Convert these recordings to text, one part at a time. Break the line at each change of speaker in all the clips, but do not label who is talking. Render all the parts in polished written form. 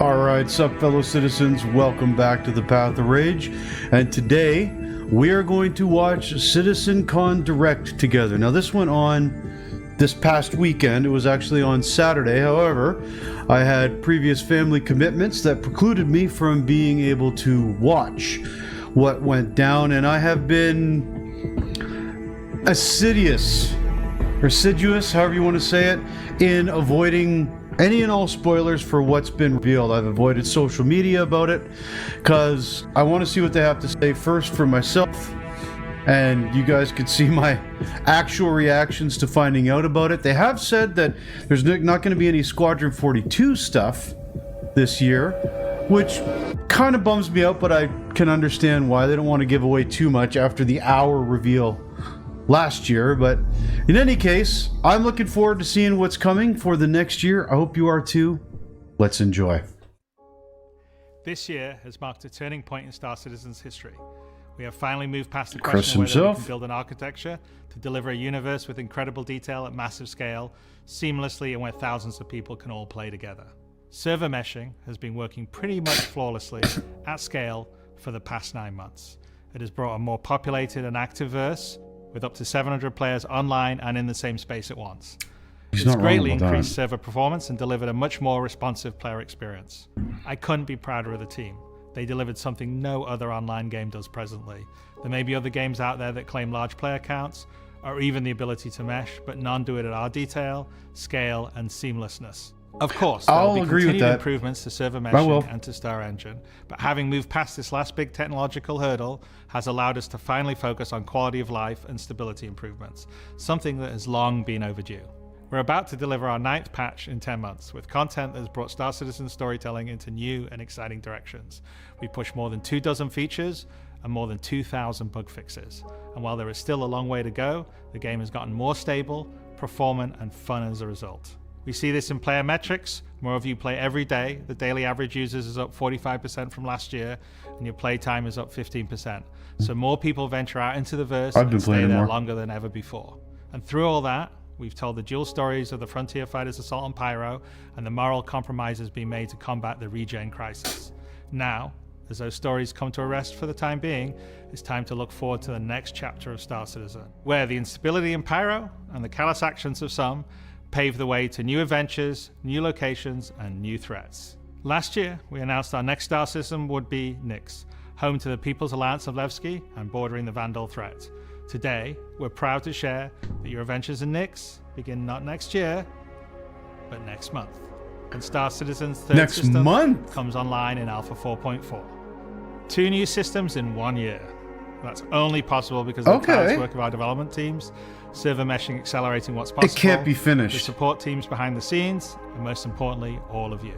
Alright, sup fellow citizens, welcome back to the Path of Rage, and today we are going to watch CitizenCon Direct together. Now this went on this past weekend. It was actually on Saturday. However, I had previous family commitments that precluded me from being able to watch what went down, and I have been assiduous, however you want to say it, in avoiding any and all spoilers for what's been revealed. I've avoided social media about it because I want to see what they have to say first for myself, and you guys could see my actual reactions to finding out about it. They have said that there's not going to be any Squadron 42 stuff this year, which kind of bums me out, but I can understand why. They don't want to give away too much after the hour reveal last year. But in any case, I'm looking forward to seeing what's coming for the next year. I hope you are too. Let's enjoy.
This year has marked a turning point in Star Citizen's history. We have finally moved past the question of whether we can build an architecture to deliver a universe with incredible detail at massive scale, seamlessly, and where thousands of people can all play together. Server meshing has been working pretty much flawlessly at scale for the past 9 months. It has brought a more populated and active verse with up to 700 players online and in the same space at once. It's greatly increased server performance and delivered a much more responsive player experience. I couldn't be prouder of the team. They delivered something no other online game does presently. There may be other games out there that claim large player counts or even the ability to mesh, but none do it at our detail, scale, and seamlessness. Of course, there will be continued improvements to server meshing and to Star Engine, but having moved past this last big technological hurdle has allowed us to finally focus on quality of life and stability improvements, something that has long been overdue. We're about to deliver our 9th patch in 10 months, with content that has brought Star Citizen storytelling into new and exciting directions. We pushed more than 24 features and more than 2,000 bug fixes. And while there is still a long way to go, the game has gotten more stable, performant, and fun as a result. We see this in player metrics. More of you play every day. The daily average users is up 45% from last year, and your play time is up 15%. So more people venture out into the verse and stay there longer than ever before. And through all that, we've told the dual stories of the Frontier Fighters Assault on Pyro and the moral compromises being made to combat the regen crisis. Now, as those stories come to a rest for the time being, it's time to look forward to the next chapter of Star Citizen, where the instability in Pyro and the callous actions of some pave the way to new adventures, new locations, and new threats. Last year, we announced our next star system would be Nyx, home to the People's Alliance of Levski and bordering the Vandal threat. Today, we're proud to share that your adventures in Nyx begin not next year, but next month. And Star Citizen's third system comes online in Alpha 4.4. 2 new systems in 1 year. That's only possible because of the tireless work of our development teams, server meshing accelerating what's possible. It can't be finished. The support teams behind the scenes, and most importantly, all of you.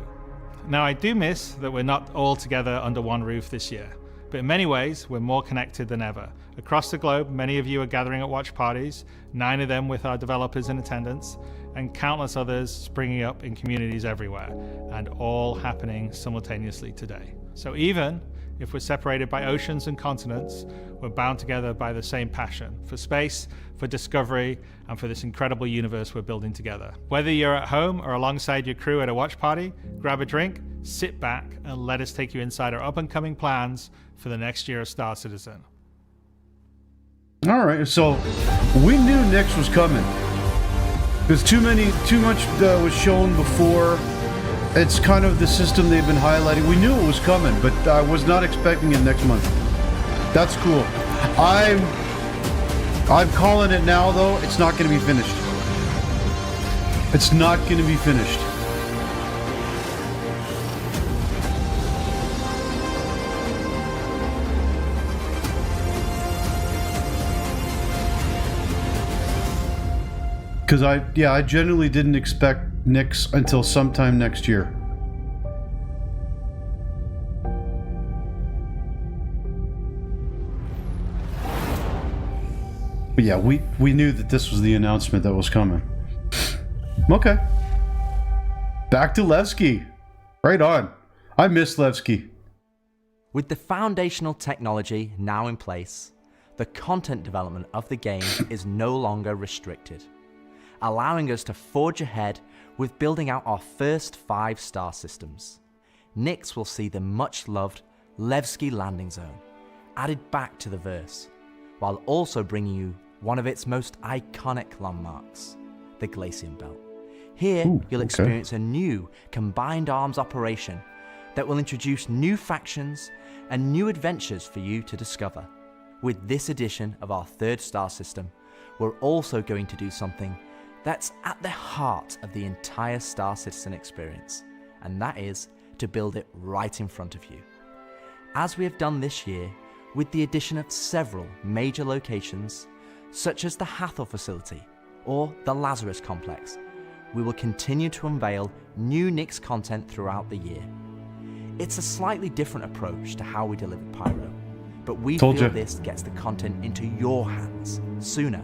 Now, I do miss that we're not all together under one roof this year, but in many ways, we're more connected than ever. Across the globe, many of you are gathering at watch parties, 9 of them with our developers in attendance, and countless others springing up in communities everywhere, and all happening simultaneously today. So even if we're separated by oceans and continents, we're bound together by the same passion for space, for discovery, and for this incredible universe we're building together. Whether you're at home or alongside your crew at a watch party, grab a drink, sit back, and let us take you inside our up-and-coming plans for the next year of Star Citizen.
All right, so we knew Nyx was coming. There's too much was shown before. It's kind of the system they've been highlighting. We knew it was coming, but I was not expecting it next month. That's cool. I'm calling it now, though. It's not going to be finished. It's not going to be finished. Because I generally didn't expect Nyx until sometime next year. But yeah, we knew that this was the announcement that was coming. Okay. Back to Levski. Right on. I miss Levski.
With the foundational technology now in place, the content development of the game is no longer restricted, allowing us to forge ahead with building out our first 5 star systems. Nyx will see the much-loved Levski landing zone added back to the verse, while also bringing you one of its most iconic landmarks, the Glacium Belt. Here, you'll experience a new combined arms operation that will introduce new factions and new adventures for you to discover. With this edition of our third star system, we're also going to do something that's at the heart of the entire Star Citizen experience, and that is to build it right in front of you. As we have done this year, with the addition of several major locations, such as the Hathor facility or the Lazarus complex, we will continue to unveil new Nyx content throughout the year. It's a slightly different approach to how we deliver Pyro, but we feel this gets the content into your hands sooner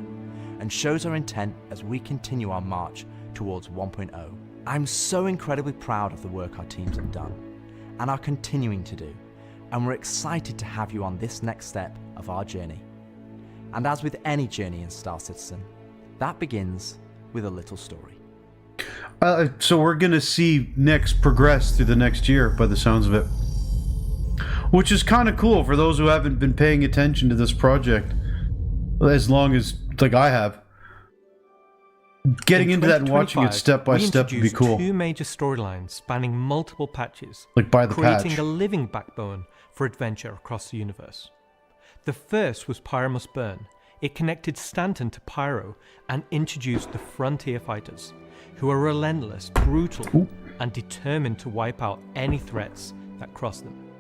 and shows our intent as we continue our march towards 1.0. I'm so incredibly proud of the work our teams have done and are continuing to do, and we're excited to have you on this next step of our journey. And as with any journey in Star Citizen, that begins with a little story.
So we're going to see Nyx progress through the next year, by the sounds of it. Which is kind of cool for those who haven't been paying attention to this project as long as, like, I have. Getting into that and watching it step by step would be cool.
Two major storylines spanning multiple patches,
like by the
creating
patch,
a living backbone for adventure across the universe. The first was Pyro Must Burn. It connected Stanton to Pyro and introduced the Frontier Fighters, who are relentless, brutal, and determined to wipe out any threats that cross them.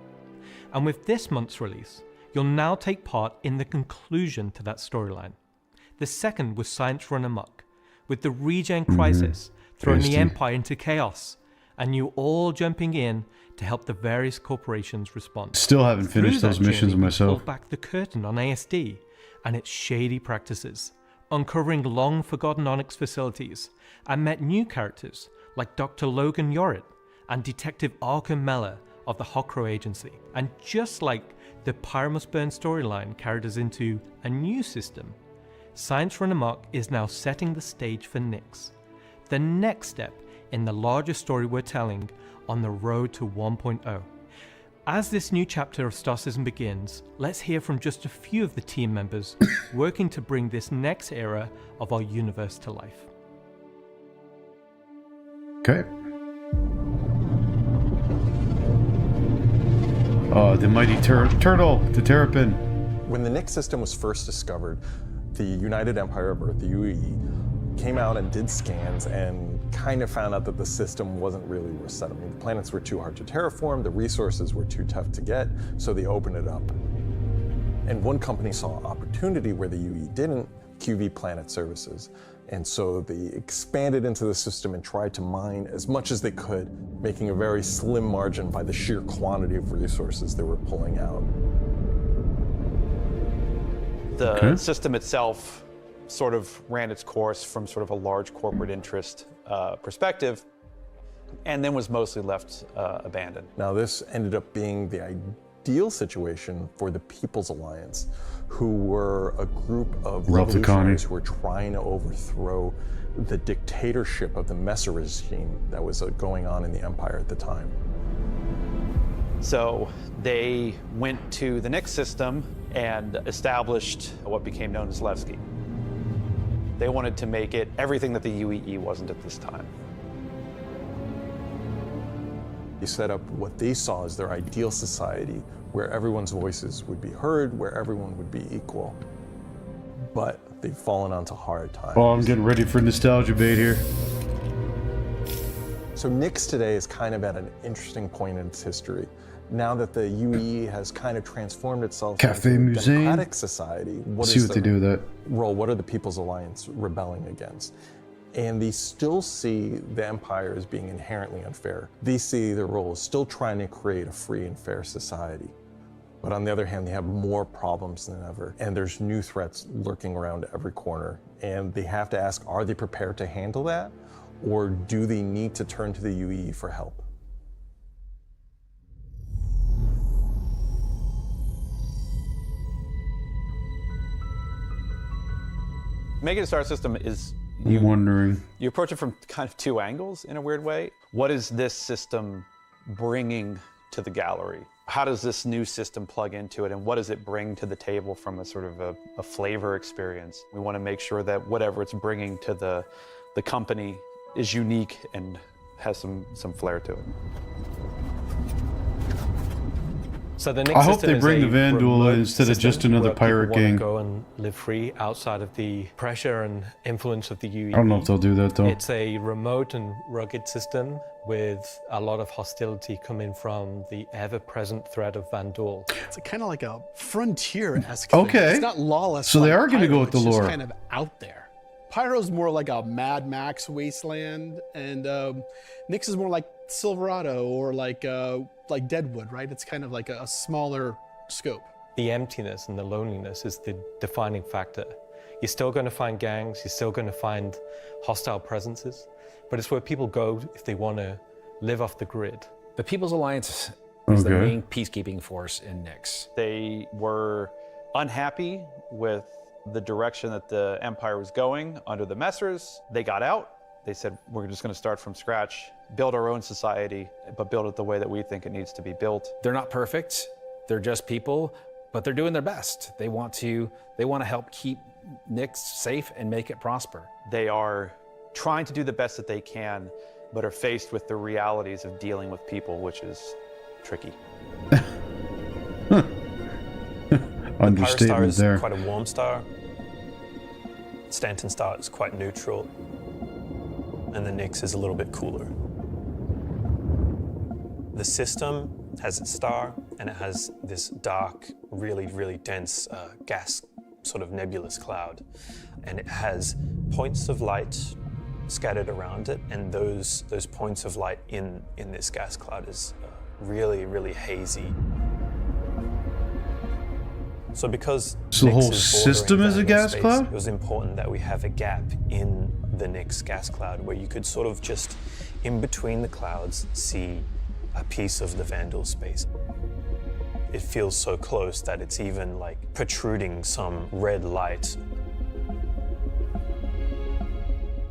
And with this month's release, you'll now take part in the conclusion to that storyline. The second was Science Run Amok, with the Regen Crisis throwing the Empire into chaos, and you all jumping in to help the various corporations respond.
Still haven't finished those missions myself.
Pulled back the curtain on ASD and its shady practices, uncovering long-forgotten Onyx facilities, and met new characters like Dr. Logan Yorit and Detective Arkham Mella of the Hokro Agency. And just like the Pyro Must Burn storyline carried us into a new system, Science Run Amok is now setting the stage for Nyx, the next step in the larger story we're telling on the road to 1.0. As this new chapter of Star Citizen begins, let's hear from just a few of the team members working to bring this next era of our universe to life.
Okay. The mighty turtle, the Terrapin.
When the Nyx system was first discovered, the United Empire of Earth, the UEE, came out and did scans and kind of found out that the system wasn't really worth settling. The planets were too hard to terraform, the resources were too tough to get, so they opened it up. And one company saw opportunity where the UEE didn't, QV Planet Services. And so they expanded into the system and tried to mine as much as they could, making a very slim margin by the sheer quantity of resources they were pulling out.
The system itself sort of ran its course from sort of a large corporate interest perspective, and then was mostly left abandoned.
Now this ended up being the ideal situation for the People's Alliance, who were a group of revolutionaries who were trying to overthrow the dictatorship of the Messer regime that was going on in the Empire at the time.
So they went to the Nyx system and established what became known as Levski. They wanted to make it everything that the UEE wasn't at this time.
They set up what they saw as their ideal society, where everyone's voices would be heard, where everyone would be equal. But they've fallen onto hard times.
Oh, I'm getting ready for nostalgia bait here.
So Nyx today is kind of at an interesting point in its history. Now that the UEE has kind of transformed itself into a democratic society, what is
they do with that
role? What are the People's Alliance rebelling against? And they still see the Empire as being inherently unfair. They see their role as still trying to create a free and fair society. But on the other hand, they have more problems than ever. And there's new threats lurking around every corner. And they have to ask, are they prepared to handle that? Or do they need to turn to the UEE for help?
Making a Star System is,
wondering.
You approach it from kind of two angles in a weird way. What is this system bringing to the gallery. How does this new system plug into it, and what does it bring to the table from a sort of a flavor experience? We want to make sure that whatever it's bringing to the company is unique and has some flair to it.
So the Nix
I hope
system
they
is
bring
a
the Vandal
remote
instead of
system
just another
where
pirate
people wanna
gang.
go and live free outside of the pressure and influence of the UE.
I don't know if they'll do that though.
It's a remote and rugged system with a lot of hostility coming from the ever-present threat of Vandal.
It's kind of like a frontier-esque
Okay.
thing. It's not lawless.
So they
like
are gonna go
Pyro,
with the
it's just
lore.
kind of out there. Pyro's more like a Mad Max wasteland, and Nix is more like Silverado or like Deadwood, right? It's kind of like a smaller scope.
The emptiness and the loneliness is the defining factor. You're still going to find gangs, you're still going to find hostile presences, but it's where people go if they want to live off the grid.
The People's Alliance is the
Okay.
main peacekeeping force in Nix.
They were unhappy with the direction that the Empire was going under the Messers. They got out. They said, we're just going to start from scratch, build our own society, but build it the way that we think it needs to be built.
They're not perfect, they're just people, but they're doing their best. They want to help keep Nix safe and make it prosper.
They are trying to do the best that they can, but are faced with the realities of dealing with people, which is tricky.
Pirate Star
Understatement
is
there.
quite a warm star. Stanton Star is quite neutral. And the Nix is a little bit cooler. The system has its star, and it has this dark, really, really dense gas, sort of nebulous cloud. And it has points of light scattered around it, and those points of light in this gas cloud is really, really hazy. So because
So the
Nix
whole
is bordering
system is a
Vandal
gas
space,
cloud?
it was important that we have a gap in the Nix gas cloud where you could sort of just, in between the clouds, see a piece of the Vandal space. It feels so close that it's even like protruding some red light.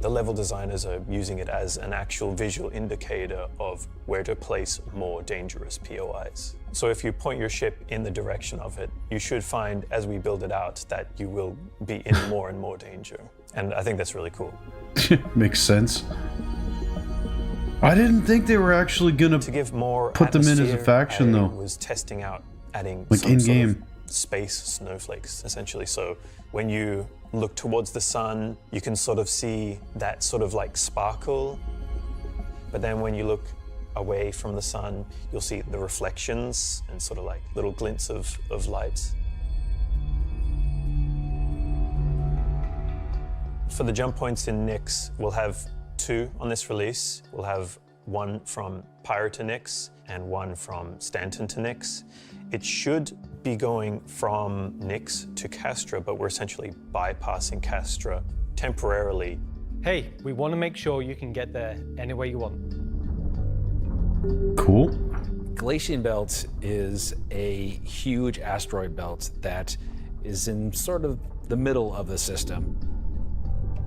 The level designers are using it as an actual visual indicator of where to place more dangerous POIs. So if you point your ship in the direction of it, you should find, as we build it out, that you will be in more and more danger. And I think that's really cool.
Makes sense. I didn't think they were actually gonna
To give more
put them in as a
atmosphere,
faction
I
though.
was testing out adding
Like
some
in-game.
sort of space snowflakes, essentially. So when you look towards the sun, you can sort of see that sort of like sparkle. But then when you look away from the sun, you'll see the reflections and sort of like little glints of light. For the jump points in Nix, we'll have 2 on this release. We'll have one from Pyro to Nix and one from Stanton to Nix. It should be going from Nix to Castra, but we're essentially bypassing Castra temporarily.
Hey, we want to make sure you can get there any way you want.
Cool.
Glacian Belt is a huge asteroid belt that is in sort of the middle of the system.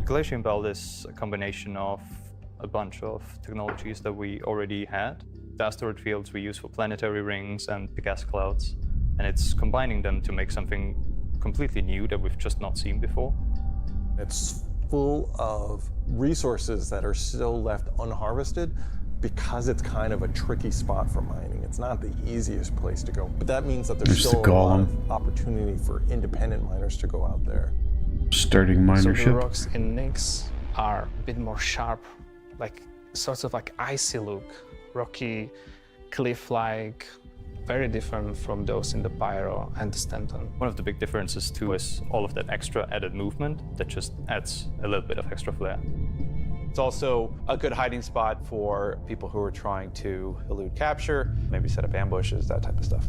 The Glacian Belt is a combination of a bunch of technologies that we already had. The asteroid fields we use for planetary rings and the gas clouds. And it's combining them to make something completely new that we've just not seen before.
It's full of resources that are still left unharvested because it's kind of a tricky spot for mining. It's not the easiest place to go, but that means that there's
There's
still
the
a lot
golem.
of opportunity for independent miners to go out there.
Starting
So
minership.
the rocks in Nix are a bit more sharp, like sorts of like icy look, rocky, cliff-like, very different from those in the Pyro and the Stanton.
One of the big differences too is all of that extra added movement that just adds a little bit of extra flair.
It's also a good hiding spot for people who are trying to elude capture, maybe set up ambushes, that type of stuff.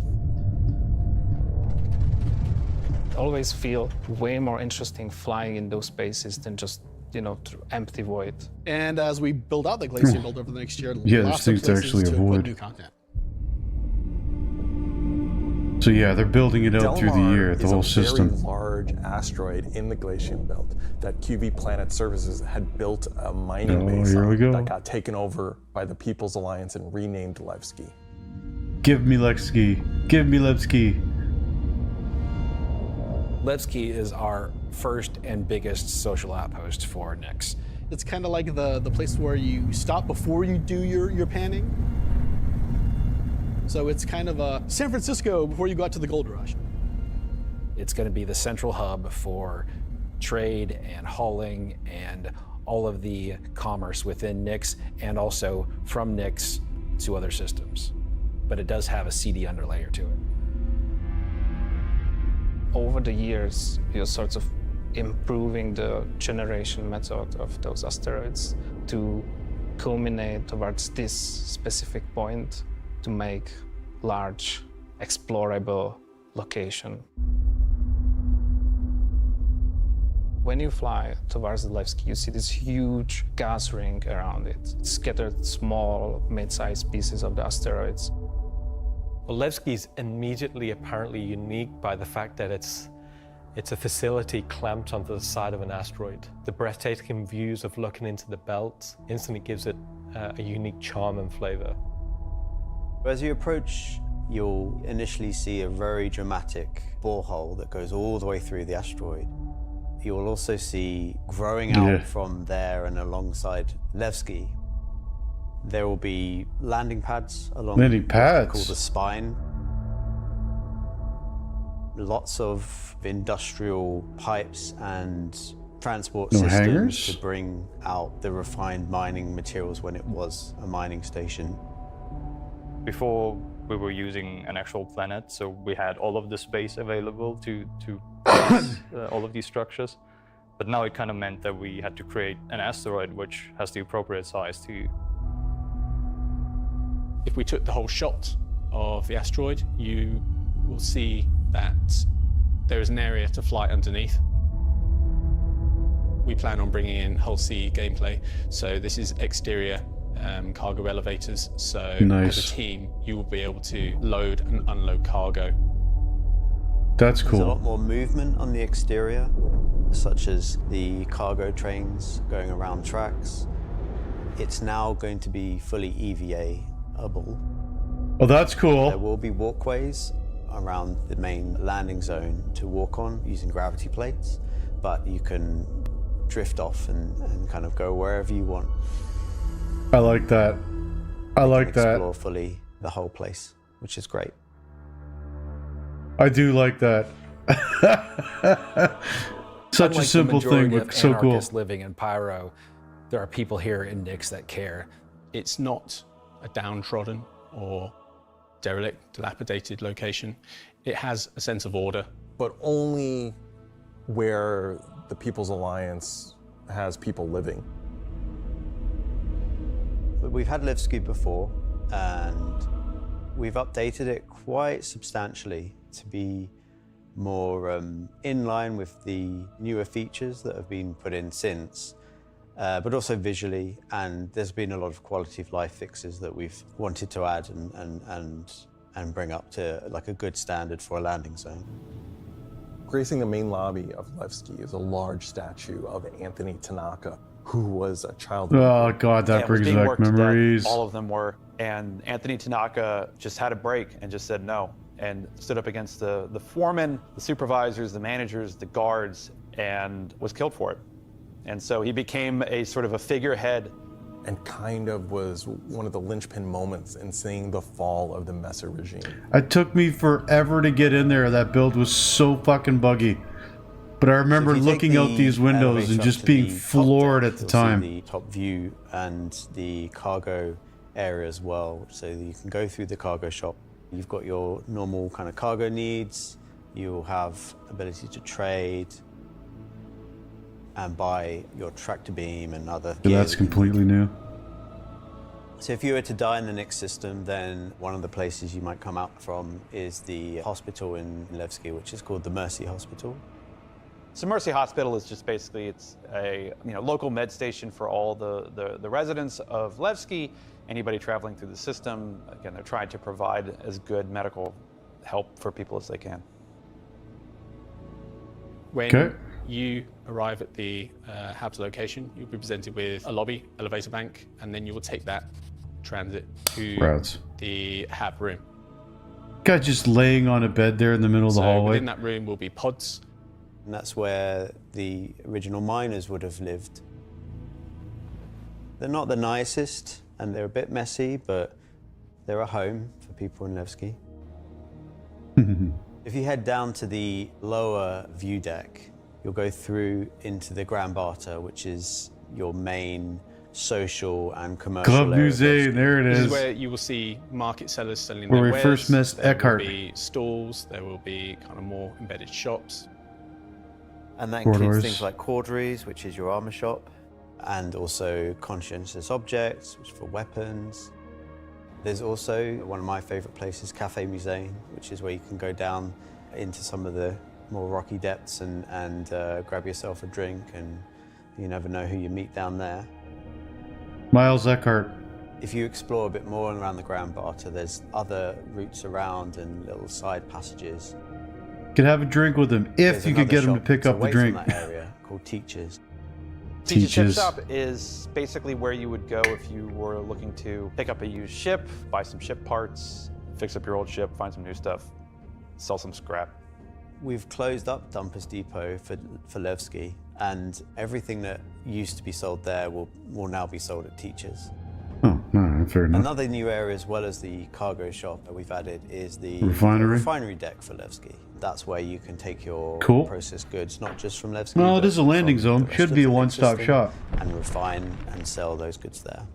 Always feel way more interesting flying in those spaces than just, you know, through empty void.
And as we build out the Glacian Belt over the next year,
Yeah, there's
lots of
things to
places
actually
to
avoid.
put new content.
So yeah, they're building it out through the
Delmar
year, the
is
whole
a
system.
very large asteroid in the Glacian Belt that QV Planet Services had built a mining
Oh,
base
here we
on
go.
that got taken over by the People's Alliance and renamed Levski.
Give me Levski. Give me Levski.
Levski is our first and biggest social outpost for Nix.
It's kind of like the place where you stop before you do your panning. So it's kind of a San Francisco before you go out to the gold rush.
It's going to be the central hub for trade and hauling and all of the commerce within Nix and also from Nix to other systems. But it does have a CD underlayer to it.
Over the years, you're sort of improving the generation method of those asteroids to culminate towards this specific point to make large, explorable location. When you fly towards the Levski, you see this huge gas ring around it, scattered small, mid-sized pieces of the asteroids.
Well, Levski is immediately apparently unique by the fact that it's a facility clamped onto the side of an asteroid. The breathtaking views of looking into the belt instantly gives it a unique charm and flavor.
As you approach, you'll initially see a very dramatic borehole that goes all the way through the asteroid. You'll also see growing out from there and alongside Levski, there will be landing pads along what we call the spine. Lots of industrial pipes and transport systems to bring out the refined mining materials when it was a mining station.
Before we were using an actual planet, so we had all of the space available to place all of these structures. But now it kind of meant that we had to create an asteroid which has the appropriate size to.
If we took the whole shot of the asteroid, you will see that there is an area to fly underneath. We plan on bringing in whole sea gameplay, so this is exterior cargo elevators, so as a team you will be able to load and unload cargo.
That's cool.
There's a lot more movement on the exterior, such as the cargo trains going around tracks. It's now going to be fully EVA-able.
Oh, that's cool.
There will be walkways around the main landing zone to walk on using gravity plates, but you can drift off and kind of go wherever you want.
I like that. I like that.
Explore fully the whole place, which is great.
I do like that. Such a simple thing, but so cool.
Living in Pyro, there are people here in Nix that care.
It's not a downtrodden or derelict, dilapidated location. It has a sense of order.
But only where the People's Alliance has people living.
But we've had Levski before, and we've updated it quite substantially to be more in line with the newer features that have been put in since, but also visually, and there's been a lot of quality of life fixes that we've wanted to add and bring up to like a good standard for a landing zone.
Gracing the main lobby of Levski is a large statue of Anthony Tanaka, who was a child.
Oh God, that brings back memories.
All of them were, and Anthony Tanaka just had a break and just said no, and stood up against the foremen, the supervisors, the managers, the guards, and was killed for it. And so he became a sort of a figurehead.
And kind of was one of the linchpin moments in seeing the fall of the Messer regime.
It took me forever to get in there. That build was so fucking buggy. But I remember looking out these windows and just being floored at the time.
The top view and the cargo area as well, so that you can go through the cargo shop. You've got your normal kind of cargo needs. You'll have ability to trade and buy your tractor beam and other gear.
Yeah, that's completely new.
So if you were to die in the Nix system, then one of the places you might come out from is the hospital in Levski, which is called the Mercy Hospital.
So Mercy Hospital is just basically, it's a local med station for all the residents of Levski, anybody traveling through the system. Again, they're trying to provide as good medical help for people as they can.
When you arrive at the HAB's location, you'll be presented with a lobby, elevator bank, and then you will take that transit to the HAB room.
Guy just laying on a bed there in the middle of the hallway.
Within that room will be pods.
And that's where the original miners would have lived. They're not the nicest, and they're a bit messy, but they're a home for people in Levski. If you head down to the lower view deck, you'll go through into the Grand Barter, which is your main social and commercial
Club
area.
Musée, there it is.
This is where you will see market sellers selling
Where
their
we
wares.
first met Eckhart.
There will be stalls, there will be kind of more embedded shops.
And that
Corridors.
includes things like Corderies, which is your armor shop, and also conscientious objects, which is for weapons. There's also one of my favorite places, Cafe Musée, which is where you can go down into some of the more rocky depths and grab yourself a drink, and you never know who you meet down there.
Miles Eckhart.
If you explore a bit more around the Grand Barter, there's other routes around and little side passages.
You could have a drink with him if you could get him to pick up the drink.
Away from that area called Teachers.
Teachers Chip Shop is basically where you would go if you were looking to pick up a used ship, buy some ship parts, fix up your old ship, find some new stuff, sell some scrap.
We've closed up Dumpers Depot for Levski, and everything that used to be sold there will now be sold at Teachers.
Oh, no, fair enough.
Another new area, as well as the cargo shop that we've added, is the
refinery
deck for Levski. That's where you can take your
Cool.
processed goods, not just from Levski.
Well, it
but
is a landing
from
zone.
the rest
Should
of
be a
the Nix
one-stop
system,
shop.
and refine and sell those goods there.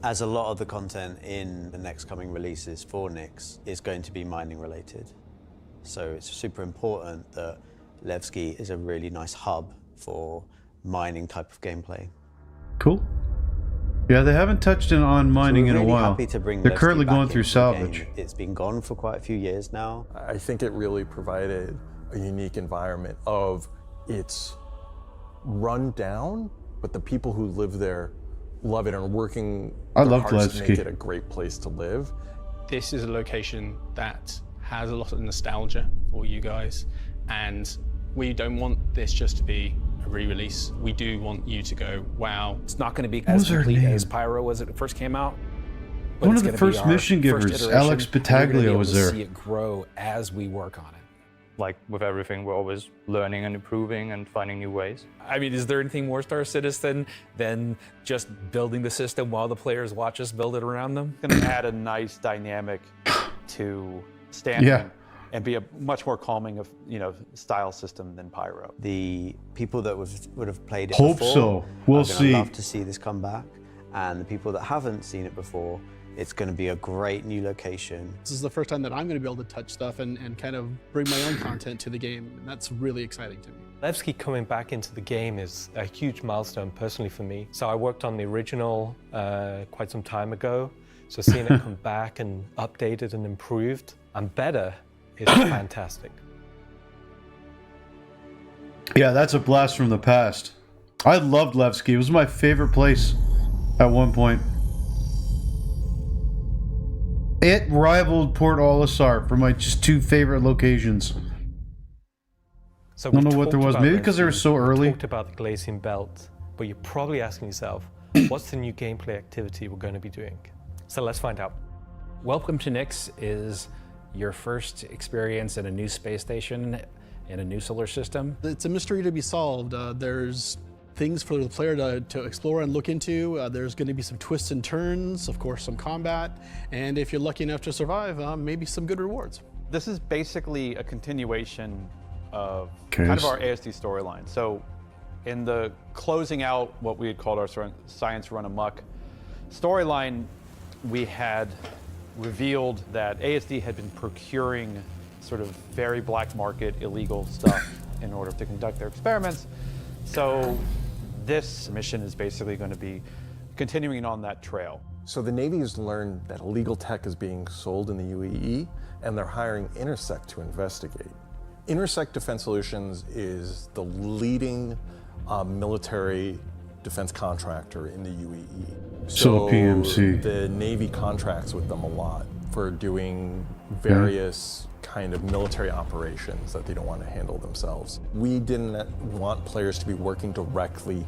As a lot of the content in the next coming releases for Nix is going to be mining related. So it's super important that Levski is a really nice hub for mining type of gameplay.
Cool. Yeah, they haven't touched on mining
So we're
in a
really
while.
happy to bring
They're
Levski
currently
back
going through
into the game.
salvage.
It's been gone for quite a few years now.
I think it really provided a unique environment of it's run down, but the people who live there love it and are working
I
their
love
hearts to make
Levski.
it a great place to live.
This is a location that has a lot of nostalgia for you guys, and we don't want this just to be a re-release. We do want you to go, wow.
It's not going to be
What was
as
her
complete
name?
as Pyro was when it first came out. but
One
it's
of the
gonna be
first
our
mission
first
givers,
iteration,
Alex
and we're gonna be
Battaglia,
able
was
to
there.
See it grow as we work on it.
Like with everything, we're always learning and improving and finding new ways.
I mean, is there anything more Star Citizen than just building the system while the players watch us build it around them?
Going to add a nice dynamic to standing and be a much more calming of style system than Pyro.
The people that would have played it
Hope
before
so. We'll
are gonna
see.
love to see this come back, and the people that haven't seen it before, it's going to be a great new location.
This is the first time that I'm going to be able to touch stuff and kind of bring my own content to the game, and that's really exciting to me.
Levski coming back into the game is a huge milestone personally for me. So I worked on the original quite some time ago, so seeing it come back and updated and improved and better is fantastic.
Yeah, that's a blast from the past. I loved Levski. It was my favorite place at one point. It rivaled Port Olisar for my just two favorite locations.
So
I don't
we
know what there
talked
was.
about
Maybe because they were
Levski,
so early.
We talked about the Glacian Belt, but you're probably asking yourself, what's the new gameplay activity we're going to be doing? So let's find out.
Welcome to Nix is your first experience in a new space station in a new solar system.
It's a mystery to be solved. There's things for the player to explore and look into. There's going to be some twists and turns, of course, some combat, and if you're lucky enough to survive, maybe some good rewards.
This is basically a continuation of kind of our ASD storyline. So in the closing out what we had called our Science Run Amok storyline, we had revealed that ASD had been procuring sort of very black market illegal stuff in order to conduct their experiments. So this mission is basically going to be continuing on that trail.
So the Navy has learned that illegal tech is being sold in the UAE, and they're hiring Intersect to investigate. Intersect Defense Solutions is the leading military defense contractor in the UAE.
So PMC.
The Navy contracts with them a lot for doing various kind of military operations that they don't want to handle themselves. We didn't want players to be working directly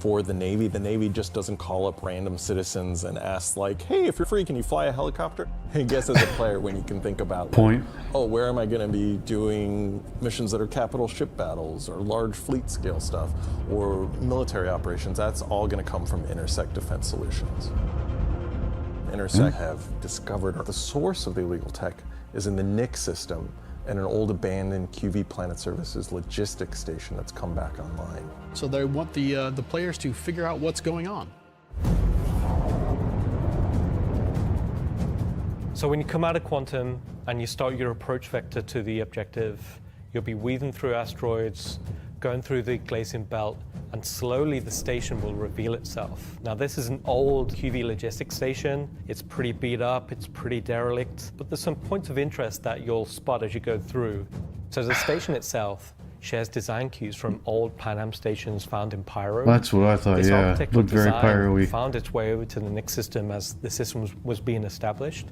for the Navy. The Navy just doesn't call up random citizens and ask like, hey, if you're free, can you fly a helicopter? I guess as a player, when you can think about
Point.
oh, where am I going to be doing missions that are capital ship battles or large fleet scale stuff or military operations, that's all going to come from Intersect Defense Solutions. Intersect have discovered the source of the illegal tech is in the NIC system and an old abandoned QV Planet Services logistics station that's come back online.
So they want the players to figure out what's going on.
So when you come out of Quantum and you start your approach vector to the objective, you'll be weaving through asteroids, going through the Glacian Belt, and slowly the station will reveal itself. Now this is an old QV logistics station. It's pretty beat up, it's pretty derelict, but there's some points of interest that you'll spot as you go through. So the station itself shares design cues from old Pan Am stations found in Pyro.
That's what I thought,
This
yeah.
architectural
Looked very
design
Pyro-y.
found its way over to the NIC system as the system was being established.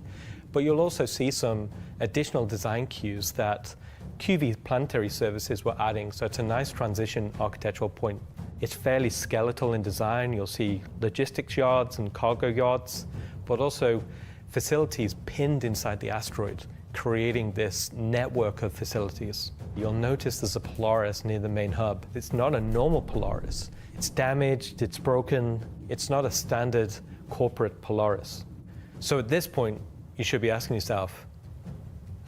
But you'll also see some additional design cues that QV Planetary Services were adding, so it's a nice transition architectural point. It's fairly skeletal in design. You'll see logistics yards and cargo yards, but also facilities pinned inside the asteroid, creating this network of facilities. You'll notice there's a Polaris near the main hub. It's not a normal Polaris. It's damaged, it's broken. It's not a standard corporate Polaris. So at this point, you should be asking yourself,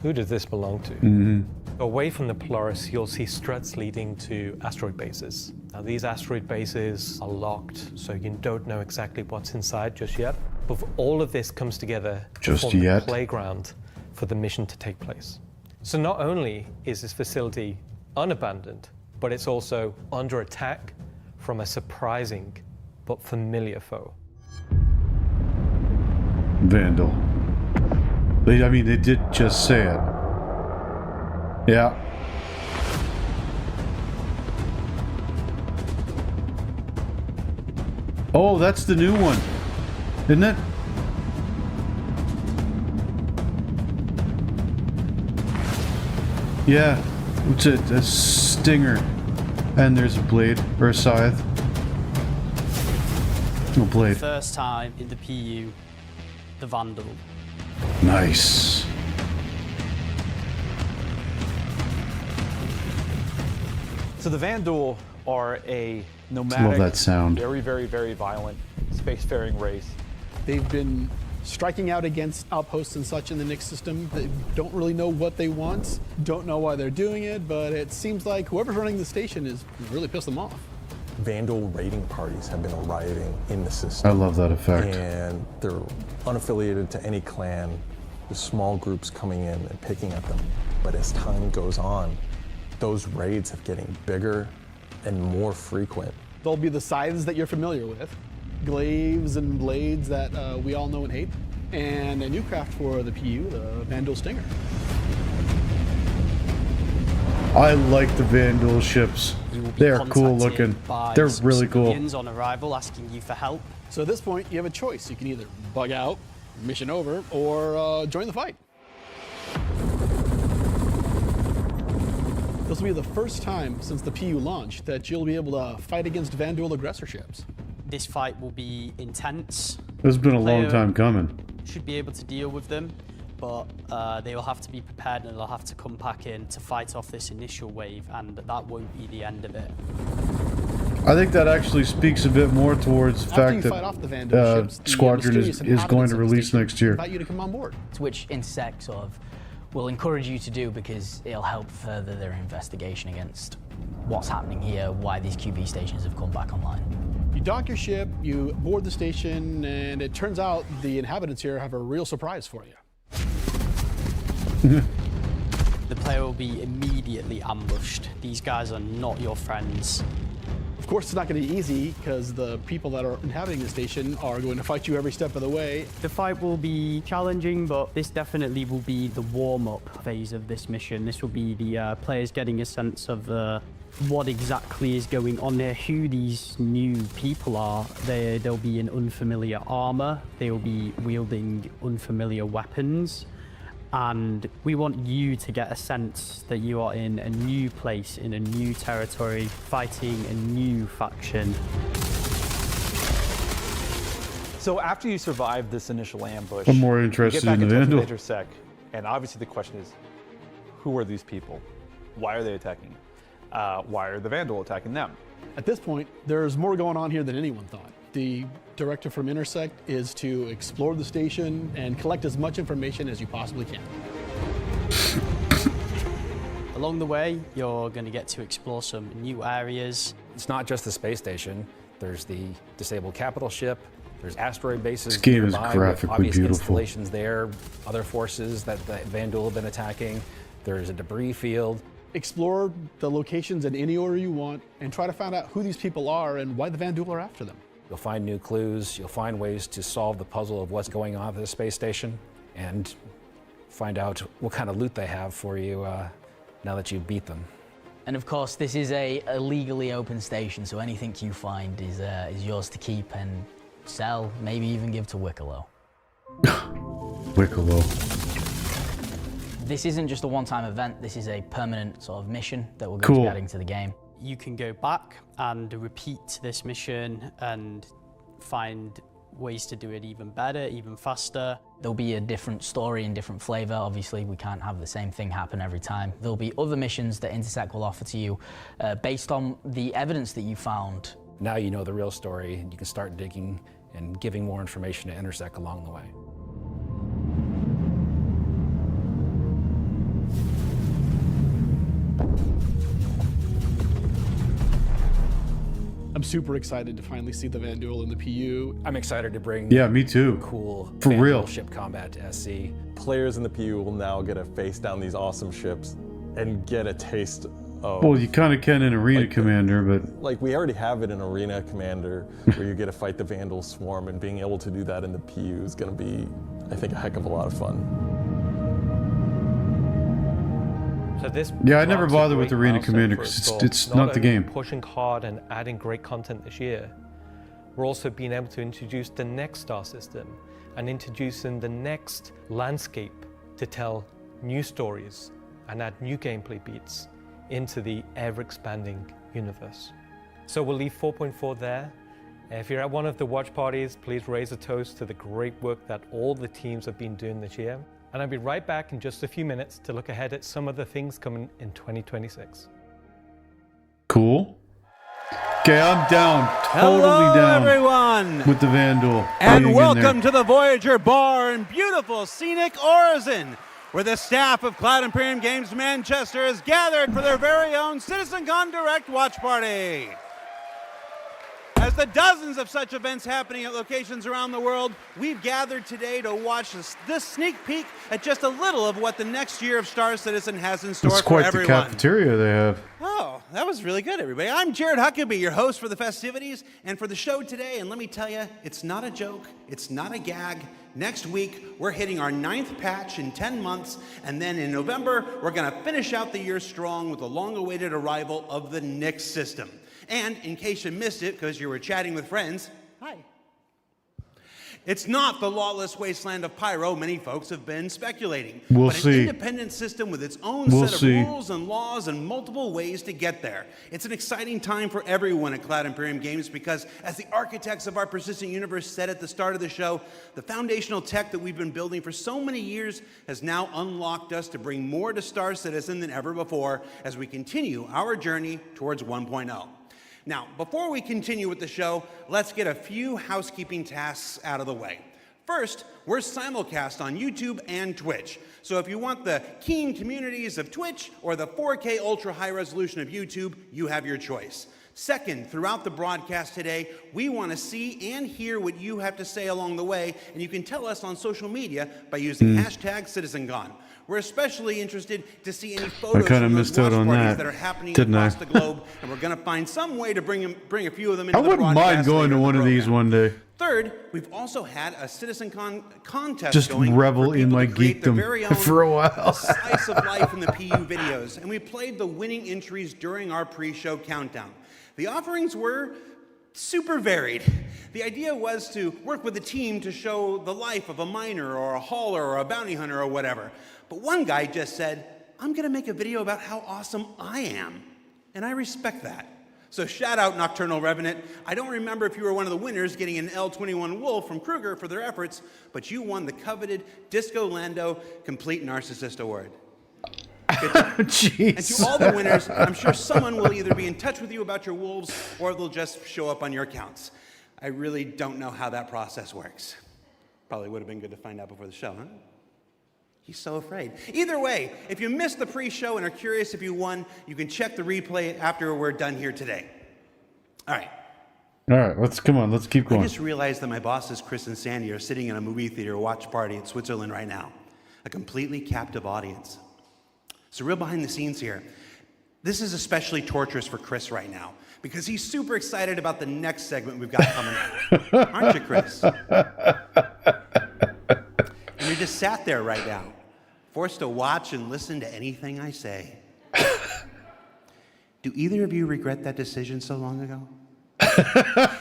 who does this belong to?
Mm-hmm.
Away from the Polaris, you'll see struts leading to asteroid bases. Now, these asteroid bases are locked, so you don't know exactly what's inside just yet. But all of this comes together to form the playground for the mission to take place. So not only is this facility unabandoned, but it's also under attack from a surprising but familiar foe.
Vandal. I mean, they did just say it. Yeah. Oh, that's the new one, isn't it? Yeah. What's it? A stinger. And there's a blade, or a scythe. No blade.
First time in the PU, the Vandal.
Nice.
So the Vandal are a
Love
nomadic,
that sound.
very, very, very violent spacefaring race.
They've been striking out against outposts and such in the NIC system. They don't really know what they want, don't know why they're doing it, but it seems like whoever's running the station is really pissed them off.
Vandal raiding parties have been arriving in the system.
I love that effect.
And they're unaffiliated to any clan. There's small groups coming in and picking at them. But as time goes on, those raids are getting bigger and more frequent.
They'll be the scythes that you're familiar with, glaives and blades that we all know and hate, and a new craft for the PU, the Vandal Stinger.
I like the Vandal ships. They're cool looking. They're really cool.
On arrival asking you for help.
So at this point, you have a choice. You can either bug out, mission over, or join the fight. This will be the first time since the PU launch that you'll be able to fight against Vandal aggressor ships.
This fight will be intense.
This has been a long time coming.
Should be able to deal with them, but they will have to be prepared and they'll have to come back in to fight off this initial wave, and that won't be the end of it.
I think that actually speaks a bit more towards the fact that Squadron is going to release next year.
Invite you to come on board.
Which Intersect sort of will encourage you to do because it'll help further their investigation against what's happening here, why these QV stations have come back online.
You dock your ship, you board the station, and it turns out the inhabitants here have a real surprise for you.
The player will be immediately ambushed. These guys are not your friends.
Of course, it's not going to be easy because the people that are inhabiting the station are going to fight you every step of the way.
The fight will be challenging, but this definitely will be the warm-up phase of this mission. This will be the players getting a sense of what exactly is going on there, who these new people are. They'll be in unfamiliar armor. They'll be wielding unfamiliar weapons. And we want you to get a sense that you are in a new place, in a new territory, fighting a new faction.
So after you survive this initial ambush,
I'm more interested in the Vandal.
You get back in touch with Intersec, and obviously the question is, who are these people? Why are they attacking? Why are the Vandal attacking them?
At this point, there's more going on here than anyone thought. The directive from Intersect is to explore the station and collect as much information as you possibly can.
Along the way, you're going to get to explore some new areas.
It's not just the space station. There's the disabled capital ship. There's asteroid bases.
This game is
nearby with
graphically
obvious
beautiful.
installations there, other forces that the Vandal have been attacking. There's a debris field.
Explore the locations in any order you want and try to find out who these people are and why the Vandal are after them.
You'll find new clues. You'll find ways to solve the puzzle of what's going on at the space station and find out what kind of loot they have for you now that you've beat them.
And of course, this is a legally open station, so anything you find is yours to keep and sell, maybe even give to Wicklow.
Wicklow.
This isn't just a one-time event, this is a permanent sort of mission that we're going to be adding to the game.
You can go back and repeat this mission and find ways to do it even better, even faster.
There'll be a different story and different flavor. Obviously, we can't have the same thing happen every time. There'll be other missions that Intersec will offer to you based on the evidence that you found.
Now you know the real story, and you can start digging and giving more information to Intersec along the way.
I'm super excited to finally see the Vandal in the PU.
I'm excited to bring
me too.
Cool
For real
ship combat to SC.
Players in the PU will now get to face down these awesome ships and get a taste of...
Well, you kind of can in Arena Commander, but...
Like, we already have it in Arena Commander, where you get to fight the Vandal Swarm, and being able to do that in the PU is going to be, I think, a heck of a lot of fun.
So this
I never
marks a
bother with
great
Arena
milestone
Commander
for us
because
all.
it's not the
only
game.
Pushing hard and adding great content this year, we're also being able to introduce the next star system and introducing the next landscape to tell new stories and add new gameplay beats into the ever-expanding universe. So we'll leave 4.4 there. If you're at one of the watch parties, please raise a toast to the great work that all the teams have been doing this year. And I'll be right back in just a few minutes to look ahead at some of the things coming in 2026.
Cool. Okay, I'm down. Totally
Hello,
down.
everyone.
With the Vandal.
And welcome to the Voyager Bar in beautiful scenic Orizon, where the staff of Cloud Imperium Games Manchester is gathered for their very own CitizenCon Direct Watch Party. As the dozens of such events happening at locations around the world, we've gathered today to watch this sneak peek at just a little of what the next year of Star Citizen has in store
It's
for
quite
everyone.
the cafeteria they have.
Oh, that was really good, everybody. I'm Jared Huckabee, your host for the festivities and for the show today. And let me tell you, it's not a joke. It's not a gag. Next week, we're hitting our 9th patch in 10 months. And then in November, we're going to finish out the year strong with the long-awaited arrival of the Nix system. And in case you missed it because you were chatting with friends, hi. It's not the lawless wasteland of Pyro many folks have been speculating.
We'll
but
see.
an independent system with its own
We'll
set
see.
of rules and laws and multiple ways to get there. It's an exciting time for everyone at Cloud Imperium Games because, as the architects of our persistent universe said at the start of the show, the foundational tech that we've been building for so many years has now unlocked us to bring more to Star Citizen than ever before as we continue our journey towards 1.0. Now, before we continue with the show, let's get a few housekeeping tasks out of the way. First, we're simulcast on YouTube and Twitch. So if you want the keen communities of Twitch or the 4K ultra high resolution of YouTube, you have your choice. Second, throughout the broadcast today, we want to see and hear what you have to say along the way, and you can tell us on social media by using hashtag CitizenCon. We're especially interested to see any photos
kinda
from those
missed out
watch
on
parties
that,
are happening
didn't I?
across the globe, and we're going to find some way to bring a few of them into
I
the
wouldn't
broadcast
mind going
later
to
in the
one of these
program.
one day.
Third, we've also had a CitizenCon contest
Just
going
revel
for
in
people
my
to create their
geekdom
very own
for a while.
slice of life in the PU videos, and we played the winning entries during our pre-show countdown. The offerings were super varied. The idea was to work with a team to show the life of a miner or a hauler or a bounty hunter or whatever. But one guy just said, I'm going to make a video about how awesome I am. And I respect that. So shout out Nocturnal Revenant. I don't remember if you were one of the winners getting an L21 Wolf from Kruger for their efforts, but you won the coveted Disco Lando Complete Narcissist Award.
Jeez.
And to all the winners, I'm sure someone will either be in touch with you about your wolves or they'll just show up on your accounts. I really don't know how that process works. Probably would have been good to find out before the show, huh? He's so afraid. Either way, if you missed the pre-show and are curious if you won, you can check the replay after we're done here today. All right.
All right, let's keep going.
I just realized that my bosses, Chris and Sandy, are sitting in a movie theater watch party in Switzerland right now. A completely captive audience. So real behind the scenes here. This is especially torturous for Chris right now because he's super excited about the next segment we've got coming up. Aren't you, Chris? And you're just sat there right now, forced to watch and listen to anything I say. Do either of you regret that decision so long ago? All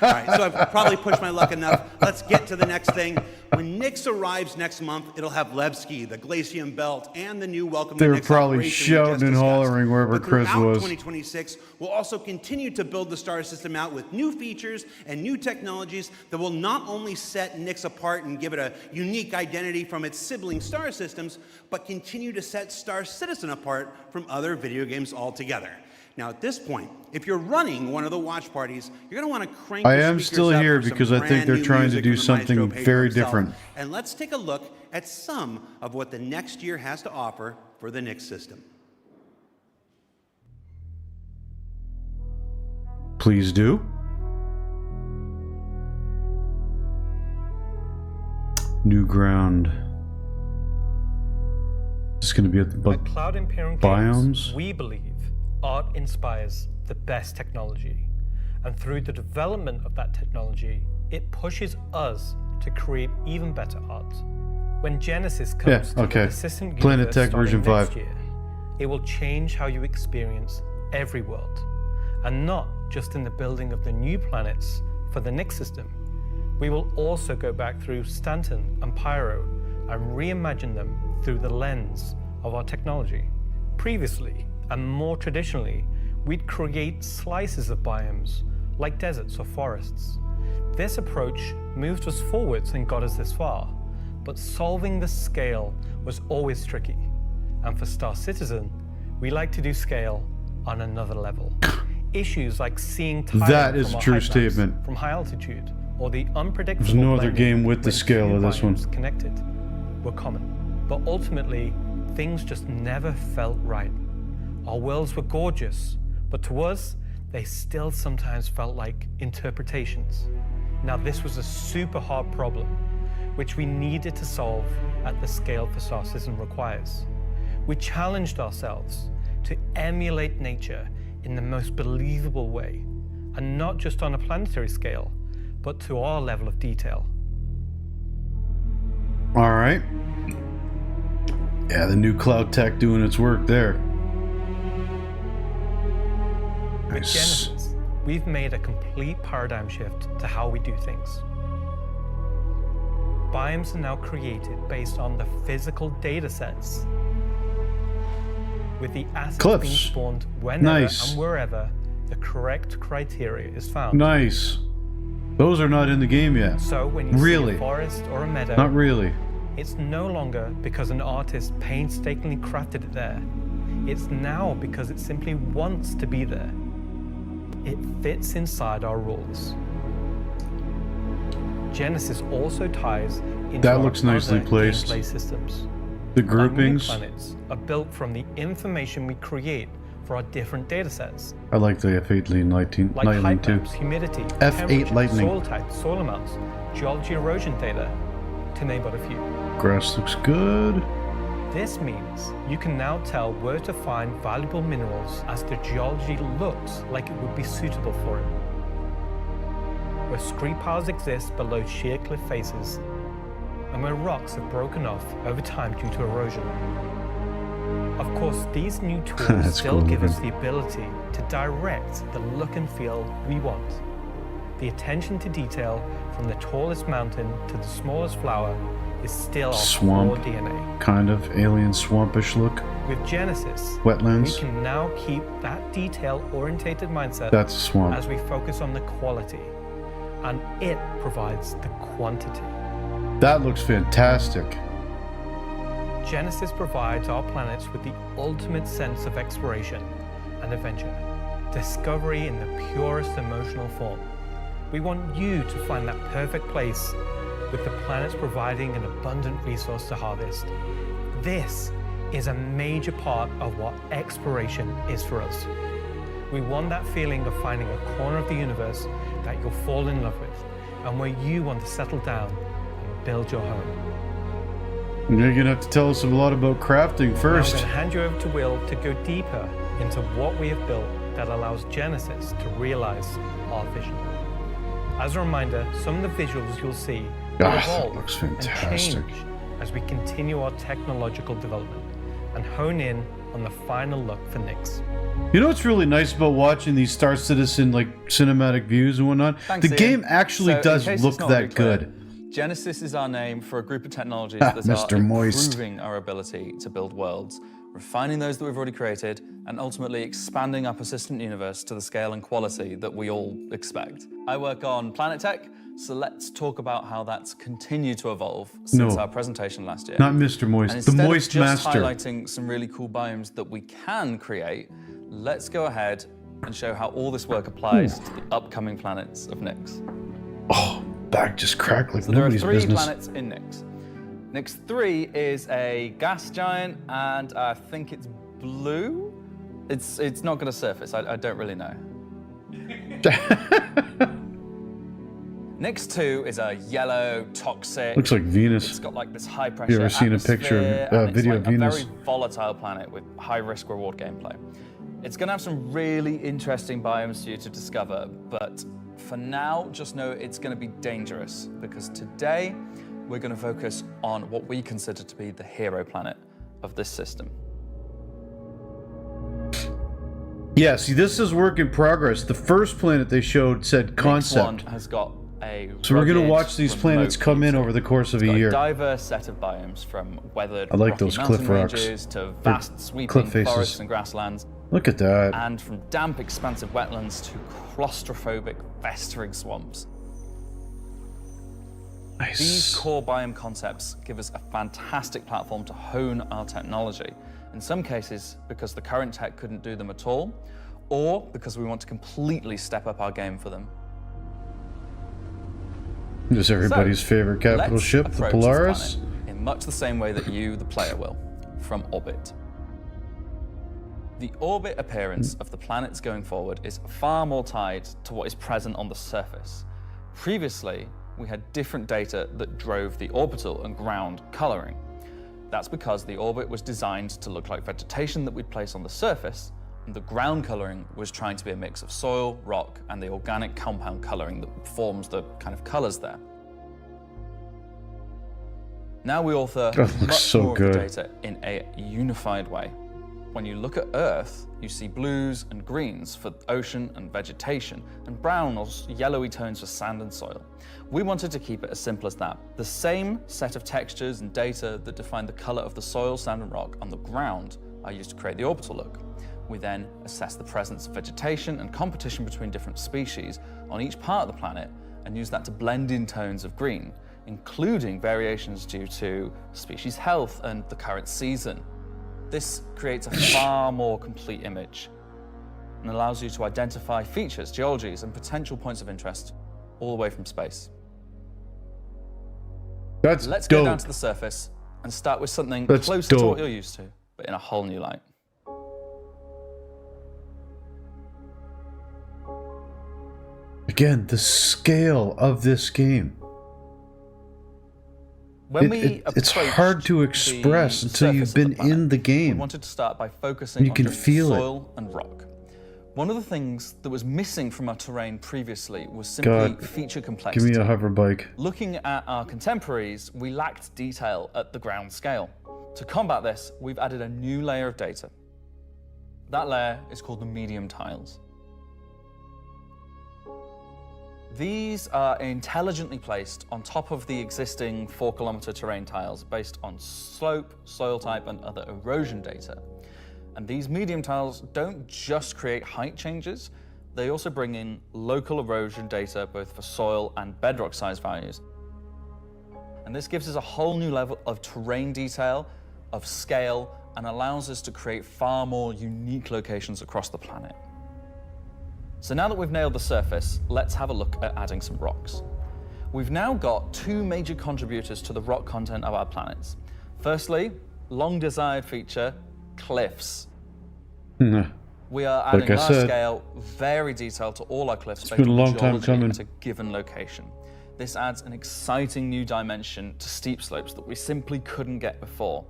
right, so I've probably pushed my luck enough. Let's get to the next thing. When Nyx arrives next month, it'll have Levski, the Glacium Belt, and the new Welcome to Nyx.
They were probably shouting and hollering wherever Chris was.
2026, we'll also continue to build the star system out with new features and new technologies that will not only set Nyx apart and give it a unique identity from its sibling star systems, but continue to set Star Citizen apart from other video games altogether. Now, at this point, if you're running one of the watch parties, you're going to want to crank
I
your
am
speakers
still
up
here
for some
because I think they're
brand new
trying to
music
do
from the
something
maestro Pedro
very
himself.
different.
And let's take a look at some of what the next year has to offer for the Nyx system.
Please do. New ground. This is going to be at the
At Cloud Imperium
biomes.
Games, we believe art inspires the best technology. And through the development of that technology, it pushes us to create even better art. When Genesis comes to the persistent
Planet
universe
Tech version
starting next
5.
year, it will change how you experience every world. And not just in the building of the new planets for the Nyx system. We will also go back through Stanton and Pyro and reimagine them through the lens of our technology. Previously, and more traditionally, we'd create slices of biomes, like deserts or forests. This approach moved us forwards and got us this far, but solving the scale was always tricky. And for Star Citizen, we like to do scale on another level. Issues like seeing
That is a true statement.
from high altitude, or the unpredictable
There's no other
blending
game with the
when
scale
two
of this one.
biomes connected were common. But ultimately, things just never felt right. Our worlds were gorgeous, but to us, they still sometimes felt like interpretations. Now, this was a super hard problem, which we needed to solve at the scale the Star Citizen requires. We challenged ourselves to emulate nature in the most believable way, and not just on a planetary scale, but to our level of detail.
All right. Yeah, the new cloud tech doing its work there.
With Genesis, we've made a complete paradigm shift to how we do things. Biomes are now created based on the physical data sets, with the assets being spawned whenever and wherever the correct criteria is found.
Nice. Those are not in the game yet.
So when you see a forest or a meadow,
Not really.
it's no longer because an artist painstakingly crafted it there. It's now because it simply wants to be there. It fits inside our rules. Genesis also ties into
That
our
looks nicely
other
placed.
gameplay systems.
The
Our new
groupings.
planets are built from the information we create for our different data sets,
I like the F8 Lightning
like height
too.
maps, humidity,
F8
temperature,
Lightning.
soil type, soil amounts, geology erosion data, to name but a few.
Grass looks good.
This means you can now tell where to find valuable minerals as the geology looks like it would be suitable for it. Where scree piles exist below sheer cliff faces, and where rocks have broken off over time due to erosion. Of course, these new tools
That's
still
cool
give us
looking.
the ability to direct the look and feel we want. The attention to detail from the tallest mountain to the smallest flower is still our
Swamp.
core DNA.
Kind of alien swampish look.
With Genesis,
Wetlands.
we can now keep that detail-orientated mindset
That's a swamp.
as we focus on the quality, and it provides the quantity.
That looks fantastic.
Genesis provides our planets with the ultimate sense of exploration and adventure, discovery in the purest emotional form. We want you to find that perfect place, with the planets providing an abundant resource to harvest. This is a major part of what exploration is for us. We want that feeling of finding a corner of the universe that you'll fall in love with, and where you want to settle down and build your home.
You're gonna have to tell us a lot about crafting first.
Now I'm going to hand you over to Will to go deeper into what we have built that allows Genesis to realize our vision. As a reminder, some of the visuals you'll see will evolve
looks
and
fantastic.
change as we continue our technological development and hone in on the final look for Nyx.
You know what's really nice about watching these Star Citizen like cinematic views and whatnot?
Thanks,
the
Ian.
game actually
So,
does
in case
look
it's not
that
already clear,
good.
Genesis is our name for a group of technologies
Ah,
that
Mr.
are
Moist.
improving our ability to build worlds, refining those that we've already created, and ultimately expanding our persistent universe to the scale and quality that we all expect. I work on planet tech, so let's talk about how that's continued to evolve since our presentation last year.
Not Mr. Moist,
And
the
instead
Moist
of just
Master.
highlighting some really cool biomes that we can create, let's go ahead and show how all this work applies to the upcoming planets of Nyx.
Oh, back just cracked like
So there are
nobody's
3
business.
planets in Nyx. Nyx 3 is a gas giant, and I think it's blue. It's not going to surface. I don't really know. Nyx 2 is a yellow, toxic.
Looks like Venus.
It's got like this high pressure.
You ever seen a picture,
atmosphere, and
video
it's
of
like
Venus?
a very volatile planet with high risk reward gameplay. It's going to have some really interesting biomes for you to discover, but for now, just know it's going to be dangerous because today we're going to focus on what we consider to be the hero planet of this system.
Yeah, see, this is work in progress. The first planet they showed said concept.
Nyx 1 has got a
So we're going to
rugged,
watch these planets
remote
come in over the course of a
It's got
year.
a diverse set of biomes, from weathered
I like
rocky
those
mountain
cliff rocks.
ranges to
Or
vast sweeping
cliff faces.
forests and grasslands.
Look at that.
And from damp, expansive wetlands to claustrophobic, festering swamps.
Nice.
These core biome concepts give us a fantastic platform to hone our technology. In some cases, because the current tech couldn't do them at all, or because we want to completely step up our game for them.
This is everybody's favorite capital
Let's
ship, the
approach this
Polaris.
planet in much the same way that you, the player, will, from orbit. The orbit appearance of the planets going forward is far more tied to what is present on the surface. Previously, we had different data that drove the orbital and ground coloring. That's because the orbit was designed to look like vegetation that we'd place on the surface, and the ground coloring was trying to be a mix of soil, rock, and the organic compound coloring that forms the kind of colors there. Now we author
That looks
much
so
more
good.
of the data in a unified way. When you look at Earth, you see blues and greens for ocean and vegetation, and brown or yellowy tones for sand and soil. We wanted to keep it as simple as that. The same set of textures and data that define the color of the soil, sand, and rock on the ground are used to create the orbital look. We then assess the presence of vegetation and competition between different species on each part of the planet and use that to blend in tones of green, including variations due to species health and the current season. This creates a far more complete image and allows you to identify features, geologies, and potential points of interest all the way from space.
That's
Let's
dope.
go down to the surface and start with something
That's
closer to
dope.
what you're used to, but in a whole new light.
Again, the scale of this game.
When
It's hard to express until you've been in the
we
game.
wanted to start by focusing
You
on
can
just
feel it.
soil and rock. One of the things that was missing from our terrain previously was simply
God,
feature
give
complexity.
me a hover bike.
Looking at our contemporaries, we lacked detail at the ground scale. To combat this, we've added a new layer of data. That layer is called the medium tiles. These are intelligently placed on top of the existing 4-kilometer terrain tiles based on slope, soil type, and other erosion data. And these medium tiles don't just create height changes, they also bring in local erosion data both for soil and bedrock size values. And this gives us a whole new level of terrain detail, of scale, and allows us to create far more unique locations across the planet. So now that we've nailed the surface, let's have a look at adding some rocks. We've now got 2 major contributors to the rock content of our planets. Firstly, long desired feature, cliffs. We are adding
Like I
large
said,
scale, very detailed to all our cliffs based
been a
on
long time
geology
coming.
at a given location. This adds an exciting new dimension to steep slopes that we simply couldn't get before.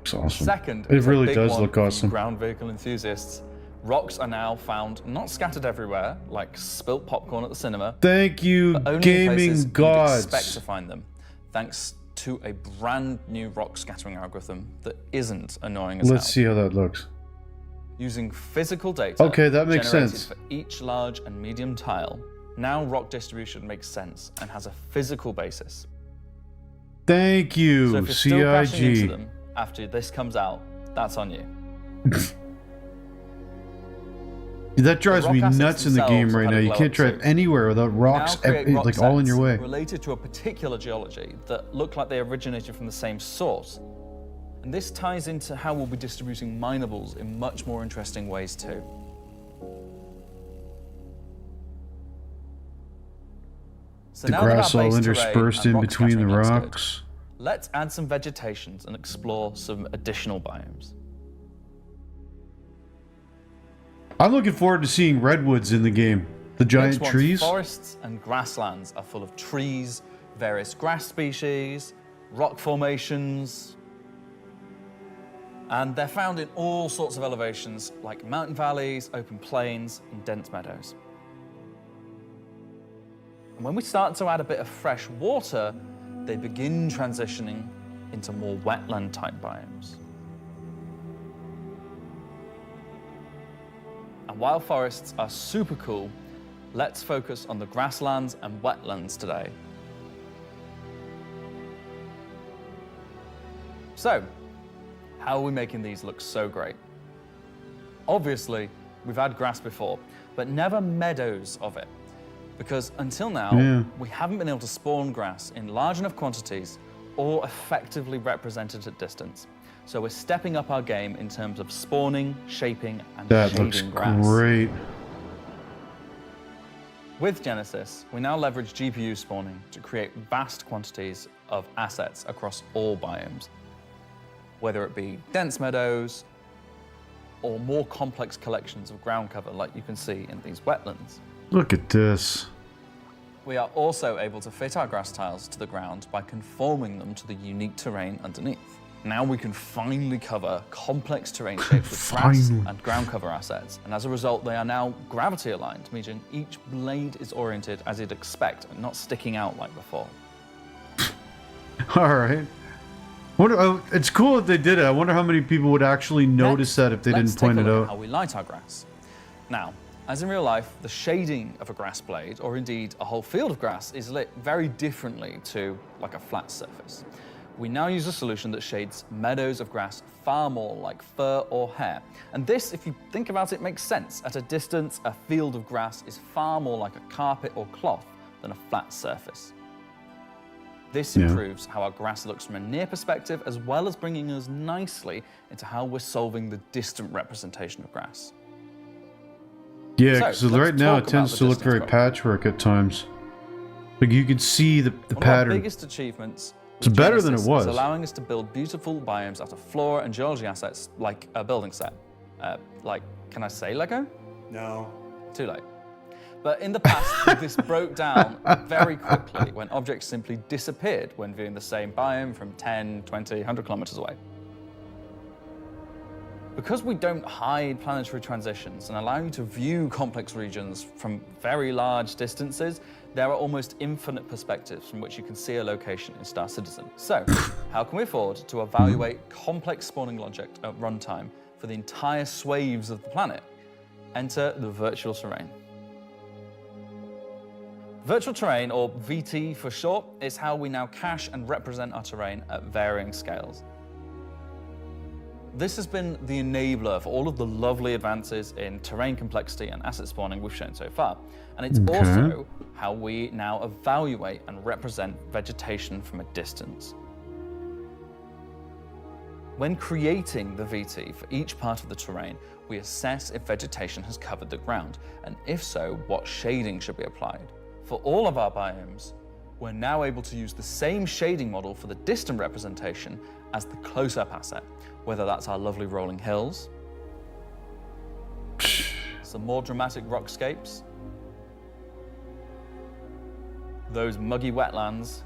It's awesome.
Second,
It
is a
really
big
does
one
look
for you
awesome.
ground vehicle enthusiasts. Rocks are now found not scattered everywhere, like spilt popcorn at the cinema.
Thank you,
but only in
gaming
places
gods.
you'd expect to find them, thanks to a brand new rock scattering algorithm that isn't annoying as
Let's
hell.
see how that looks.
Using physical data
Okay, that makes
generated
sense.
for each large and medium tile, now rock distribution makes sense and has a physical basis.
Thank
So
you,
if you're still crashing into
CIG.
them after this comes out, that's on you.
That drives
The rock
me
assets
nuts in the
themselves
game
have
right
had
now.
a
You
glow
can't
up
drive
too.
anywhere without
We
rocks,
now create rock
like all in your
sets
way.
related to a particular geology that look like they originated from the same source. And this ties into how we'll be distributing minables in much more interesting ways too. So
The
now that our
grass all
base
interspersed
terrain
in
and rock
between the
scattering looks good,
rocks.
let's add some vegetations and explore some additional biomes.
I'm looking forward to seeing redwoods in the game. The giant
Next one's
trees.
Forests and grasslands are full of trees, various grass species, rock formations, and they're found in all sorts of elevations like mountain valleys, open plains, and dense meadows. And when we start to add a bit of fresh water, they begin transitioning into more wetland type biomes. And while forests are super cool, let's focus on the grasslands and wetlands today. So, how are we making these look so great? Obviously, we've had grass before, but never meadows of it. Because until now, we haven't been able to spawn grass in large enough quantities or effectively represented at distance. So we're stepping up our game in terms of spawning, shaping, and
That
shading
looks
grass.
great.
With Genesis, we now leverage GPU spawning to create vast quantities of assets across all biomes, whether it be dense meadows or more complex collections of ground cover like you can see in these wetlands.
Look at this.
We are also able to fit our grass tiles to the ground by conforming them to the unique terrain underneath. Now we can finally cover complex terrain shapes with grass and ground cover assets, and as a result they are now gravity aligned, meaning each blade is oriented as you'd expect and not sticking out like before.
All right. It's cool that they did it. I wonder how many people would actually notice that if they didn't point it out.
How we light our grass. Now, as in real life, the shading of a grass blade, or indeed a whole field of grass, is lit very differently to like a flat surface. We now use a solution that shades meadows of grass far more like fur or hair. And this, if you think about it, makes sense. At a distance, a field of grass is far more like a carpet or cloth than a flat surface. This improves how our grass looks from a near perspective, as well as bringing us nicely into how we're solving the distant representation of grass.
Yeah, because
So, let's
right now it
talk
tends
about
to
the
look very
distance
patchwork at times. Like you can see the
One of our
pattern.
biggest achievements
It's
with
better than
Genesis
it was.
is allowing us to build beautiful biomes out of flora and geology assets like a building set. Like, can I say Lego?
No.
Too late. But in the past, this broke down very quickly when objects simply disappeared when viewing the same biome from 10, 20, 100 kilometers away. Because we don't hide planetary transitions and allow you to view complex regions from very large distances, there are almost infinite perspectives from which you can see a location in Star Citizen. So, how can we afford to evaluate complex spawning logic at runtime for the entire swathes of the planet? Enter the virtual terrain. Virtual terrain, or VT for short, is how we now cache and represent our terrain at varying scales. This has been the enabler for all of the lovely advances in terrain complexity and asset spawning we've shown so far. And it's also how we now evaluate and represent vegetation from a distance. When creating the VT for each part of the terrain, we assess if vegetation has covered the ground, and if so, what shading should be applied. For all of our biomes, we're now able to use the same shading model for the distant representation as the close-up asset, whether that's our lovely rolling hills, some more dramatic rockscapes, those muggy wetlands,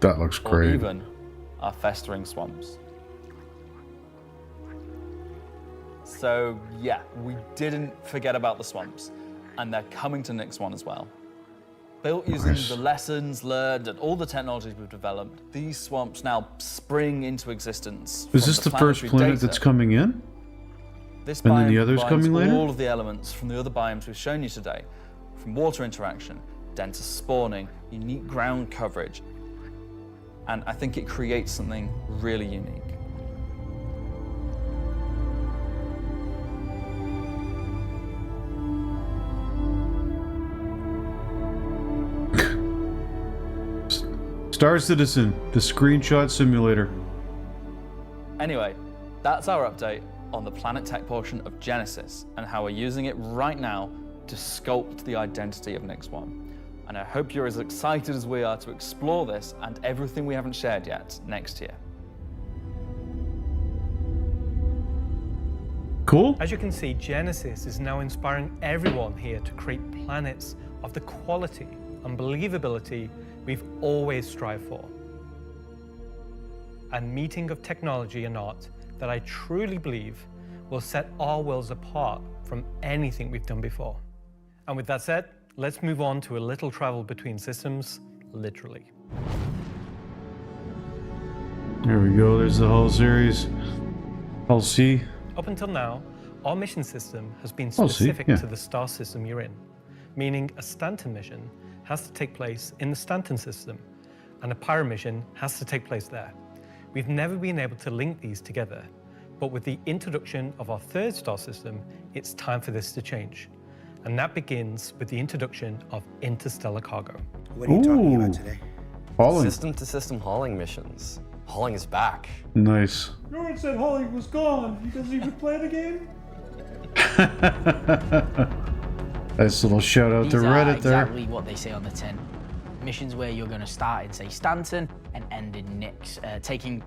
that looks great,
or even our festering swamps. So yeah, we didn't forget about the swamps, and they're coming to Nyx 1 as well. Built using the lessons learned and all the technologies we've developed, these swamps now spring into existence.
Is this the first planet that's coming in?
This
and then the
biome
others
combines
coming later?
all of the elements from the other biomes we've shown you today, from water interaction, denser spawning, unique ground coverage, and I think it creates something really unique.
Star Citizen, the screenshot simulator.
Anyway, that's our update on the Planet Tech portion of Genesis and how we're using it right now to sculpt the identity of Nyx 1. And I hope you're as excited as we are to explore this and everything we haven't shared yet next year.
Cool.
As you can see, Genesis is now inspiring everyone here to create planets of the quality and believability we've always strived for. A meeting of technology and art that I truly believe will set our worlds apart from anything we've done before. And with that said, let's move on to a little travel between systems, literally.
There we go, there's the whole series. Hull C.
Up until now, our mission system has been
Hull C,
specific
yeah.
to the star system you're in, meaning a Stanton mission has to take place in the Stanton system, and a Pyro mission has to take place there. We've never been able to link these together, but with the introduction of our third star system, it's time for this to change. And that begins with the introduction of interstellar cargo.
What are you talking about today?
Hauling.
System-to-system hauling missions. Hauling is back.
Nice.
Jordan said Holly was gone. He doesn't even play the game?
Nice little shout out to
These are
Reddit
exactly what they say on the tin. Missions where you're going to start in, say, Stanton and end in Nyx, taking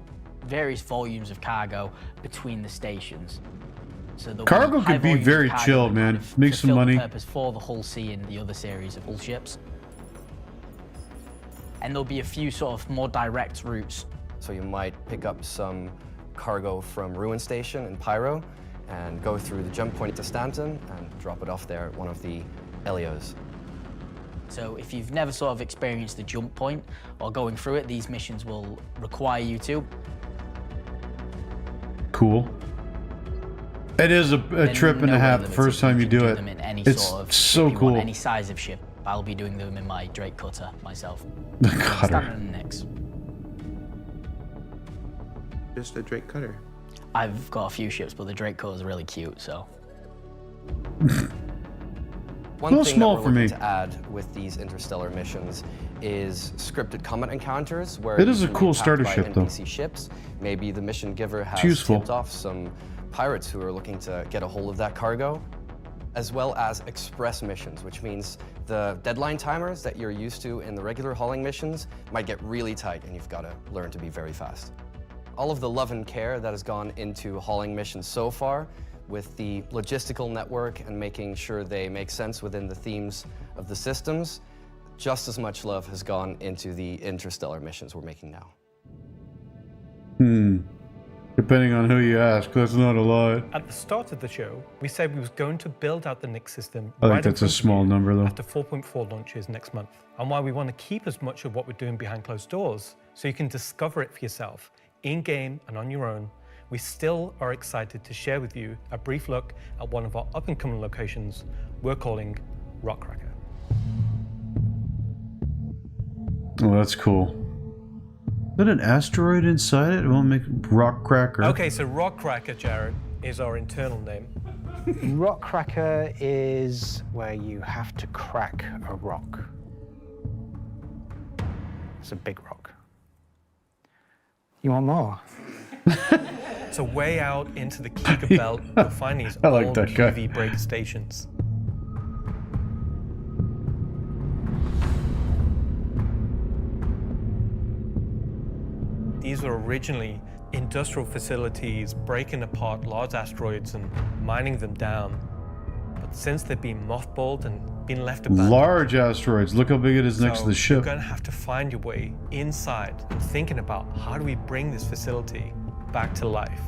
various volumes of cargo between the stations. So
Cargo could be very chill, man. Make some money.
The purpose for the Hull C and the other series of Hull ships. And there'll be a few sort of more direct routes.
So you might pick up some cargo from Ruin Station in Pyro and go through the jump point to Stanton and drop it off there at one of the Elios.
So if you've never sort of experienced the jump point or going through it, these missions will require you to.
Cool. It is a trip and a half the first time you do it. It's so cool.
Any size of ship. I'll be doing them in my Drake cutter myself.
The cutter.
Stanton and Nyx.
Just a Drake cutter.
I've got a few ships, but the Drake cutter is really cute, so.
One thing that we're looking to add with these interstellar missions is scripted combat encounters where
it is
you
a
can
cool
be attacked
starter
by
ship, though.
NPC ships. Maybe the mission giver has
useful.
tipped off some pirates who are looking to get a hold of that cargo, as well as express missions, which means the deadline timers that you're used to in the regular hauling missions might get really tight and you've got to learn to be very fast. All of the love and care that has gone into hauling missions so far, with the logistical network and making sure they make sense within the themes of the systems, just as much love has gone into the interstellar missions we're making now.
Depending on who you ask, that's not a lot.
At the start of the show, we said we was going to build out the Nyx system.
I think
right in
that's a
front of
small
you
number, though.
After 4.4 launches next month. And while we want to keep as much of what we're doing behind closed doors, so you can discover it for yourself, in-game and on your own, we still are excited to share with you a brief look at one of our up-and-coming locations we're calling Rockcracker.
Oh, that's cool. Is that an asteroid inside it? It won't make rock cracker.
Okay, so rock cracker, Jared, is our internal name.
Rock cracker is where you have to crack a rock. It's a big rock. You want more?
So way out into the Kuiper belt, you'll find these
I like
old
that guy.
QV breaker stations. These were originally industrial facilities breaking apart large asteroids and mining them down. But since they've been mothballed and been left abandoned,
Large asteroids. Look how big it is next to the
you're
ship.
going to have to find your way inside and thinking about how do we bring this facility back to life.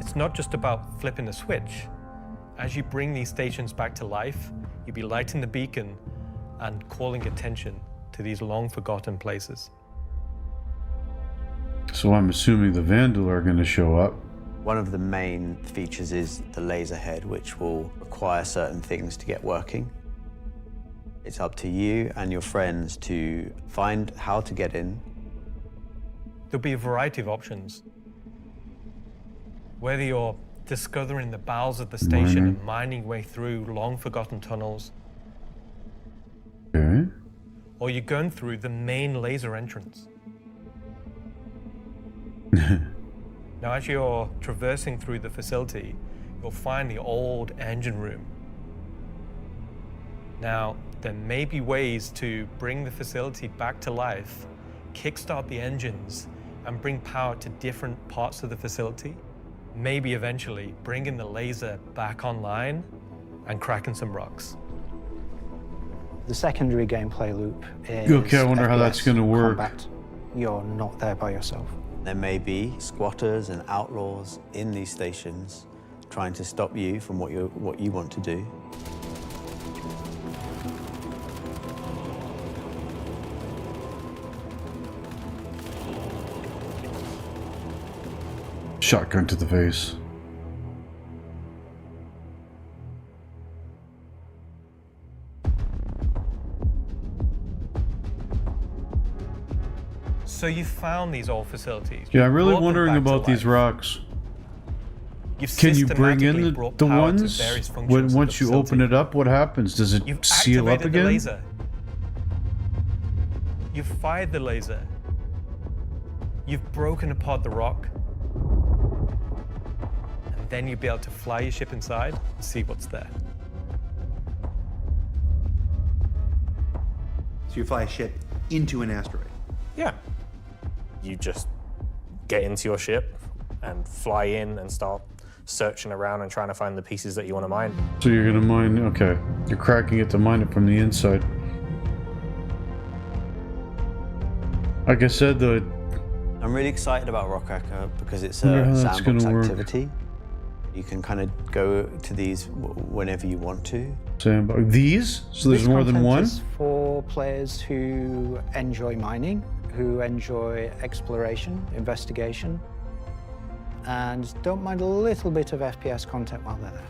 It's not just about flipping a switch. As you bring these stations back to life, you'll be lighting the beacon and calling attention to these long forgotten places.
So I'm assuming the Vandal are going to show up.
One of the main features is the laser head, which will require certain things to get working. It's up to you and your friends to find how to get in.
There'll be a variety of options. Whether you're discovering the bowels of the station and mining your way through long forgotten tunnels,
Okay.
or you're going through the main laser entrance. Now, as you're traversing through the facility, you'll find the old engine room. Now, there may be ways to bring the facility back to life, kickstart the engines, and bring power to different parts of the facility. Maybe eventually bringing the laser back online and cracking some rocks.
The secondary gameplay loop is
Okay, I wonder how that's
FPS
going to work.
combat. You're not there by yourself.
There may be squatters and outlaws in these stations trying to stop you from what you want to do.
Shotgun to the face.
So you found these old facilities.
Yeah, I'm really
Brought them
wondering
back to
about these
life.
rocks.
You've
Can you bring
systematically
in
brought
the
power to
ones?
various functions
When,
of the
once you open
facility.
it up, what happens? Does it
You've
seal up
activated the
again?
laser. You've fired the laser. You've broken apart the rock. And then you'll be able to fly your ship inside and see what's there.
So you fly a ship into an asteroid.
Yeah. You just get into your ship and fly in and start searching around and trying to find the pieces that you want to mine.
So you're gonna mine, okay. You're cracking it to mine it from the inside. Like I said,
I'm really excited about Rock Cracker because it's
Wonder
a
how that's
sandbox
gonna work.
activity. You can kind of go to these whenever you want to.
Sandbox. These? So there's
This
more than
content
one?
is for players who enjoy mining, who enjoy exploration, investigation, and don't mind a little bit of FPS content while they're there.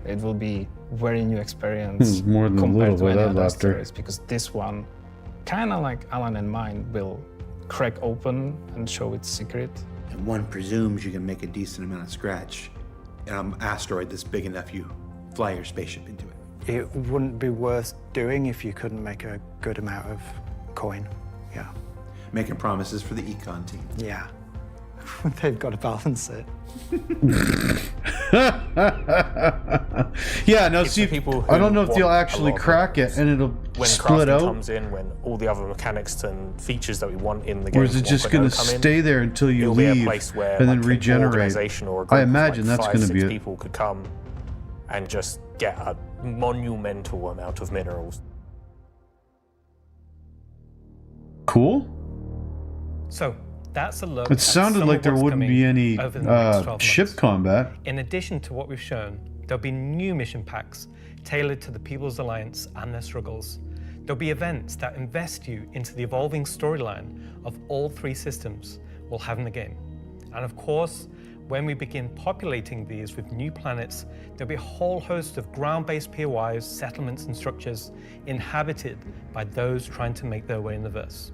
It will be very new experience
More than a
compared
little
to
bit
any
of
other
laughter.
stories, because this one, kind of like Alan and mine, will crack open and show its secret.
And one presumes you can make a decent amount of scratch. Asteroid that's big enough you fly your spaceship into it.
It wouldn't be worth doing if you couldn't make a good amount of coin. Yeah.
Making promises for the econ team.
Yeah. They've got to balance it.
Yeah, now
It's
see,
for people
I don't
who
know if
want
they'll
a
actually
lot of
crack it and it'll
When
split
crafting
out.
comes in, when all the other mechanics and features that we want in the game
Or is it just going to stay there until you
it'll be
leave
a place where
and then
like, an
regenerate?
organization or a
I
group of,
imagine
like,
that's
5,
going to
6
be it.
people could come and just get a monumental amount of minerals.
Cool.
So that's a look.
It
at
sounded
some
like
of
there
what's
wouldn't
coming
be any
over the next 12
ship
months.
combat.
In addition to what we've shown, there'll be new mission packs tailored to the People's Alliance and their struggles. There'll be events that invest you into the evolving storyline of all 3 systems we'll have in the game. And of course, When we begin populating these with new planets, there'll be a whole host of ground-based POIs, settlements, and structures inhabited by those trying to make their way in the verse.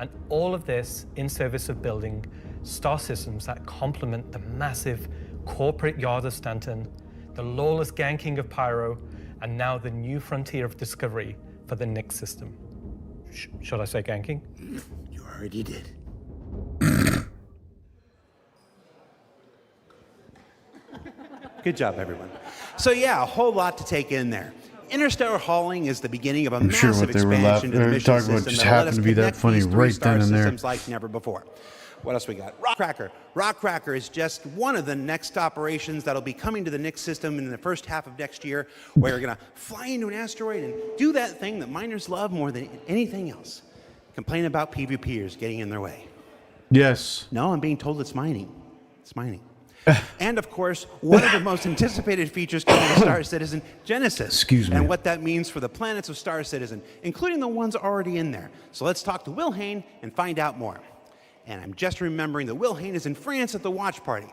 And all of this in service of building star systems that complement the massive corporate yard of Stanton, the lawless ganking of Pyro, and now the new frontier of discovery for the Nyx system. Should I say ganking?
You already did. Good job, everyone. So yeah, a whole lot to take in there. Interstellar hauling is the beginning of a massive expansion to the mission system
just
that will let us
happened to be that
connect
funny
these three
right
star
then and there.
systems like never before. What else we got? Rockcracker. Rockcracker is just one of the next operations that'll be coming to the Nyx system in the first half of next year, where you're gonna fly into an asteroid and do that thing that miners love more than anything else. Complain about PvPers getting in their way.
Yes.
No, I'm being told it's mining. It's mining. And of course, one of the most anticipated features coming to Star Citizen, Genesis.
Excuse me.
And what that means for the planets of Star Citizen, including the ones already in there. So let's talk to Will Hain and find out more. And I'm just remembering that Will Hain is in France at the watch party.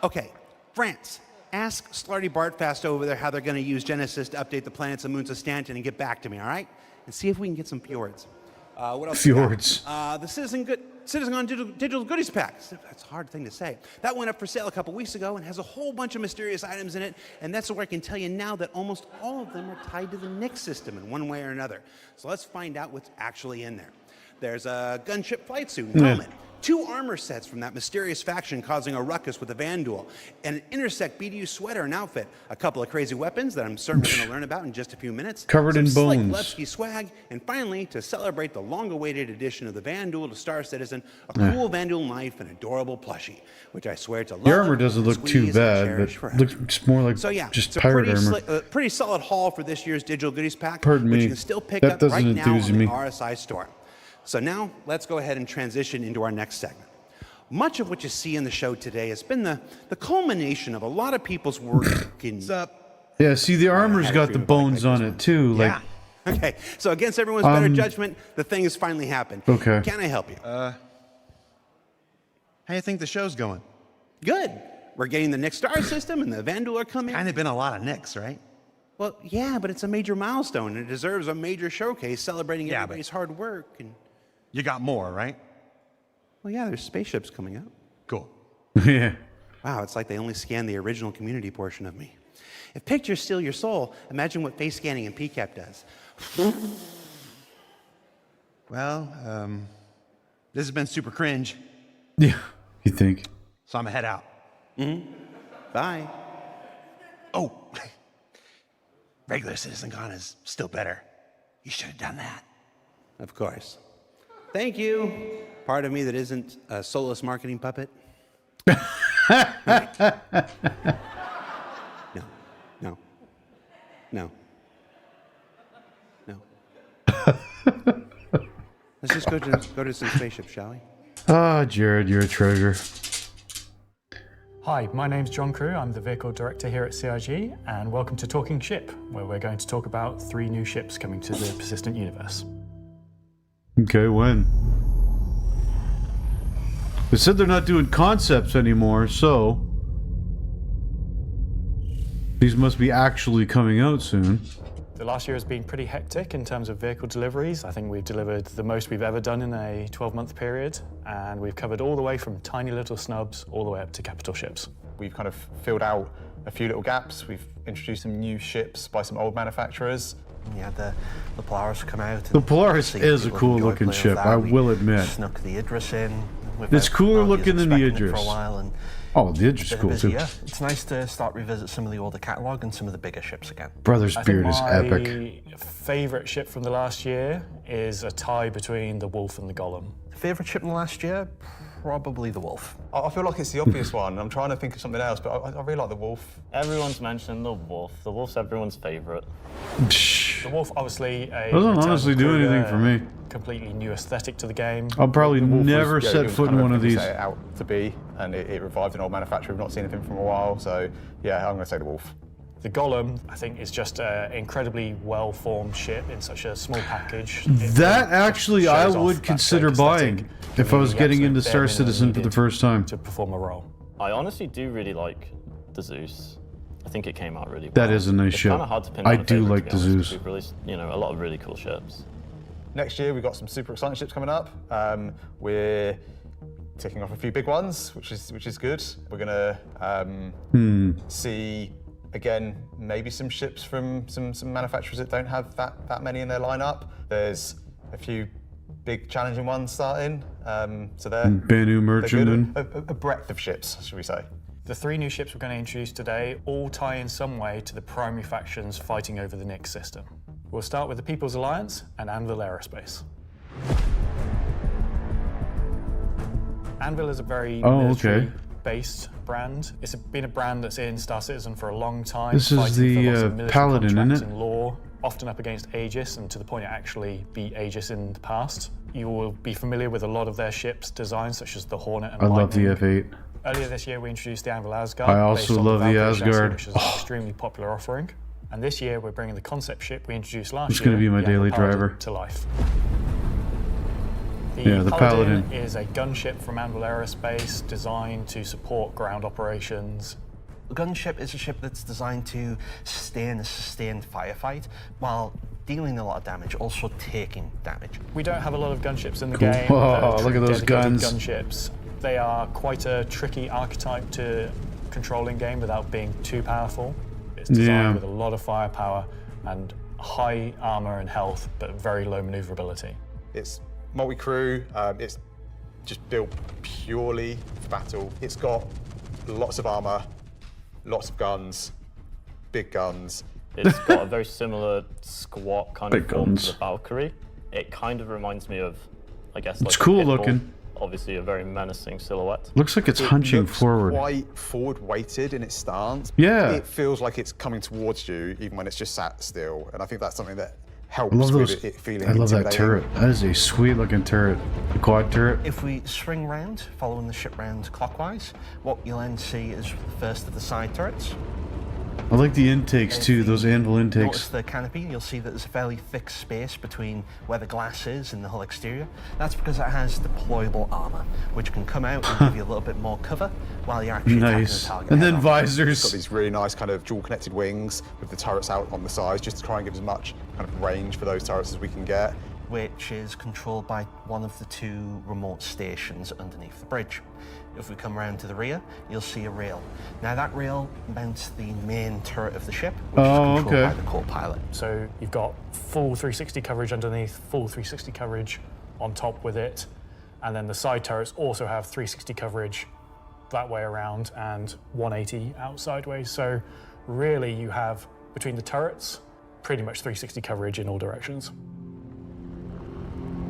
Okay, France. Ask Slarty Bartfast over there how they're going to use Genesis to update the planets and moons of Stanton and get back to me, all right? And see if we can get some fjords. What else?
Fjords.
The CitizenCon digital goodies pack. That's a hard thing to say. That went up for sale a couple weeks ago and has a whole bunch of mysterious items in it. And that's where I can tell you now that almost all of them are tied to the Nyx system in one way or another. So let's find out what's actually in there. There's a gunship flight suit and helmet. 2 armor sets from that mysterious faction causing a ruckus with the Van Duel, and an Intersect BDU sweater and outfit, a couple of crazy weapons that I'm certainly going to learn about in just a few minutes,
Covered in
some slick
bones.
Levski swag, and finally, to celebrate the long-awaited addition of the Van Duel to Star Citizen, a cool Van Duel knife and adorable plushie, which I swear to love.
Your armor doesn't look too
squeeze, and
bad,
cherish
but
forever.
looks more like
So yeah,
just
it's a
pirate armor.
pretty solid haul for this year's digital goodies pack,
Pardon
which
me.
you can still pick
That
up
doesn't
right now
enthuse
on the
me.
RSI store. So now let's go ahead and transition into our next segment. Much of what you see in the show today has been the culmination of a lot of people's work in...
Yeah, see, the armor's got the bones on it too. Like,
Yeah. Okay, so against everyone's better judgment, the thing has finally happened.
Okay.
Can I help you?
How you think the show's going?
Good. We're getting the Nyx star system and the Van Duel are coming.
Kind of been a lot of Nyx, right?
Well, yeah, but it's a major milestone and it deserves a major showcase celebrating everybody's hard work. And
you got more, right?
well, yeah, there's spaceships coming up.
Cool.
yeah.
Wow, it's like they only scanned the original community portion of me. If pictures steal your soul, imagine what face scanning in PCAP does.
Well, this has been super cringe.
Yeah, you think?
So I'm gonna head out.
Bye.
Oh, regular CitizenCon is still better. You should have done that.
Of course. Thank you. Part of me that isn't a soulless marketing puppet. No. Let's just go to some spaceships, shall we?
Ah, Jared, you're a treasure.
Hi, my name's John Crew. I'm the Vehicle Director here at CIG, and welcome to Talking Ship, where we're going to talk about 3 new ships coming to the persistent universe.
Okay, when? They said they're not doing concepts anymore, so these must be actually coming out soon.
The last year has been pretty hectic in terms of vehicle deliveries. I think we've delivered the most we've ever done in a 12-month period, and we've covered all the way from tiny little snubs all the way up to capital ships.
We've kind of filled out a few little gaps. We've introduced some new ships by some old manufacturers.
Yeah, the Polaris come out.
The Polaris is a cool looking ship, I will admit.
Snuck the Idris in.
It's cooler looking than the Idris.
For a while and
oh, the Idris is cool too.
Yeah, it's nice to start revisit some of the older catalogue and some of the bigger ships again.
Brother's Beard is epic.
My favourite ship from the last year is a tie between the Wolf and the Golem.
Favourite ship in the last year? Probably the Wolf.
I feel like it's the obvious one. I'm trying to think of something else, but I really like the Wolf.
Everyone's mentioned the Wolf. The Wolf's everyone's favourite.
The Wolf, obviously,
Doesn't honestly do anything for me.
Completely new aesthetic to the game.
I'll probably never
was,
set foot in one of these.
Set it out to be, and it revived an old manufacturer. We've not seen anything from a while, so yeah, I'm going to say the Wolf.
The Golem, I think, is just an incredibly well-formed ship in such a small package.
That actually I would consider buying if I was getting into Star Citizen for the first time.
To perform a role.
I honestly do really like the Zeus. I think it came out really well.
That is a nice
it's
ship.
Kind of hard to pin
I
down a
do
favorite,
like
to be
the
honest, 'cause
Zeus.
We've released, a lot of really cool ships.
Next year, we've got some super exciting ships coming up. We're ticking off a few big ones, which is good. We're gonna see again maybe some ships from some manufacturers that don't have that many in their lineup. There's a few big challenging ones starting, so
Banu Merchantman.
a breadth of ships, should we say?
The 3 new ships we're going to introduce today all tie in some way to the primary factions fighting over the Nyx system. We'll start with the People's Alliance and Anvil Aerospace. Anvil is a very military-based brand. It's been a brand that's in Star Citizen for a long time.
This is
fighting
the,
for lots of military
Paladin, isn't
contracts
it?
and law, often up against Aegis, and to the point it actually beat Aegis in the past. You will be familiar with a lot of their ships' designs, such as the Hornet and
I love the
Lightning.
F8.
Earlier this year, we introduced the Anvil Asgard.
I also
based on
love the
Valkyrie chassis,
Asgard.
which is an extremely popular offering. And this year, we're bringing the concept ship we introduced last
It's
year,
gonna be my
the Anvil
daily
Paladin,
driver.
to life.
Yeah, the Paladin.
is a gunship from Anvil Aerospace designed to support ground operations.
The gunship is a ship that's designed to sustain a sustained firefight while dealing a lot of damage, also taking damage.
We don't have a lot of gunships in the
Cool.
game.
Whoa, look at those
dedicated
guns.
Gunships. They are quite a tricky archetype to control in game without being too powerful. It's designed with a lot of firepower and high armor and health, but very low maneuverability.
It's multi-crew. It's just built purely for battle. It's got lots of armor, lots of guns, big guns.
It's got a very similar squat kind
Big
of form
guns.
to the Valkyrie. It kind of reminds me of, I guess,
It's
like a
cool
Pitbull.
looking.
Obviously, a very menacing silhouette.
Looks like it's
It
hunching
looks
forward.
quite forward-weighted in its stance.
Yeah.
It feels like it's coming towards you, even when it's just sat still. And I think that's something that helps
I love
with
those.
it feeling
I love that
intimidating.
turret. That is a sweet looking turret. The quad turret.
If we swing round, following the ship round clockwise, what you'll then see is the first of the side turrets.
I like the intakes too, those anvil
Notice
intakes.
the canopy, you'll see that there's a fairly thick space between where the glass is and the whole exterior. That's because it has deployable armor, which can come out and give you a little bit more cover while you're actually attacking
Nice.
the target.
And then
It's got
visors.
these really nice kind of dual connected wings with the turrets out on the sides, just to try and give as much kind of range for those turrets as we can get.
Which is controlled by one of the 2 remote stations underneath the bridge. If we come around to the rear, you'll see a rail. Now that rail mounts the main turret of the ship, which is controlled by the co-pilot.
So you've got full 360 coverage underneath, full 360 coverage on top with it, and then the side turrets also have 360 coverage that way around and 180 out sideways. So really you have, between the turrets, pretty much 360 coverage in all directions.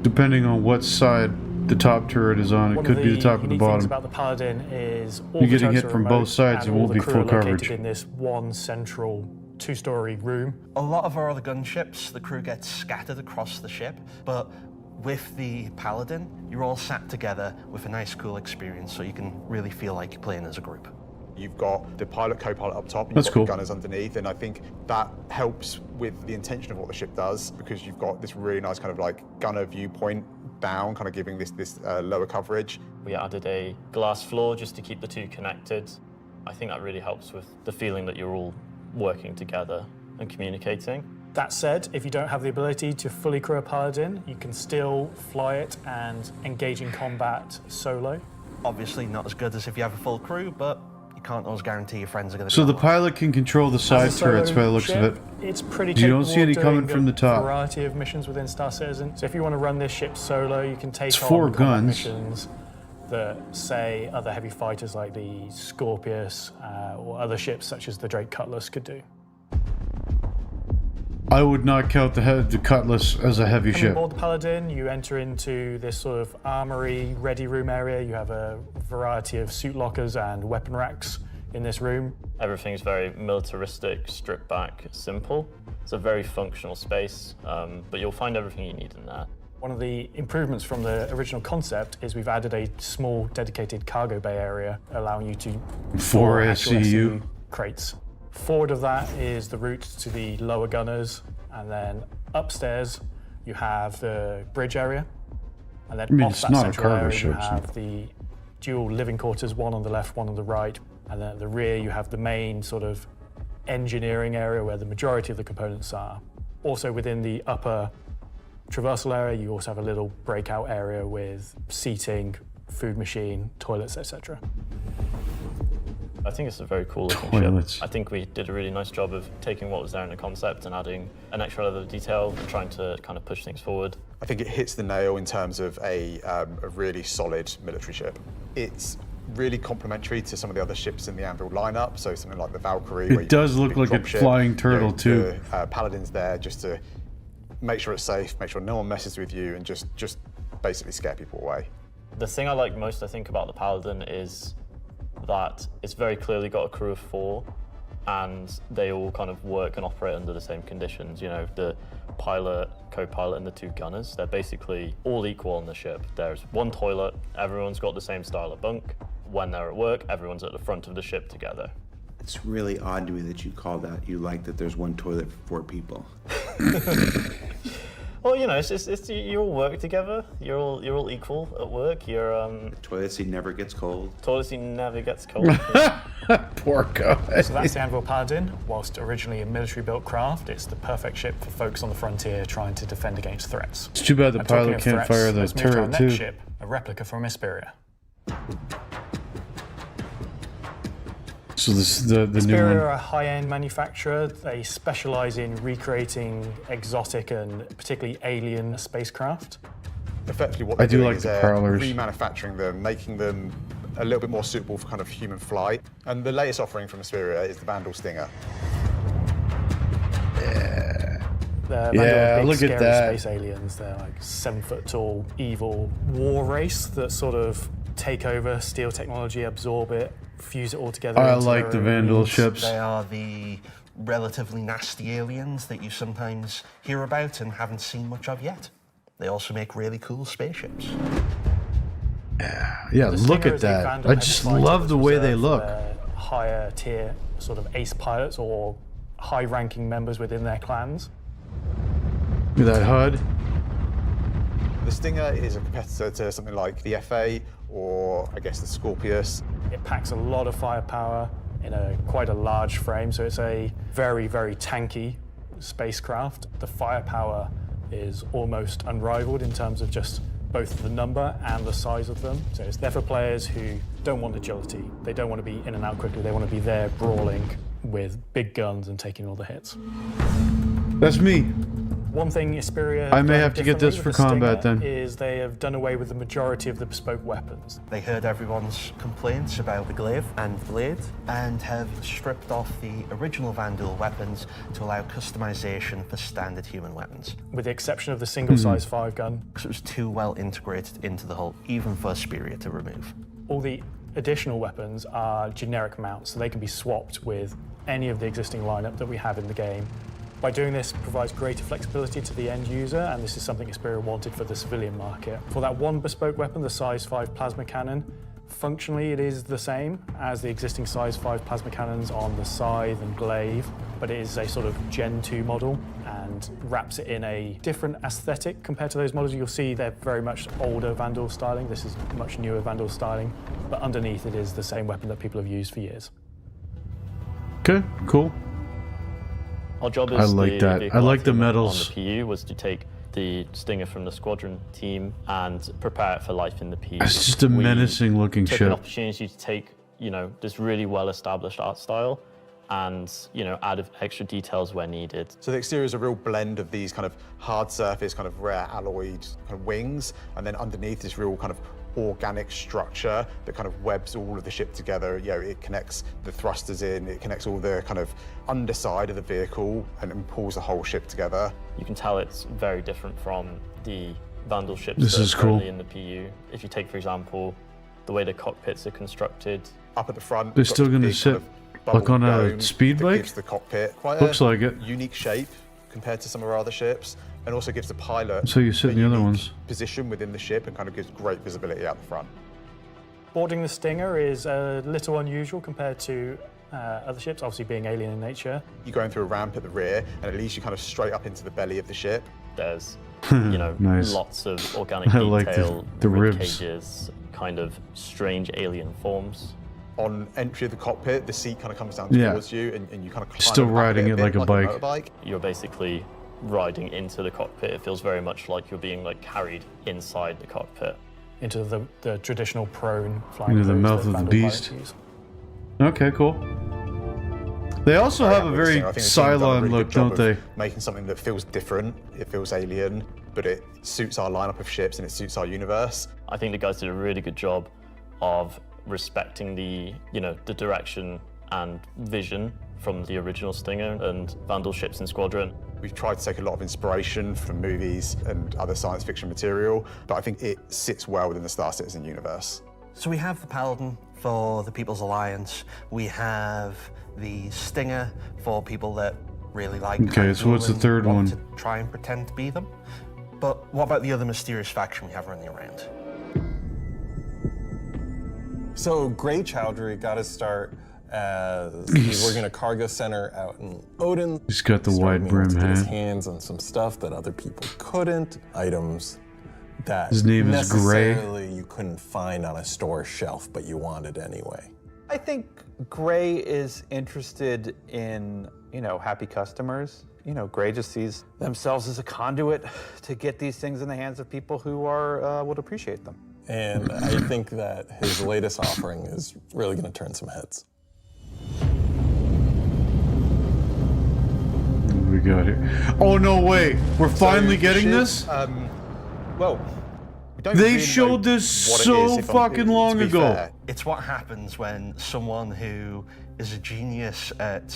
Depending on what side the top turret is on, it could be the top or the
One of the unique things
bottom.
about the Paladin is all
You're
the
getting
turrets
hit
are
from
remote
both sides,
and
it
all
won't
the
be
crew
full
are located
coverage.
in this one central 2-story room.
A lot of our other gunships, the crew gets scattered across the ship, but with the Paladin, you're all sat together with a nice, cool experience, so you can really feel like you're playing as a group.
You've got the pilot, co-pilot up top, and
That's
you've got
cool.
the gunners underneath, and I think that helps with the intention of what the ship does, because you've got this really nice kind of like gunner viewpoint down, kind of giving this lower coverage.
We added a glass floor just to keep the 2 connected. I think that really helps with the feeling that you're all working together and communicating.
That said, if you don't have the ability to fully crew a Paladin, you can still fly it and engage in combat solo.
Obviously not as good as if you have a full crew, but you can't always guarantee your friends are going to be
So the
online.
pilot can control the side
As a solo
turrets by the looks of
ship,
it.
It's pretty
You don't
capable
see any
of
coming
doing
from the
a
top.
variety of missions within Star Citizen. So if you want to run this ship solo, you can take
It's
on
4
combat
guns.
missions that, say, other heavy fighters like the Scorpius or other ships such as the Drake Cutlass could do.
I would not count the Cutlass as a heavy
Coming
ship.
aboard the Paladin, you enter into this sort of armory, ready room area. You have a variety of suit lockers and weapon racks in this room.
Everything's very militaristic, stripped back, simple. It's a very functional space, but you'll find everything you need in there.
One of the improvements from the original concept is we've added a small dedicated cargo bay area, allowing you to store actual
SCU.
crates. Forward of that is the route to the lower gunners, and then upstairs you have the bridge area, and then
I mean,
off
it's
that
not a
central
cargo
area you
ship, so-
have the dual living quarters, one on the left, one on the right, and then at the rear you have the main sort of engineering area where the majority of the components are. Also within the upper traversal area, you also have a little breakout area with seating, food machine, toilets, etc.
I think it's a very cool looking
Toilets.
ship. I think we did a really nice job of taking what was there in the concept and adding an extra level of detail and trying to kind of push things forward.
I think it hits the nail in terms of a really solid military ship. It's really complementary to some of the other ships in the Anvil lineup, so something like the Valkyrie.
It does look like a flying turtle too.
The Paladin's there just to make sure it's safe, make sure no one messes with you, and just basically scare people away.
The thing I like most, I think, about the Paladin is that it's very clearly got a crew of 4 and they all kind of work and operate under the same conditions. You know, the pilot, co-pilot and the 2 gunners, they're basically all equal on the ship. There's one toilet, everyone's got the same style of bunk. When they're at work, everyone's at the front of the ship together.
It's really odd to me that you call that, you like that there's one toilet for 4 people.
Well, you know, it's you all work together. You're all equal at work. You're
The toilet seat never gets cold.
Toilet seat never gets cold.
Poor guy.
So that's the Anvil Paladin. Whilst originally a military-built craft, it's the perfect ship for folks on the frontier trying to defend against threats.
It's too bad the
And talking
pilot
of
can't
threats,
fire the
let's move to our
turret
next
too.
ship, a replica from Isperia.
So this the new
Isperia
one.
are a high-end manufacturer. They specialize in recreating exotic and particularly alien spacecraft.
Effectively what
I
they're
do
doing
like
is
the prowlers.
remanufacturing them, making them a little bit more suitable for kind of human flight. And the latest offering from Asperia is the Vandal Stinger.
They're big,
look
scary
at that.
space aliens. They're like 7-foot-tall, evil war race that sort of take over, steal technology, absorb it, fuse it all together.
I
into
like
their
the
own
Vandal
means.
ships.
They are the relatively nasty aliens that you sometimes hear about and haven't seen much of yet. They also make really cool spaceships.
Yeah,
The
look
Stinger
at
is a
that.
Vandal
I just
heavy fighter
love the
that's
way they
reserved
look.
for higher tier sort of ace pilots or high-ranking members within their clans.
Look at that HUD.
The Stinger is a competitor to something like the FA or I guess the Scorpius.
It packs a lot of firepower in quite a large frame, so it's a very, very tanky spacecraft. The firepower is almost unrivaled in terms of just both the number and the size of them. So it's there for players who don't want agility. They don't want to be in and out quickly. They want to be there brawling with big guns and taking all the hits.
That's me.
One thing Isperia
I may
done
have to get this
differently
for
with the
combat
Stinger
then.
is they have done away with the majority of the bespoke weapons.
They heard everyone's complaints about the glaive and blade and have stripped off the original Vandal weapons to allow customization for standard human weapons.
With the exception of the single size 5 gun.
Because it was too well integrated into the hull, even for Asperia to remove.
All the additional weapons are generic mounts, so they can be swapped with any of the existing lineup that we have in the game. By doing this, it provides greater flexibility to the end user, and this is something Isperia wanted for the civilian market. For that one bespoke weapon, the size 5 plasma cannon, functionally it is the same as the existing size 5 plasma cannons on the Scythe and Glaive, but it is a sort of Gen 2 model and wraps it in a different aesthetic compared to those models. You'll see they're very much older Vandal styling. This is much newer Vandal styling, but underneath it is the same weapon that people have used for years.
Okay, cool.
Our job
I
as
like
the
that.
vehicle
I like the
team
medals.
on the PU was to take the Stinger from the squadron team and prepare it for life in the PU.
It's just a
We
menacing looking
took
ship.
an opportunity to take, you know, this really well-established art style and, you know, add extra details where needed.
So the exterior is a real blend of these kind of hard surface, kind of rare alloyed kind of wings, and then underneath this real kind of organic structure that kind of webs all of the ship together. You know, it connects the thrusters in, it connects all the kind of underside of the vehicle and pulls the whole ship together.
You can tell it's very different from the Vandal ships
This
that
is
are
cool.
currently in the PU. If you take, for example, the way the cockpits are constructed.
Up at the front,
They're
you've got
still
this
going to
big
sit
kind of
like on
bubble
a
dome
speed
that
bike.
gives the cockpit quite
Looks
a
like it.
unique shape compared to some of our other ships, and also gives the pilot
So you sit in the other ones.
position within the ship and kind of gives great visibility out the front.
Boarding the Stinger is a little unusual compared to other ships, obviously being alien in nature.
You're going through a ramp at the rear, and it leads you kind of straight up into the belly of the ship.
There's, you know,
Nice.
lots of organic
I like
detail,
the
rib
ribs.
cages, kind of strange alien forms.
On entry of the cockpit, the seat kind of comes down towards you, and you kind of climb
Still
the back of
riding it like a bike.
motorbike.
You're basically riding into the cockpit. It feels very much like you're being like carried inside the cockpit.
Into the traditional prone flying
Into the
pose
mouth
that
of the
Vandal
beast.
pilots use.
Okay, cool. They also have a
I
very
think the team's done a
Cylon
really
look,
good job
don't they?
of making something that feels different, it feels alien, but it suits our lineup of ships and it suits our universe.
I think the guys did a really good job of respecting the, the direction and vision from the original Stinger and Vandal ships in Squadron.
We've tried to take a lot of inspiration from movies and other science fiction material, but I think it sits well within the Star Citizen universe.
So we have the Paladin for the People's Alliance. We have the Stinger for people that really like
Okay, so what's the third
want
one?
to try and pretend to be them. But what about the other mysterious faction we have running around?
So Gray Chowdhury got his start as he was working at a cargo center out in Odin.
He's got the
Started
wide
being able
brim
to get his
hat.
hands on some stuff that other people couldn't, items that
His name is Gray.
necessarily you couldn't find on a store shelf, but you wanted anyway.
I think Gray is interested in, happy customers. Gray just sees themselves as a conduit to get these things in the hands of people who would appreciate them.
And I think that his latest offering is really going to turn some heads.
What do we got here? Oh, no way. We're finally getting this?
Well, we don't
They
really
showed
know
this
what it
so
is, if I'm-
fucking long
to be
ago.
fair.
It's what happens when someone who is a genius at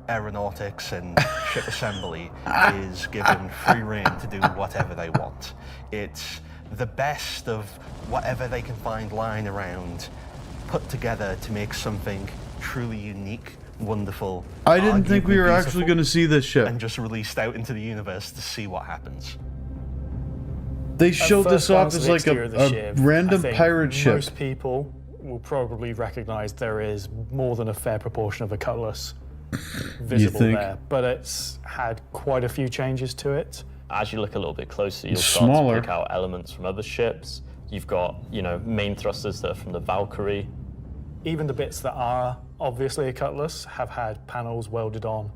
aeronautics and ship assembly is given free rein to do whatever they want. It's the best of whatever they can find lying around, put together to make something truly unique, wonderful.
I didn't think we
arguably
were actually
beautiful,
going to see this ship.
and just released out into the universe to see what happens.
They showed
At
this
first
off
glance
as
the
like
exterior of the
a
ship,
random
I think
pirate ship.
Most people will probably recognize there is more than a fair proportion of a Cutlass visible
think?
there, but it's had quite a few changes to it.
As you look a little bit closer, you'll
It's
start
smaller.
to pick out elements from other ships. You've got, main thrusters that are from the Valkyrie.
Even the bits that are obviously a Cutlass have had panels welded on,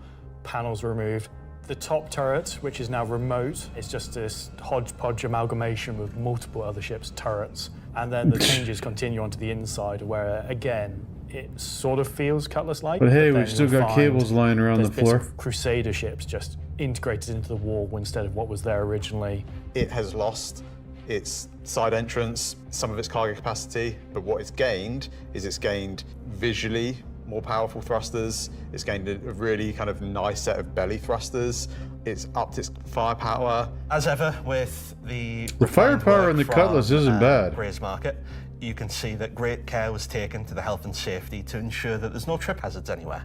panels removed. The top turret, which is now remote, is just this hodgepodge amalgamation with multiple other ships' turrets. And then the changes continue onto the inside, where again, it sort of feels Cutlass-like.
But hey,
then
we've still
you'll
got
find
cables lying around
there's
the
bits
floor.
of Crusader ships just integrated into the wall instead of what was there originally.
It has lost its side entrance, some of its cargo capacity, but what it's gained is it's gained visually more powerful thrusters. It's gained a really kind of nice set of belly thrusters. It's upped its firepower.
As ever with the
firepower in the Cutlass isn't bad.
Gray's Market, you can see that great care was taken to the health and safety to ensure that there's no trip hazards anywhere.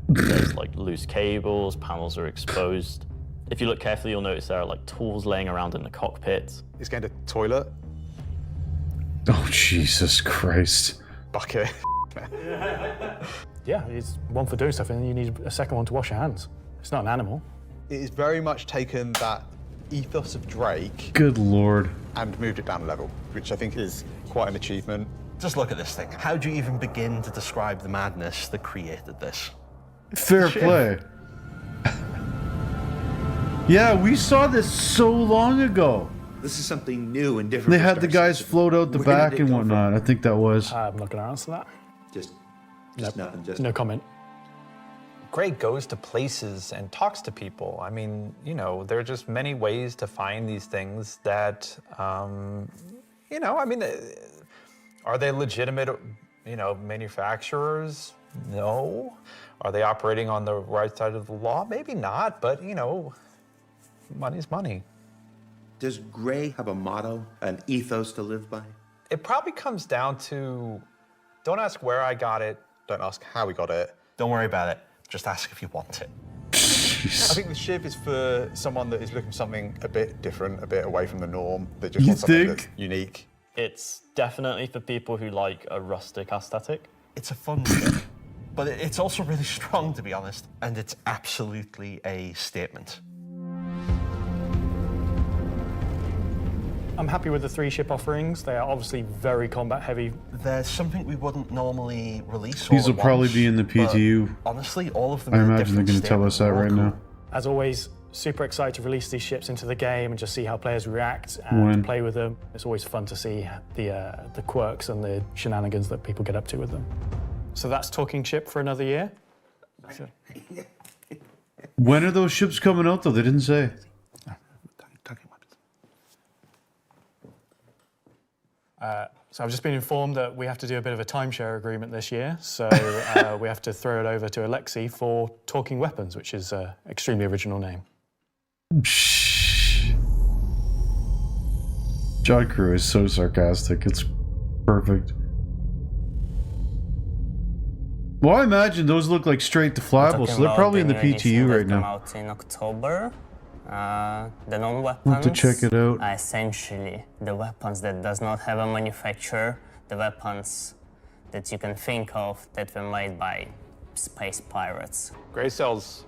There's like loose cables, panels are exposed. If you look carefully, you'll notice there are like tools laying around in the cockpit.
It's gained a toilet.
Oh, Jesus Christ.
Bucket.
Yeah, it's one for doing stuff, and then you need a second one to wash your hands. It's not an animal.
It has very much taken that ethos of Drake
Good Lord.
and moved it down a level, which I think is quite an achievement.
Just look at this thing. How do you even begin to describe the madness that created this?
Fair
Shit.
play. Yeah, we saw this so long ago.
This is something new and different.
They
for
had the
Star
guys
Citizen.
float out the
Where did
back
it
and
come
whatnot. I think that was.
I'm not going to answer that.
Just nothing. Just
No comment.
Gray goes to places and talks to people. I mean, there are just many ways to find these things that, are they legitimate, manufacturers? No. Are they operating on the right side of the law? Maybe not, but, money's money.
Does Gray have a motto, an ethos to live by?
It probably comes down to, don't ask where I got it.
Don't ask how we got it.
Don't worry about it. Just ask if you want it.
I think the ship is for someone that is looking for something a bit different, a bit away from the norm, that just
You
wants something
think?
that's unique.
It's definitely for people who like a rustic aesthetic.
It's a fun ship, but it's also really strong, to be honest, and it's absolutely a statement.
I'm happy with the 3 ship offerings. They are obviously very combat heavy.
There's something we wouldn't normally release.
These
all
will
at
probably
once,
be in the
but
PTU.
Honestly, all of them.
I
are
imagine they're
different
going to tell
state,
us that
all
right
cool.
now.
As always, super excited to release these ships into the game and just see how players react and
When?
play with them. It's always fun to see the quirks and the shenanigans that people get up to with them. So that's Talking Ship for another year. So,
When are those ships coming out, though? They didn't say.
So I've just been informed that we have to do a bit of a timeshare agreement this year. So we have to throw it over to Alexi for Talking Weapons, which is an extremely original name.
John Crew is so sarcastic. It's perfect. Well, I imagine those look like straight to flyable, so they're probably in the PTU right now.
Out in October. The non-weapons
We'll have to check it out.
are essentially the weapons that does not have a manufacturer, the weapons that you can think of that were made by space pirates.
Gray sells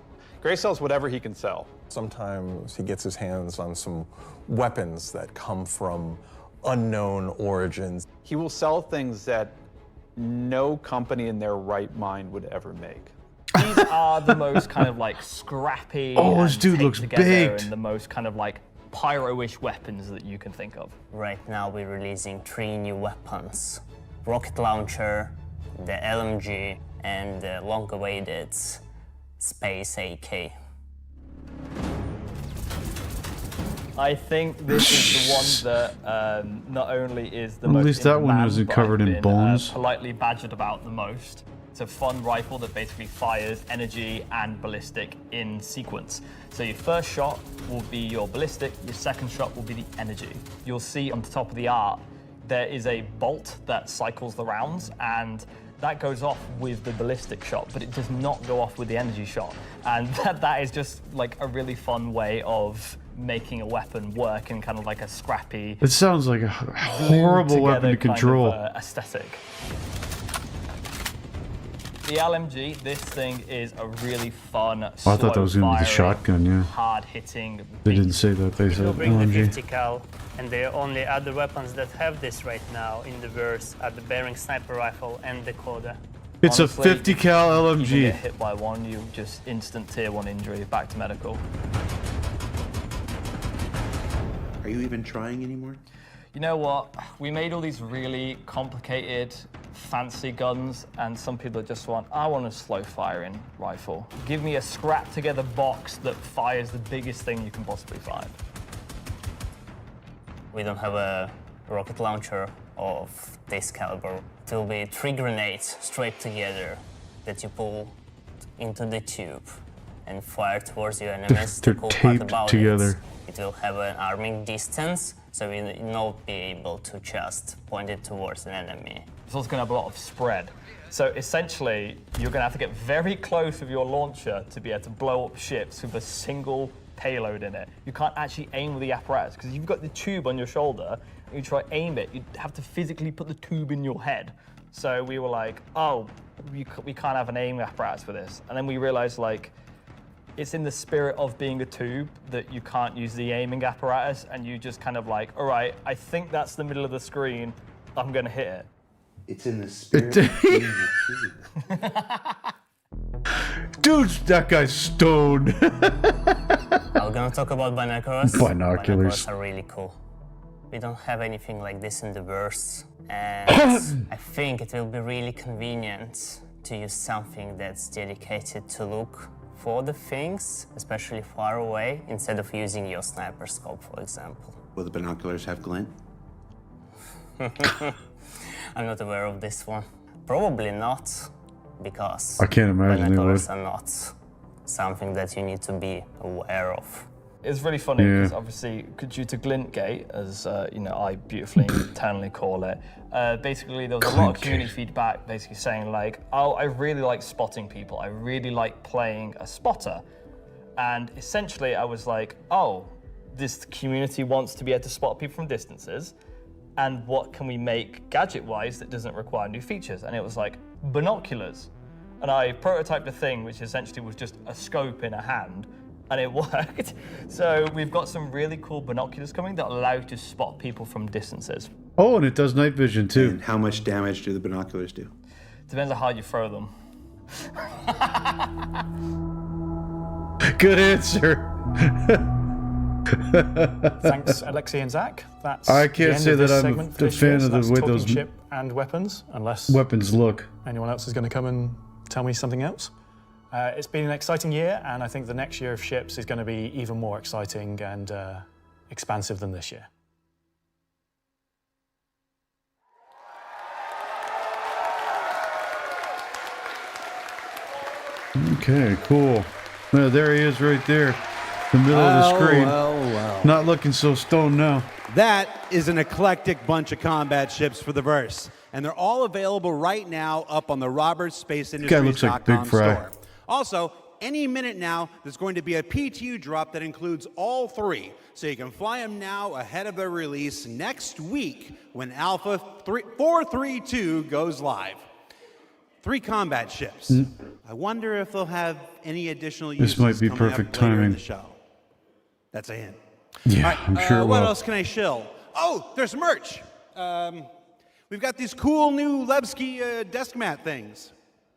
whatever he can sell.
Sometimes he gets his hands on some weapons that come from unknown origins.
He will sell things that no company in their right mind would ever make.
These are the most kind of like scrappy.
Oh, this dude
take
looks
together
baked.
And the most kind of like pyro-ish weapons that you can think of.
Right now we're releasing 3 new weapons. Rocket launcher, the LMG, and the long-awaited Space AK.
I think this is the one that not only is the
At
most
least that
in
one
demand,
wasn't
but
covered
I've
in
been,
bones.
politely badgered about the most. It's a fun rifle that basically fires energy and ballistic in sequence. So your first shot will be your ballistic, your second shot will be the energy. You'll see on the top of the art, there is a bolt that cycles the rounds, and that goes off with the ballistic shot, but it does not go off with the energy shot. And that is just like a really fun way of making a weapon work in kind of like a scrappy,
It sounds like a horrible weapon to control.
Kind of, aesthetic. The LMG, this thing is a really fun,
I thought that was going to be the shotgun, yeah.
hard-hitting.
They didn't say that. They
We'll
said
bring the
LMG.
50 cal, and the only other weapons that have this right now in the verse are the Bearing sniper rifle and the Coda.
It's
Honestly,
a 50 cal
if you
LMG.
get hit by one, you just instant tier 1 injury, back to medical.
Are you even trying anymore?
You know what? We made all these really complicated, fancy guns, and some people just want, I want a slow firing rifle. Give me a scrap together box that fires the biggest thing you can possibly find.
We don't have a rocket launcher of this caliber. It will be 3 grenades straight together that you pull into the tube and fire towards your enemies.
They're
The cool part
taped
about
together.
It will have an arming distance, so you will not be able to just point it towards an enemy.
It's also going to have a lot of spread. So essentially, you're going to have to get very close with your launcher to be able to blow up ships with a single payload in it. You can't actually aim with the apparatus, because if you've got the tube on your shoulder and you try to aim it, you'd have to physically put the tube in your head. So we were like, oh, we can't have an aim apparatus for this. And then we realized, like, it's in the spirit of being a tube that you can't use the aiming apparatus, and you just kind of like, all right, I think that's the middle of the screen, I'm going to hit it.
It's in the spirit of being a tube.
Dude, that guy's stoned.
I'm gonna talk about binoculars.
Binoculars.
Binoculars are really cool. We don't have anything like this in the verse, and I think it will be really convenient to use something that's dedicated to look for the things, especially far away, instead of using your sniper scope, for example.
Will the binoculars have glint?
I'm not aware of this one. Probably not, because
I can't imagine they
binoculars
would.
are not something that you need to be aware of.
It's really funny
Yeah.
because obviously, due to Glintgate, as you know, I beautifully internally call it, basically there was a lot of community feedback basically saying like, oh, I really like spotting people. I really like playing a spotter. And essentially I was like, oh, this community wants to be able to spot people from distances. And what can we make gadget-wise that doesn't require new features? And it was like, binoculars. And I prototyped a thing which essentially was just a scope in a hand, and it worked. So we've got some really cool binoculars coming that allow you to spot people from distances.
Oh, and it does night vision too.
And how much damage do the binoculars do?
Depends on how you throw them.
Good answer.
Thanks, Alexei and Zach. That's
I can't
the end
say
of
that
this
I'm
segment for
a
this
fan
year,
of
so
the
that's
way
talking
those
ship and weapons, unless
weapons look.
anyone else is going to come and tell me something else. It's been an exciting year, and I think the next year of ships is going to be even more exciting and expansive than this year.
Okay, cool. Yeah, there he is right there. The middle of the screen.
Well.
Not looking so stoned now.
That is an eclectic bunch of combat ships for the verse, and they're all available right now up on the
Guy looks like Big
RobertsSpaceIndustries.com
Fry.
store. Also, any minute now, there's going to be a PTU drop that includes all three, so you can fly them now ahead of their release next week when Alpha 432 goes live. 3 combat ships. I wonder if they'll have any additional uses
This might be
coming
perfect
up later in
timing.
the show. That's a hint.
Yeah,
All right,
I'm sure it
what
will.
else can I shill? Oh, there's merch. We've got these cool new Levski desk mat things.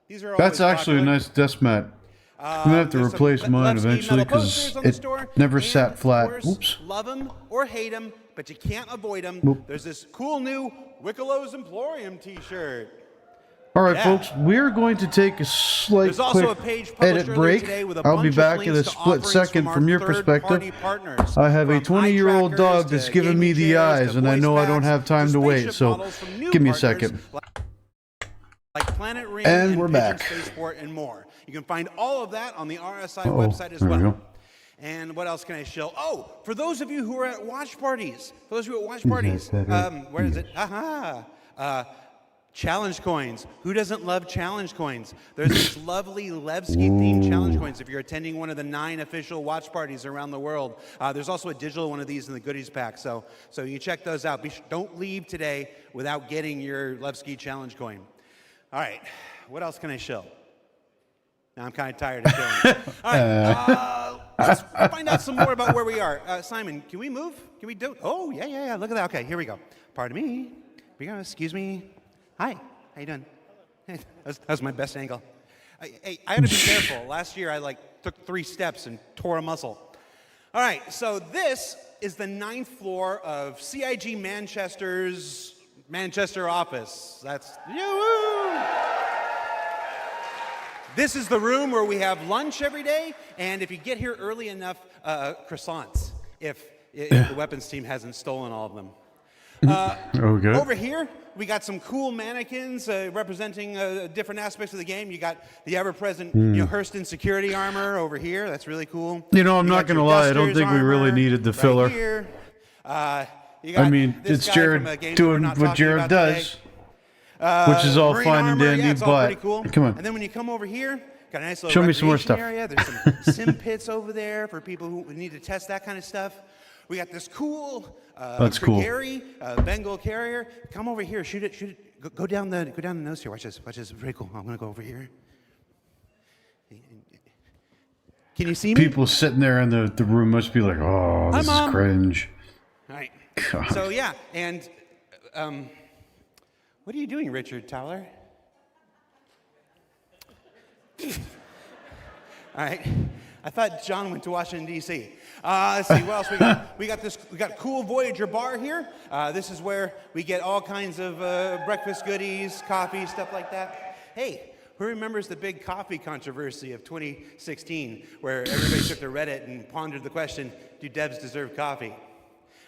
These are
That's
always
actually a
popular.
nice desk mat. I'm gonna have to
There's some
replace mine
Levski
eventually
metal
because
posters on the
it
store,
never
and
sat
of
flat.
course,
Oops.
Love them or hate them, but you can't avoid them.
Whoop.
There's this cool new Wickelow's Emporium T-shirt.
All right,
Yeah.
folks, we're going to take a slight
There's also
quick
a page published
edit
earlier
break.
today with a
I'll be
bunch of
back in a
links to
split
offerings
second
from
from
our
your
third-party
perspective.
partners,
I have a
from
20-year-old
eye
dog
trackers
that's
to
giving me
gaming
the
chairs
eyes,
to
and I
voice
know I don't
packs
have time
to
to wait,
spaceship
so
models from new
give me a
partners
second.
like Planet Ring
And we're
Pigeon
back.
Spaceport and more. You can find all of that on the RSI
Uh-oh,
website as
there we
well.
go.
And what else can I show? Oh, for those of you who are at watch parties, where is it? Challenge coins. Who doesn't love challenge coins? There's these lovely Levski-themed challenge coins if you're attending one of the 9 official watch parties around the world. There's also a digital one of these in the goodies pack, so you check those out. Don't leave today without getting your Levski challenge coin. All right, what else can I show? Now I'm kind of tired of showing. All right, let's find out some more about where we are. Simon, can we move? Can we do? Oh, yeah. Look at that. Okay, here we go. Pardon me. Here we go. Excuse me. Hi. How you doing? That was my best angle. Hey, I had to be careful. Last year I took 3 steps and tore a muscle. All right, so this is the 9th floor of CIG Manchester's Manchester office. That's This is the room where we have lunch every day, and if you get here early enough, croissants, if the weapons team hasn't stolen all of them.
Okay.
Over here, we got some cool mannequins representing different aspects of the game. You got the ever-present Hurston security armor over here. That's really cool.
You know, I'm not
got
going to
your
lie. I don't
Duster's
think we really
armor
needed the
right
filler.
here. You got
I mean,
this
it's
guy
Jared
from a game that we're
doing
not
what
talking
Jared
about
does,
today.
which is all
Marine
fine and
armor,
dandy,
yeah, it's all
but
pretty cool.
come on.
And then when you come over here, got a nice little
Show me some more
recreation
stuff.
area. There's some sim pits over there for people who need to test that kind of stuff. We got this cool
That's cool.
Gary, Bengal carrier. Come over here, shoot it. Go down the nose here. Watch this. Very cool. I'm gonna go over here. Can you see me?
People sitting there in the room must be like, oh, this
Hi,
is
Mom.
cringe.
All right.
God.
So yeah, and what are you doing, Richard Towler? All right. I thought John went to Washington D.C. Let's see what else we got. We got cool Voyager bar here. This is where we get all kinds of breakfast goodies, coffee, stuff like that. Hey, who remembers the big coffee controversy of 2016, where everybody took to Reddit and pondered the question: do devs deserve coffee?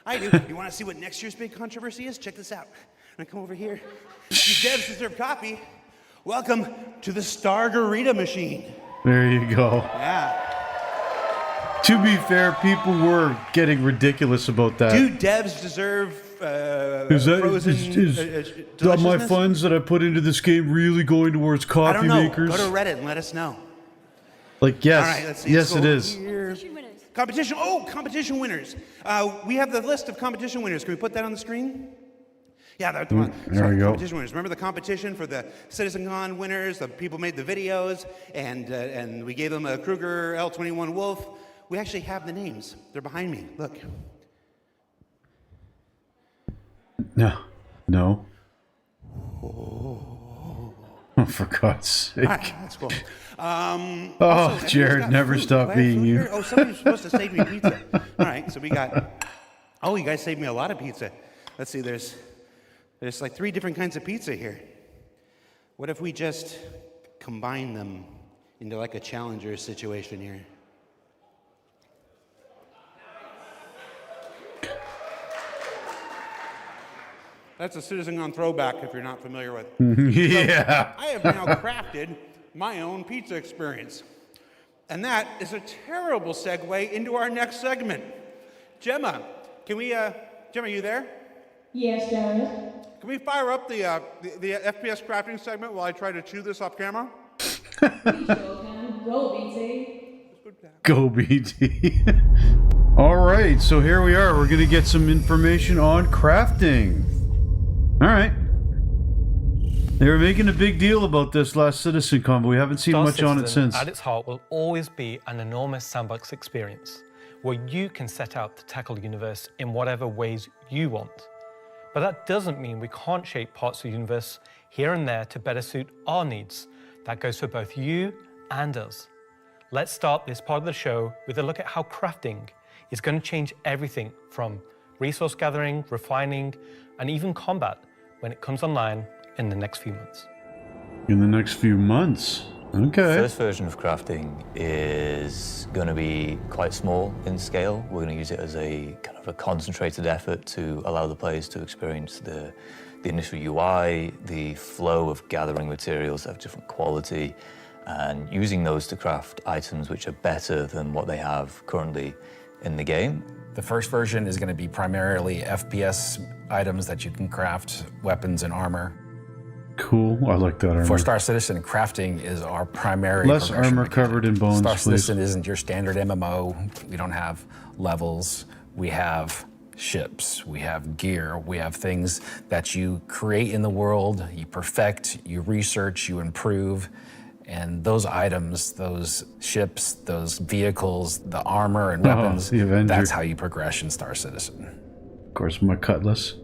I do. You want to see what next year's big controversy is? Check this out. I'm gonna come over here. Do devs deserve coffee? Welcome to the Stargarita machine.
There you go.
Yeah.
To be fair, people were getting ridiculous about that.
Do devs deserve
Is that
frozen
is my
deliciousness?
funds that I put into this game really going towards
I
coffee
don't know.
makers?
Go to Reddit and let us know.
Like, yes,
All right, let's see.
yes,
Let's
it
go
is.
here. Competition. Oh, competition winners. We have the list of competition winners. Can we put that on the screen? Yeah,
there
sorry,
we go.
competition winners. Remember the competition for the CitizenCon winners? The people made the videos, and we gave them a Kruger L21 Wolf. We actually have the names. They're behind me. Look.
No. Oh, for God's sake.
All right, that's cool.
Oh, Jared, never stop being you.
Oh, somebody's supposed to save me pizza. All right, so we got... Oh, you guys saved me a lot of pizza. Let's see, there's like 3 different kinds of pizza here. What if we just combine them into like a challenger situation here? That's a CitizenCon throwback if you're not familiar with.
Yeah.
So I have now crafted my own pizza experience. And that is a terrible segue into our next segment. Gemma, can we, Gemma, you there?
Yes, Jared.
Can we fire up the FPS crafting segment while I try to chew this off camera?
We sure can. Go, BT.
Go, BT. All right, so here we are. We're going to get some information on crafting. All right. They were making a big deal about this last CitizenCon, but we haven't seen
Star
much on it
Citizen,
since.
At its heart, will always be an enormous sandbox experience where you can set out to tackle the universe in whatever ways you want. But that doesn't mean we can't shape parts of the universe here and there to better suit our needs. That goes for both you and us. Let's start this part of the show with a look at how crafting is going to change everything from resource gathering, refining, and even combat when it comes online in the next few months.
In the next few months? Okay.
First version of crafting is going to be quite small in scale. We're going to use it as a kind of a concentrated effort to allow the players to experience the initial UI, the flow of gathering materials of different quality, and using those to craft items which are better than what they have currently in the game.
The first version is going to be primarily FPS items that you can craft, weapons and armor.
Cool. I like that armor.
For Star Citizen, crafting is our primary
Less
progression
armor
mechanic.
covered in bones,
Star
please.
Citizen isn't your standard MMO. We don't have levels. We have ships. We have gear. We have things that you create in the world, you perfect, you research, you improve. And those items, those ships, those vehicles, the armor and weapons,
the Avenger.
that's how you progress in Star Citizen.
Of course, my cutlass.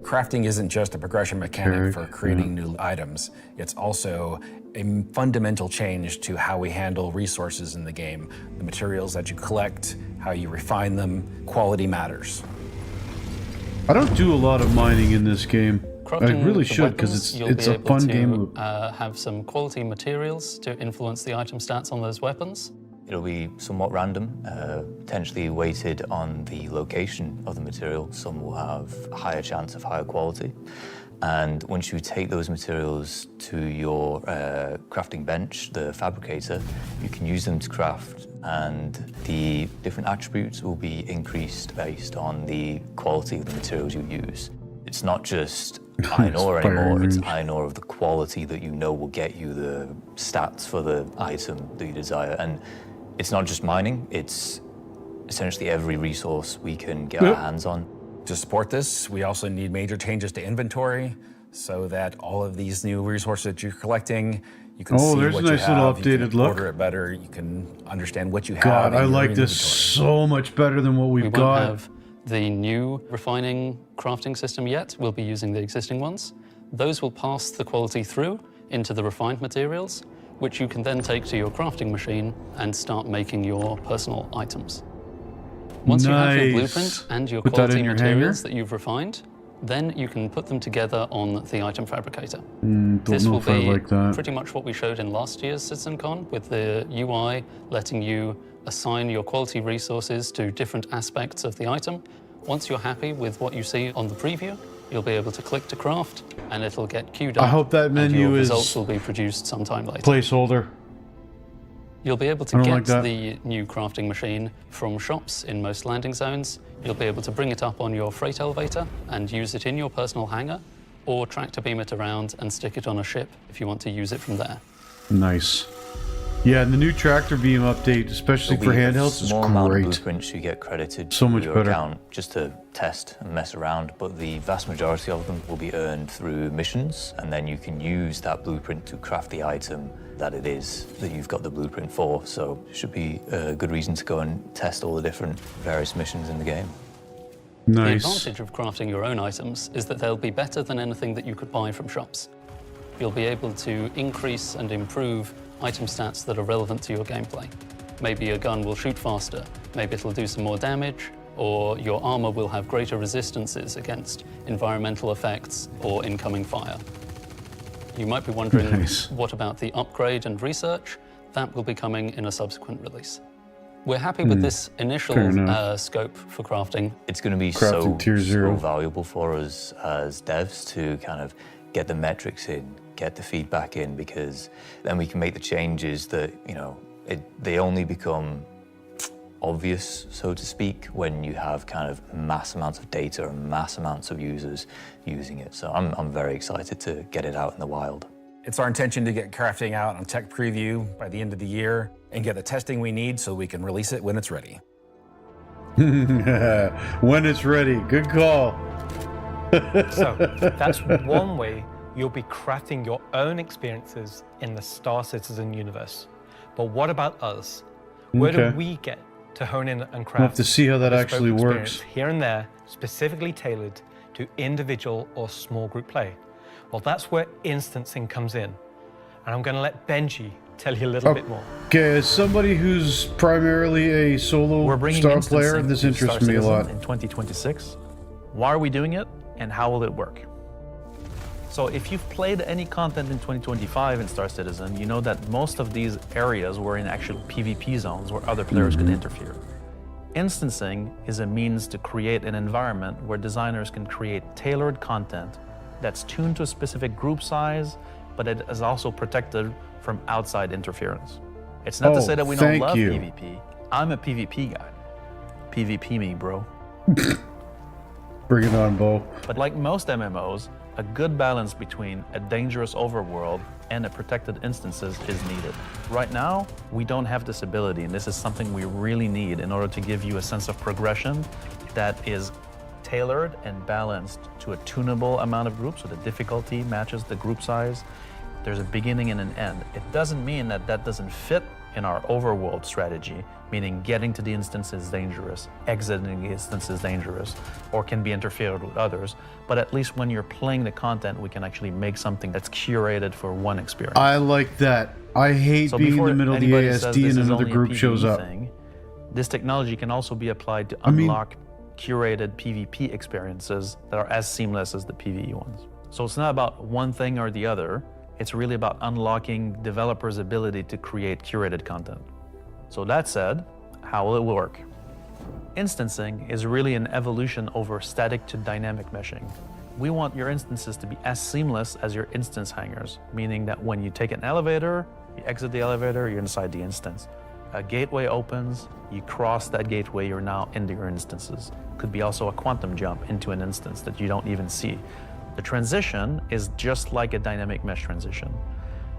Crafting isn't just a progression mechanic for creating new items. It's also a fundamental change to how we handle resources in the game. The materials that you collect, how you refine them, quality matters.
I don't do a lot of mining in this game.
Crafting
I really
the
should, because
weapons, you'll
it's
be
a
able
fun
to,
game loop.
Have some quality materials to influence the item stats on those weapons.
It'll be somewhat random, potentially weighted on the location of the material. Some will have a higher chance of higher quality. And once you take those materials to your crafting bench, the fabricator, you can use them to craft, and the different attributes will be increased based on the quality of the materials you use. It's not just iron ore anymore, it's iron ore of the quality that you know will get you the stats for the item that you desire. And it's not just mining, it's essentially every resource we can get our hands on.
To support this, we also need major changes to inventory so that all of these new resources that you're collecting, you can see
there's
what
a nice
you have,
little
you
updated
can
look.
order it better, you can understand what you have.
God,
in
I
your
like this
inventory.
so much better than what
We
we've
won't
got.
have the new refining crafting system yet. We'll be using the existing ones. Those will pass the quality through into the refined materials, which you can then take to your crafting machine and start making your personal items. Once you have your blueprint and your
Put that
quality
in your
materials
hanger?
that you've refined, then you can put them together on the item fabricator.
Don't
This
know
will
if I
be
like that.
pretty much what we showed in last year's CitizenCon, with the UI letting you assign your quality resources to different aspects of the item. Once you're happy with what you see on the preview, you'll be able to click to craft, and it'll get queued up.
I hope that
and
menu
your
is
results will be produced sometime later.
Placeholder.
You'll be able
I
to
don't
get
like that.
the new crafting machine from shops in most landing zones. You'll be able to bring it up on your freight elevator and use it in your personal hangar, or tractor beam it around and stick it on a ship if you want to use it from there.
Nice. Yeah, and the new tractor beam update, especially for handhelds, is
small amount of
great.
blueprints you get credited
So
to
much
your
better.
account just to test and mess around, but the vast majority of them will be earned through missions, and then you can use that blueprint to craft the item that it is that you've got the blueprint for. So it should be a good reason to go and test all the different various missions in the game.
The advantage of crafting your own items is that they'll be better than anything that you could buy from shops. You'll be able to increase and improve item stats that are relevant to your gameplay. Maybe your gun will shoot faster, maybe it'll do some more damage, or your armor will have greater resistances against environmental effects or incoming fire. You might be wondering, what about the upgrade and research? That will be coming in a subsequent release. We're happy with this initial scope for crafting.
It's going to be so valuable for us as devs to kind of get the metrics in, get the feedback in, because then we can make the changes that, you know, they only become obvious, so to speak, when you have kind of mass amounts of data and mass amounts of users using it. So I'm very excited to get it out in the wild.
It's our intention to get crafting out on tech preview by the end of the year and get the testing we need so we can release it when it's ready.
When it's ready. Good call.
So that's one way you'll be crafting your own experiences in the Star Citizen universe. But what about us? Where do we get to hone in and craft?
We'll have to see how that
bespoke
actually
experience
works.
here and there, specifically tailored to individual or small group play. Well, that's where instancing comes in. And I'm going to let Benji tell you a little bit more.
Okay, as somebody who's primarily a solo star player, this interests me a lot.
In 2026, why are we doing it, and how will it work? So if you've played any content in 2025 in Star Citizen, you know that most of these areas were in actual PvP zones where other players could interfere. Instancing is a means to create an environment where designers can create tailored content that's tuned to a specific group size, but it is also protected from outside interference. It's not to say that we don't love PvP. I'm a PvP guy. PvP me, bro.
Bring it on, Bo.
But like most MMOs, a good balance between a dangerous overworld and a protected instances is needed. Right now, we don't have this ability, and this is something we really need in order to give you a sense of progression that is tailored and balanced to a tunable amount of groups, so the difficulty matches the group size. There's a beginning and an end. It doesn't mean that that doesn't fit in our overworld strategy, meaning getting to the instance is dangerous, exiting the instance is dangerous, or can be interfered with others. But at least when you're playing the content, we can actually make something that's curated for one experience.
I like that. I hate being in the middle of the ASD and another group shows up.
This technology can also be applied to unlock curated PvP experiences that are as seamless as the PvE ones. So it's not about one thing or the other. It's really about unlocking developers' ability to create curated content. So that said, how will it work? Instancing is really an evolution over static to dynamic meshing. We want your instances to be as seamless as your instance hangars, meaning that when you take an elevator, you exit the elevator, you're inside the instance. A gateway opens, you cross that gateway, you're now into your instances. Could be also a quantum jump into an instance that you don't even see. The transition is just like a dynamic mesh transition.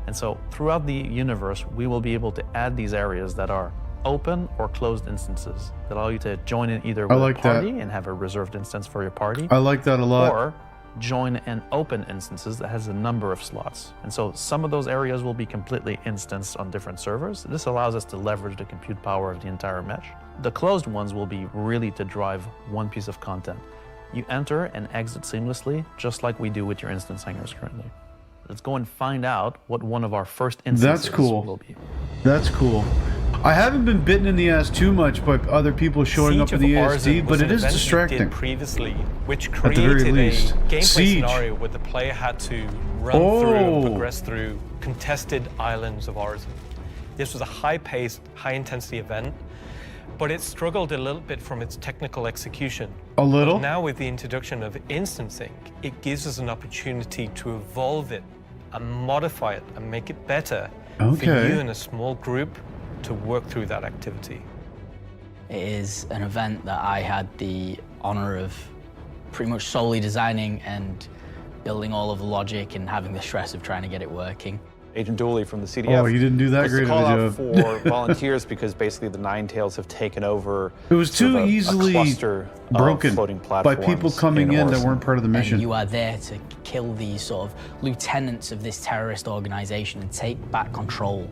And so throughout the universe, we will be able to add these areas that are open or closed instances that allow you to join in either with a party and have a reserved instance for your party.
I like that a lot.
Or join an open instances that has a number of slots. And so some of those areas will be completely instanced on different servers. This allows us to leverage the compute power of the entire mesh. The closed ones will be really to drive one piece of content. You enter and exit seamlessly, just like we do with your instance hangars currently. Let's go and find out what one of our first instances will be.
That's cool. I haven't been bitten in the ass too much by other people showing up in the ASD, but it is distracting.
Previously, which
At the
created
very
a
least.
gameplay
Siege.
scenario where the player had to run through and progress through contested islands of origin. This was a high-paced, high-intensity event, but it struggled a little bit from its technical execution.
A little?
But now with the introduction of instancing, it gives us an opportunity to evolve it and modify it and make it better for you and a small group to work through that activity.
It is an event that I had the honor of pretty much solely designing and building all of the logic and having the stress of trying to get it working.
Agent Dooley from the CDF.
Oh, you didn't do that
was
great
to
of
call
a
out
job.
for volunteers because basically the Nine Tails have taken over.
It was
sort
too
of a
easily
cluster of
broken
floating
by
platforms
people coming in that
Orson.
weren't part of the mission.
And you are there to kill these sort of lieutenants of this terrorist organization and take back control.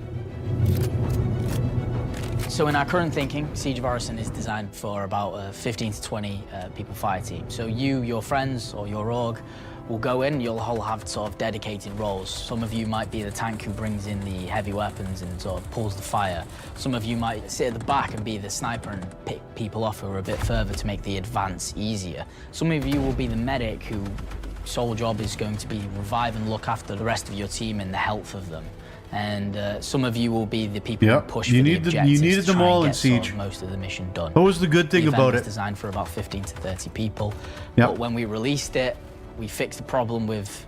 So in our current thinking, Siege of Orison is designed for about a 15 to 20 people fire team. So you, your friends, or your org will go in, you'll all have sort of dedicated roles. Some of you might be the tank who brings in the heavy weapons and sort of pulls the fire. Some of you might sit at the back and be the sniper and pick people off who are a bit further to make the advance easier. Some of you will be the medic who sole job is going to be revive and look after the rest of your team and the health of them. And some of you will be the people who push for the objectives.
You needed
to
them
try and
all in
get sort of
Siege.
most of the mission done.
What was the good thing
The event
about
was
it?
designed for about 15 to 30 people.
Yep.
But when we released it, we fixed the problem with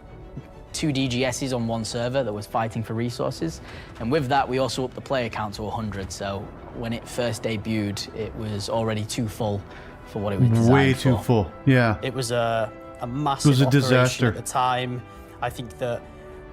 2 DGSs on one server that was fighting for resources. And with that, we also upped the player count to 100. So when it first debuted, it was already too full for what it was designed
Way
for.
too full. Yeah.
It was a massive
It was a
operation
disaster.
at the time. I think that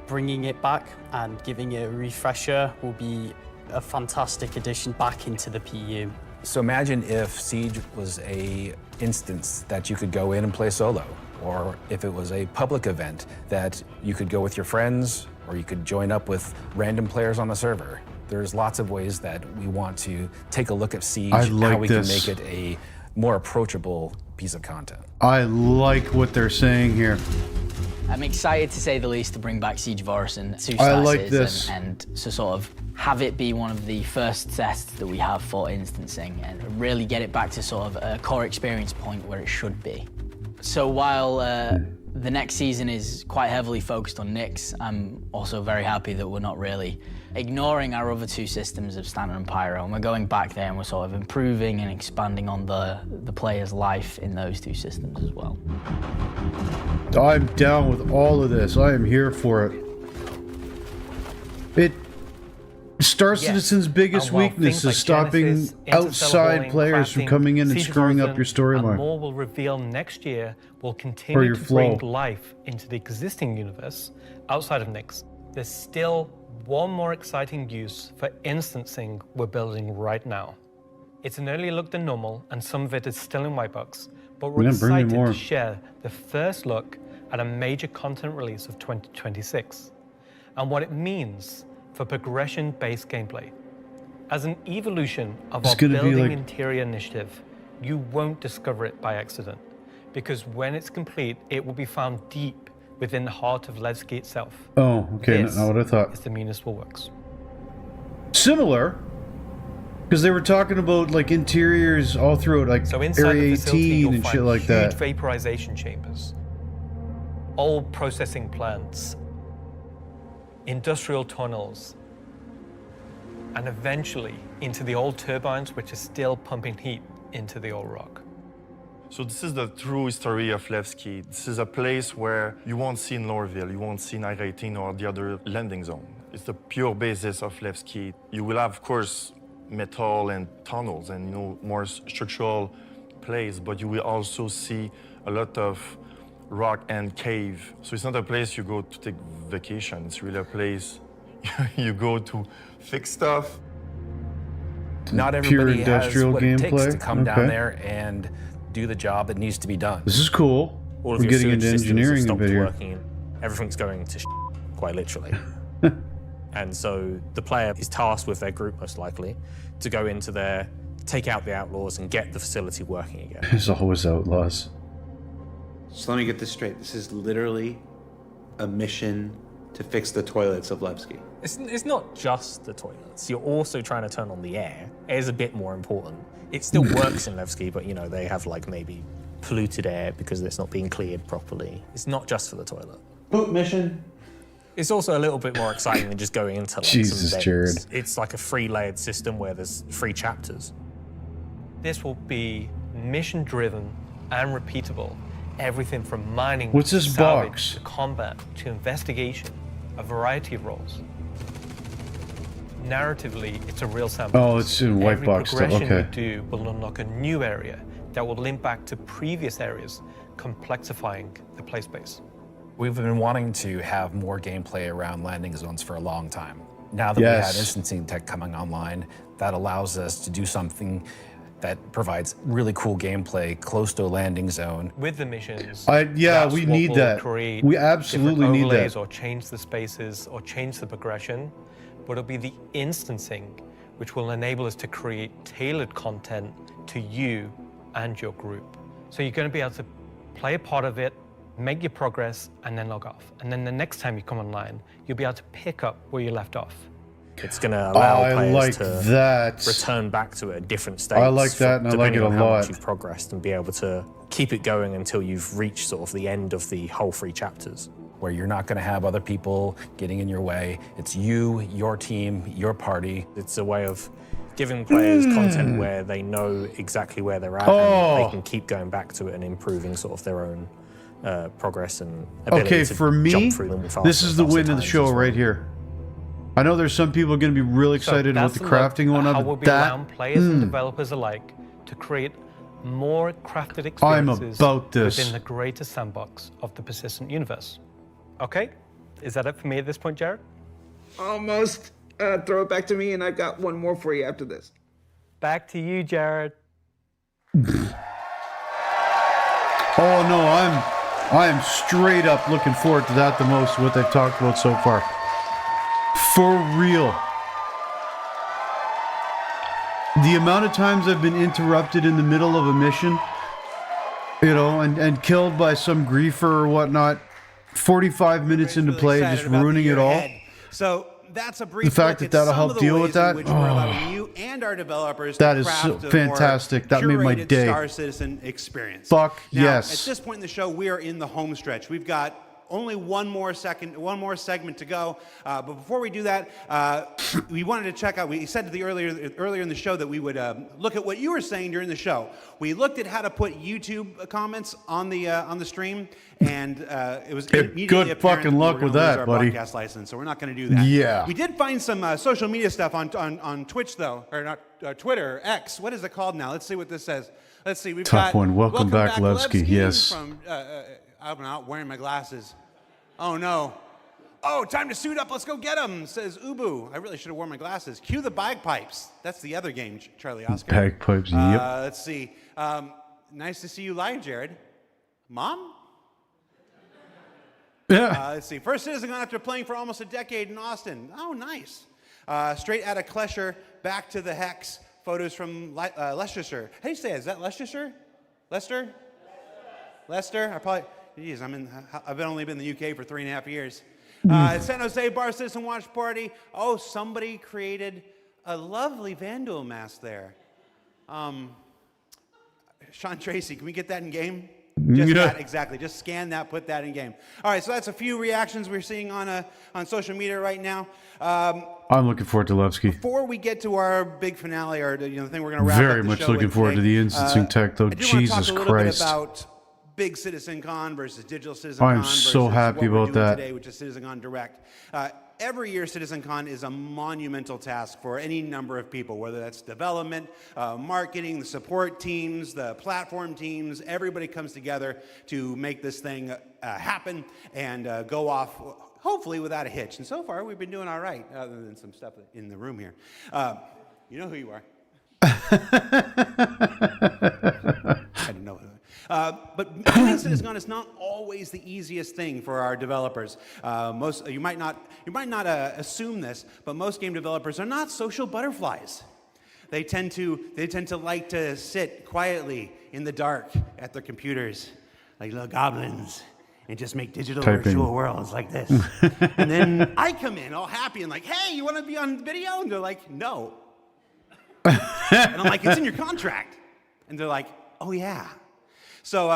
bringing it back and giving it a refresher will be a fantastic addition back into the PU.
So imagine if Siege was a instance that you could go in and play solo, or if it was a public event that you could go with your friends, or you could join up with random players on the server. There's lots of ways that we want to take a look at Siege,
I like
how we
this.
can make it a more approachable piece of content.
I like what they're saying here.
I'm excited, to say the least, to bring back Siege of Orison to
I like
Citizen
this.
and to sort of have it be one of the first tests that we have for instancing and really get it back to sort of a core experience point where it should be. So while the next season is quite heavily focused on Nyx, I'm also very happy that we're not really ignoring our other 2 systems of Stanton and Pyro, and we're going back there and we're sort of improving and expanding on the player's life in those 2 systems as well.
I'm down with all of this. I am here for it. Star Citizen's biggest
And while
weakness
things like
is stopping
Genesis, Interstellar
outside
Bowling,
players from
Crafting,
coming in and
Siege of
screwing up
Orison,
your
and
storyline.
more will reveal next year will
Or
continue
your
to bring
flow.
life into the existing universe outside of Nyx. There's still one more exciting use for instancing we're building right now. It's an earlier look than normal, and some of it is still in white box, but we're
Yeah, bring me
excited
more.
to share the first look at a major content release of 2026 and what it means for progression-based gameplay. As an evolution of
It's
our
gonna be
building
like-
interior initiative, you won't discover it by accident, because when it's complete, it will be found deep within the heart of Levski itself.
Oh, okay,
This
not what I thought.
is the Municipal Works.
Similar, because they were talking about like interiors all throughout, like
So inside
Area
the facility,
18
you'll
and
find
shit like
huge
that.
vaporization chambers, old processing plants, industrial tunnels, and eventually into the old turbines which are still pumping heat into the old rock.
So this is the true history of Levski. This is a place where you won't see in Lorville, you won't see in Area 18 or the other landing zone. It's the pure basis of Levski. You will have, of course, metal and tunnels and more structural place, but you will also see a lot of rock and cave. So it's not a place you go to take vacation. It's really a place you go to fix stuff.
Not
Pure
everybody has
industrial
what it takes
gameplay?
to come
Okay.
down there and do the job that needs to be done.
This is cool.
All of
We're
your
getting
sewage
into
systems have
engineering a
stopped
bit here.
working. Everything's going to quite literally. And so the player is tasked with their group, most likely, to go into there, take out the outlaws, and get the facility working again.
There's always outlaws.
So let me get this straight. This is literally a mission to fix the toilets of Levski.
It's not just the toilets. You're also trying to turn on the air. Air is a bit more important. It still works in Levski, but they have like maybe polluted air because it's not being cleared properly. It's not just for the toilet.
Poop mission.
It's also a little bit more exciting than just going into like
Jesus,
some vents.
Jared.
It's like a 3-layered system where there's 3 chapters.
This will be mission-driven and repeatable. Everything from mining
What's
to
this
salvage
box?
to combat to investigation, a variety of roles. Narratively, it's a real sample.
Oh, it's in white
Every
box stuff,
progression
okay.
we do will unlock a new area that will link back to previous areas, complexifying the play space.
We've been wanting to have more gameplay around landing zones for a long time. Now that we
Yes.
have instancing tech coming online, that allows us to do something that provides really cool gameplay close to a landing zone.
With the missions,
yeah,
that's
we
what
need
will
that.
create
We absolutely
different
need
overlays
that.
or change the spaces or change the progression, but it'll be the instancing which will enable us to create tailored content to you and your group. So you're going to be able to play a part of it, make your progress, and then log off. And then the next time you come online, you'll be able to pick up where you left off.
It's going to allow
I
players
like
to
that.
return back to it at different states.
I like that, and I like
depending
it
on
a
how
lot.
much you've progressed, and be able to keep it going until you've reached sort of the end of the whole 3 chapters.
Where you're not going to have other people getting in your way. It's you, your team, your party.
It's a way of giving players content where they know exactly where they're at, and
Oh.
they can keep going back to it and improving sort of their own progress and ability
Okay,
to
for me,
jump through them faster
this is the
and faster
win of the
times
show
as well.
right here. I know there's some people going to be really excited about the crafting one.
How
But
we'll be
that,
allowing players and developers alike to create more crafted
I'm
experiences
about this.
within the greater sandbox of the persistent universe. Okay, is that it for me at this point, Jared?
Almost. Throw it back to me, and I've got one more for you after this.
Back to you, Jared.
Oh no, I am straight up looking forward to that the most, what they've talked about so far. For real. The amount of times I've been interrupted in the middle of a mission, you know, and killed by some griefer or whatnot, 45 minutes into play, just ruining it all.
So that's a brief
The fact
look
that
at
that'll
some
help
of the
deal
ways
with that,
in which we're allowing you and our developers
that
to
is so
craft a
fantastic.
more
That made my
curated
day.
Star Citizen experience.
Fuck
Now,
yes.
At this point in the show, we are in the home stretch. We've got only one more segment to go. But before we do that, we wanted to check out. We said earlier in the show that we would look at what you were saying during the show. We looked at how to put YouTube comments on the stream, and it was immediately
good
apparent
fucking
that we
luck
were gonna
with
lose
that,
our
buddy.
broadcast license, so we're not going to do that.
Yeah.
We did find some social media stuff on Twitch though, or not Twitter, X. What is it called now? Let's see what this says. Let's see. We've
Tough
got
one. Welcome back, Levski. Yes.
From, I'm not wearing my glasses. Oh no. Oh, time to suit up. Let's go get them, says Ubu. I really should have worn my glasses. Cue the bagpipes. That's the other game, Charlie Oscar.
Bagpipes, yep.
Let's see. Nice to see you live, Jared. Mom?
Yeah.
Let's see. First CitizenCon after playing for almost a decade in Austin. Oh, nice. Straight out of Klesher, back to the Hex. Photos from Leicestershire. How do you say it? Is that Leicestershire? Leicester? Leicester? I probably. Geez, I've only been in the UK for 3.5 years. San Jose Bar Citizen Watch Party. Oh, somebody created a lovely Vandal mask there. Sean Tracy, can we get that in game? Just that, exactly. Just scan that, put that in game. All right, so that's a few reactions we're seeing on social media right now.
I'm looking forward to Levski.
Before we get to our big finale, or the thing we're going to wrap
Very
up the
much
show
looking
with
forward to
today,
the instancing tech, though.
I do want to talk
Jesus
a little
Christ.
bit about big CitizenCon versus digital CitizenCon.
I'm so
versus
happy
what we're
about
doing
that.
today, which is CitizenCon Direct. Every year, CitizenCon is a monumental task for any number of people, whether that's development, marketing, the support teams, the platform teams. Everybody comes together to make this thing happen and go off, hopefully without a hitch. And so far, we've been doing all right, other than some stuff in the room here. You know who you are. I didn't know. But doing CitizenCon is not always the easiest thing for our developers. You might not assume this, but most game developers are not social butterflies. They tend to like to sit quietly in the dark at their computers, like little goblins, and just make digital virtual worlds like this. And then I come in all happy and like, hey, you want to be on video? And they're like, no. And I'm like, it's in your contract. And they're like, oh yeah. So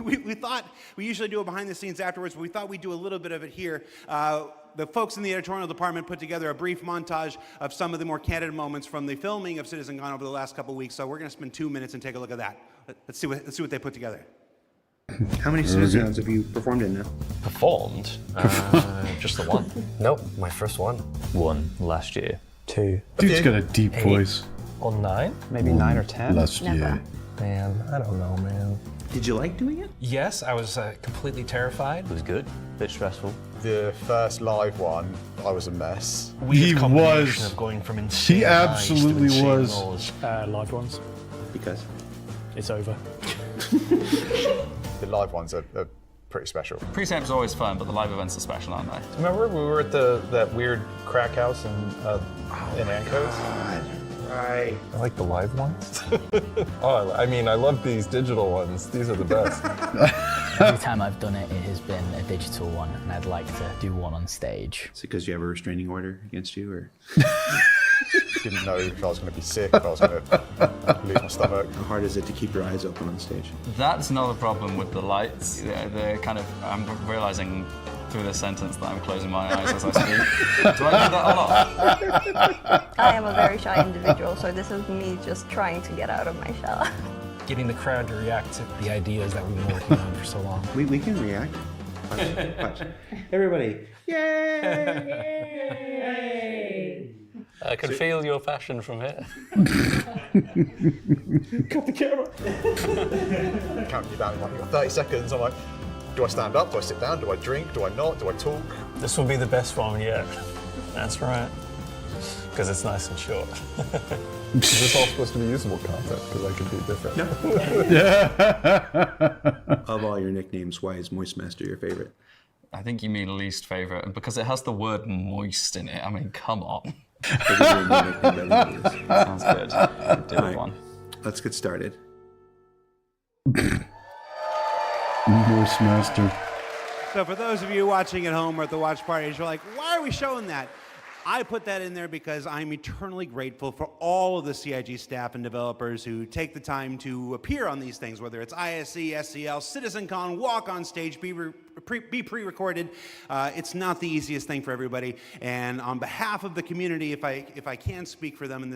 we thought, we usually do it behind the scenes afterwards, but we thought we'd do a little bit of it here. The folks in the editorial department put together a brief montage of some of the more candid moments from the filming of CitizenCon over the last couple of weeks. So we're going to spend 2 minutes and take a look at that. Let's see what they put together.
How many CitizenCons have you performed in now?
Performed? Just the one. Nope, my first one.
One last year.
2.
Dude's got a deep
8.
voice.
Or 9? Maybe 9 or 10?
Last year.
Man, I don't know, man.
Did you like doing it?
Yes, I was completely terrified.
It was good. A bit stressful.
The first live one, I was a mess.
He was.
Of going from insane
He absolutely
highs to insane
was.
lows.
Live ones.
Because?
It's over.
The live ones are pretty special.
Pre-samp's always fun, but the live events are special, aren't they?
Remember we were at that weird crack house in Ancos?
Right. I like the live ones. Oh, I mean, I love these digital ones. These are the best.
Every time I've done it, it has been a digital one, and I'd like to do one on stage.
Is it because you have a restraining order against you, or?
Didn't know if I was going to be sick, if I was going to lose my stomach.
How hard is it to keep your eyes open on stage?
That's not a problem with the lights. They're kind of, I'm realizing through this sentence that I'm closing my eyes as I speak. Do I do that a lot?
I am a very shy individual, so this is me just trying to get out of my shell.
Getting the crowd to react to the ideas that we've been working on for so long.
We can react. Watch. Everybody.
Yay! I can feel your passion from here.
Cut the camera. Counting you down in like 30 seconds. I'm like, do I stand up? Do I sit down? Do I drink? Do I not? Do I talk?
This will be the best one yet. That's right. Because it's nice and short.
Is this all supposed to be usable content? Because I could be different.
Of all your nicknames, why is Moist Master your favorite?
I think you mean least favorite, and because it has the word moist in it. I mean, come on. Sounds good. Do
All right,
one.
let's get started.
Moist Master.
So for those of you watching at home or at the watch parties, you're like, why are we showing that? I put that in there because I'm eternally grateful for all of the CIG staff and developers who take the time to appear on these things, whether it's ISC, SCL, CitizenCon, walk on stage, be pre-recorded. It's not the easiest thing for everybody. And on behalf of the community, if I can speak for them in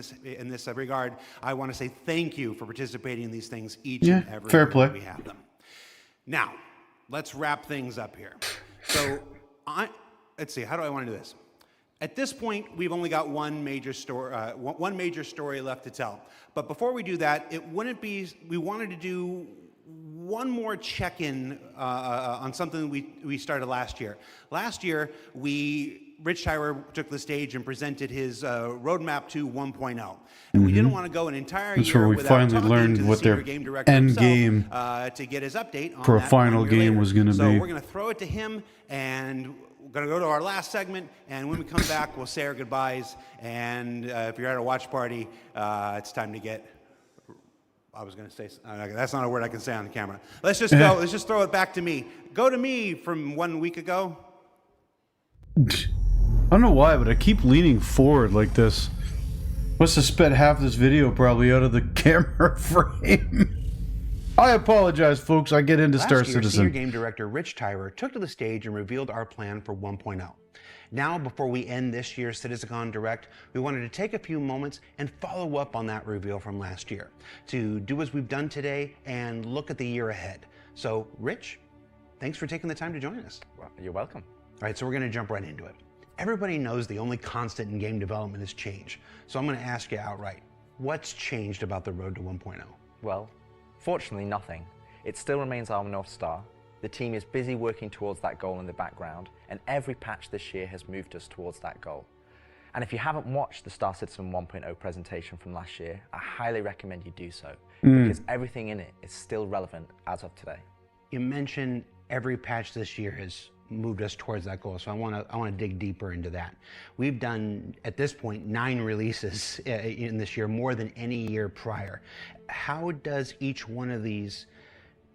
this regard, I want to say thank you for participating in these things each and every
fair
year
play.
that we have them. Now, let's wrap things up here. So, let's see, how do I want to do this? At this point, we've only got one major story left to tell. But before we do that, we wanted to do one more check-in on something we started last year. Last year, Rich Tyler took the stage and presented his roadmap to 1.0. And we didn't want to go an entire
That's
year
where we
without
finally
talking
learned
to the
what their
senior game director
end
himself,
game
to get his update on
for a
that
final
1 year
game
later.
was going to
So
be.
we're going to throw it to him, and we're going to go to our last segment, and when we come back, we'll say our goodbyes, and if you're at a watch party, it's time to get... I was going to say... that's not a word I can say on the camera. Let's just go. Let's just throw it back to me. Go to me from 1 week ago.
I don't know why, but I keep leaning forward like this. Must have spent half this video probably out of the camera frame. I apologize, folks. I get into Star
Last year,
Citizen.
Senior Game Director Rich Tyler took to the stage and revealed our plan for 1.0. Now, before we end this year's CitizenCon Direct, we wanted to take a few moments and follow up on that reveal from last year, to do as we've done today and look at the year ahead. So, Rich, thanks for taking the time to join us.
Well, you're welcome.
All right, so we're going to jump right into it. Everybody knows the only constant in game development is change. So I'm going to ask you outright, what's changed about the road to 1.0?
Well, fortunately nothing. It still remains our North Star. The team is busy working towards that goal in the background, and every patch this year has moved us towards that goal. And if you haven't watched the Star Citizen 1.0 presentation from last year, I highly recommend you do so, because everything in it is still relevant as of today.
You mentioned every patch this year has moved us towards that goal, so I want to dig deeper into that. We've done, at this point, 9 releases in this year, more than any year prior. How does each one of these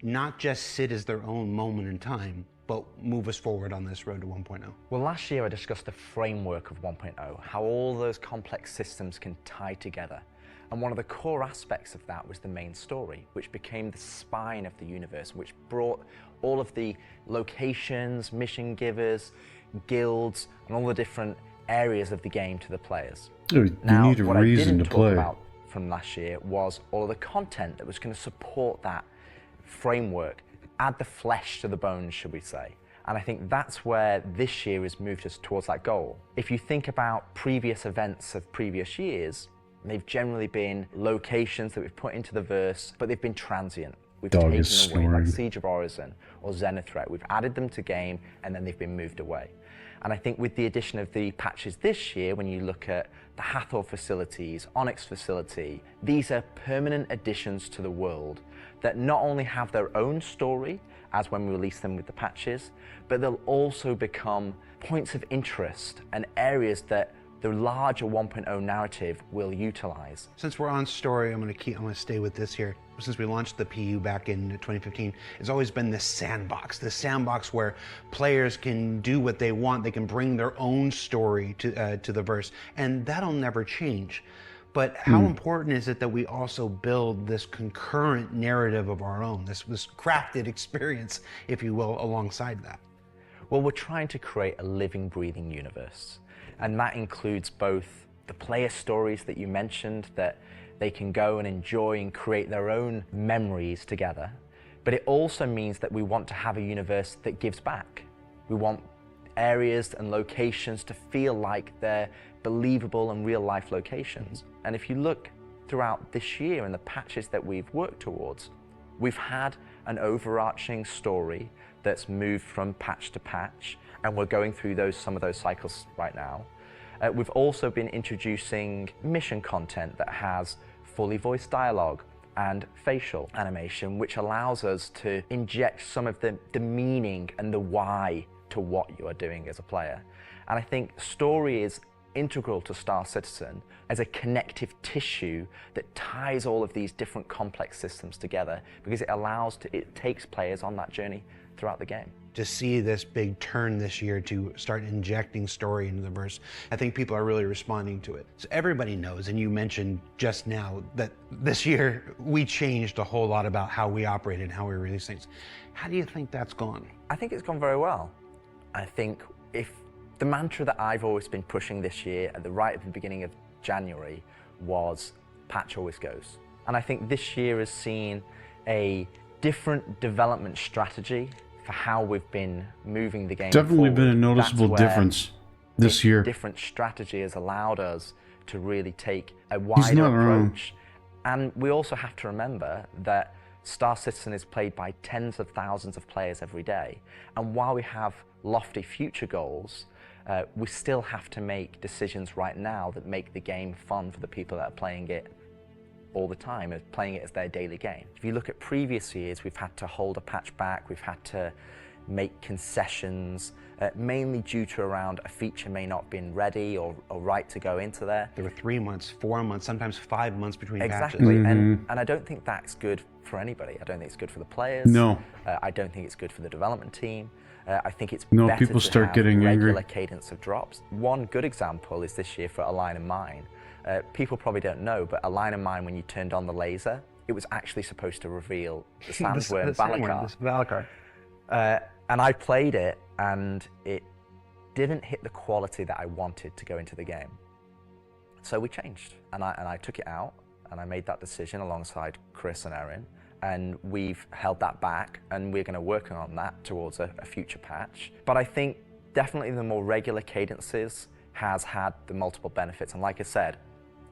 not just sit as their own moment in time, but move us forward on this road to 1.0?
Well, last year I discussed the framework of 1.0, how all those complex systems can tie together. And one of the core aspects of that was the main story, which became the spine of the universe, which brought all of the locations, mission givers, guilds, and all the different areas of the game to the players.
You
Now,
need a
what I
reason
didn't
to
talk
play.
about from last year was all of the content that was going to support that framework, add the flesh to the bones, should we say. And I think that's where this year has moved us towards that goal. If you think about previous events of previous years, they've generally been locations that we've put into the verse, but they've been transient. We've
Dog
taken
is
away, like
snoring.
Siege of Orison or Zenithreat. We've added them to game and then they've been moved away. And I think with the addition of the patches this year, when you look at the Hathor facilities, Onyx facility, these are permanent additions to the world that not only have their own story, as when we release them with the patches, but they'll also become points of interest and areas that the larger 1.0 narrative will utilize.
Since we're on story, I'm gonna stay with this here. Since we launched the PU back in 2015, it's always been this sandbox where players can do what they want. They can bring their own story to the verse, and that'll never change. But how important is it that we also build this concurrent narrative of our own, this crafted experience, if you will, alongside that?
Well, we're trying to create a living, breathing universe. And that includes both the player stories that you mentioned, that they can go and enjoy and create their own memories together. But it also means that we want to have a universe that gives back. We want areas and locations to feel like they're believable and real life locations. And if you look throughout this year and the patches that we've worked towards, we've had an overarching story that's moved from patch to patch, and we're going through some of those cycles right now. We've also been introducing mission content that has fully voiced dialogue and facial animation, which allows us to inject some of the meaning and the why to what you are doing as a player. And I think story is integral to Star Citizen as a connective tissue that ties all of these different complex systems together, because it takes players on that journey throughout the game.
To see this big turn this year to start injecting story into the verse, I think people are really responding to it. So everybody knows, and you mentioned just now that this year we changed a whole lot about how we operate and how we release things. How do you think that's gone?
I think it's gone very well. I think if the mantra that I've always been pushing this year at the beginning of January was patch always goes. And I think this year has seen a different development strategy for how we've been moving the game
Definitely
forward.
been a noticeable
That's where
difference this year.
Different strategy has allowed us to really take a wider approach. And we also have to remember that Star Citizen is played by tens of thousands of players every day. And while we have lofty future goals, we still have to make decisions right now that make the game fun for the people that are playing it all the time, playing it as their daily game. If you look at previous years, we've had to hold a patch back, we've had to make concessions, mainly due to around a feature may not have been ready or right to go into there.
There were 3 months, 4 months, sometimes 5 months between
Exactly,
patches.
and I don't think that's good for anybody. I don't think it's good for the players.
No.
I don't think it's good for the development team. I think it's
No,
better
people
to
start
have
getting
regular
angry.
cadence of drops. One good example is this year for A Line of Mine. People probably don't know, but A Line of Mine, when you turned on the laser, it was actually supposed to reveal the sandworm Valakar. And I played it, and it didn't hit the quality that I wanted to go into the game. So we changed, and I took it out, and I made that decision alongside Chris and Erin, and we've held that back, and we're going to work on that towards a future patch. But I think definitely the more regular cadences has had the multiple benefits, and like I said,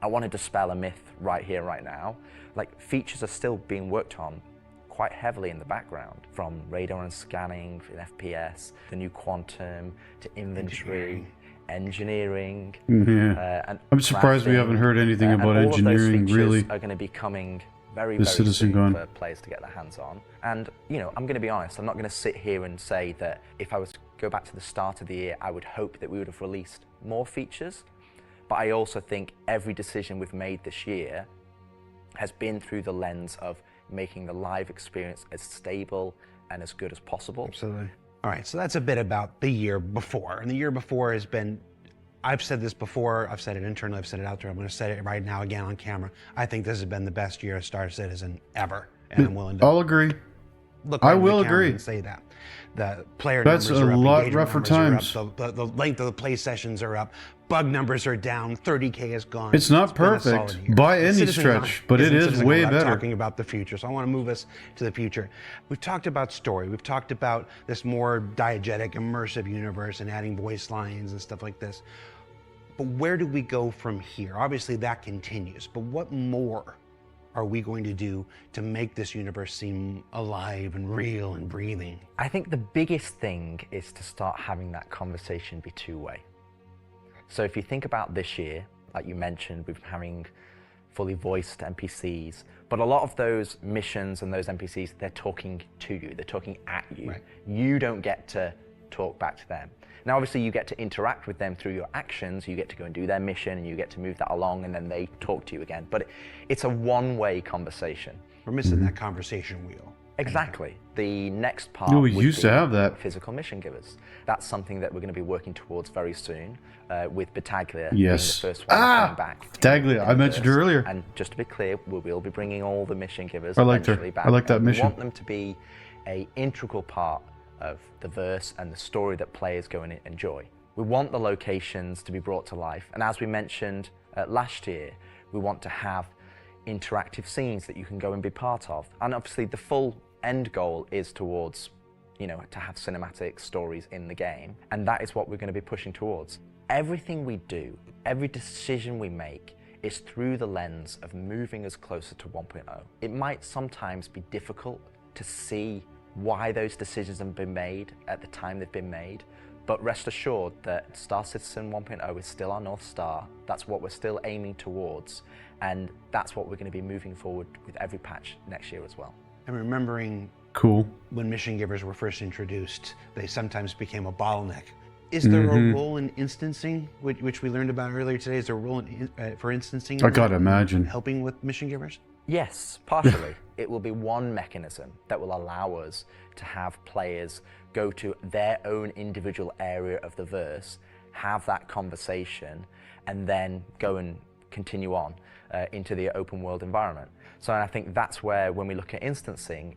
I want to dispel a myth right here, right now. Like, features are still being worked on quite heavily in the background, from radar and scanning in FPS, the new quantum, to inventory, engineering.
Yeah. I'm surprised we haven't heard anything about
and all
engineering,
of those
really.
features are going to be coming very,
The
very soon
CitizenCon.
for players to get their hands on. And, you know, I'm going to be honest, I'm not going to sit here and say that if I was to go back to the start of the year, I would hope that we would have released more features. But I also think every decision we've made this year has been through the lens of making the live experience as stable and as good as possible.
Absolutely. All right, so that's a bit about the year before. And the year before has been, I've said this before, I've said it internally, I've said it out there, I'm gonna say it right now again on camera. I think this has been the best year of Star Citizen ever. And I'm willing to
I'll agree.
look
I
right in the
will
camera
agree.
and say that. The player
That's
numbers
a
are up,
lot
engagement
rougher
numbers are
times.
up, the length of the play sessions are up, bug numbers are down, 30K is gone.
It's not
been a
perfect
solid year.
by any
CitizenCon
stretch, but it
isn't
is
CitizenCon
way
without
better.
talking about the future, so I want to move us to the future. We've talked about story, we've talked about this more diegetic, immersive universe and adding voice lines and stuff like this. But where do we go from here? Obviously that continues, but what more are we going to do to make this universe seem alive and real and breathing?
I think the biggest thing is to start having that conversation be two-way. So if you think about this year, like you mentioned, we've been having fully voiced NPCs, but a lot of those missions and those NPCs, they're talking to you, they're talking at you.
Right.
You don't get to talk back to them. Now, obviously, you get to interact with them through your actions. You get to go and do their mission, and you get to move that along, and then they talk to you again. But it's a one-way conversation.
We're missing that conversation wheel.
Exactly. The next part
No, we
would
used
be
to have that.
physical mission givers. That's something that we're going to be working towards very soon, with Battaglia
Yes.
being the first one coming back.
Battaglia, I mentioned her earlier.
And just to be clear, we'll be bringing all the mission givers
I liked her.
eventually back.
I like that
And
mission.
We want them to be an integral part of the verse and the story that players go and enjoy. We want the locations to be brought to life, and as we mentioned last year, we want to have interactive scenes that you can go and be part of. And obviously the full end goal is towards, to have cinematic stories in the game, and that is what we're going to be pushing towards. Everything we do, every decision we make is through the lens of moving us closer to 1.0. It might sometimes be difficult to see why those decisions have been made at the time they've been made, but rest assured that Star Citizen 1.0 is still our North Star. That's what we're still aiming towards, and that's what we're going to be moving forward with every patch next year as well.
And remembering
Cool.
when mission givers were first introduced, they sometimes became a bottleneck. Is there a role in instancing, which we learned about earlier today? Is there a role for instancing?
I gotta imagine.
Helping with mission givers?
Yes, partially. It will be one mechanism that will allow us to have players go to their own individual area of the verse, have that conversation, and then go and continue on into the open world environment. So I think that's where, when we look at instancing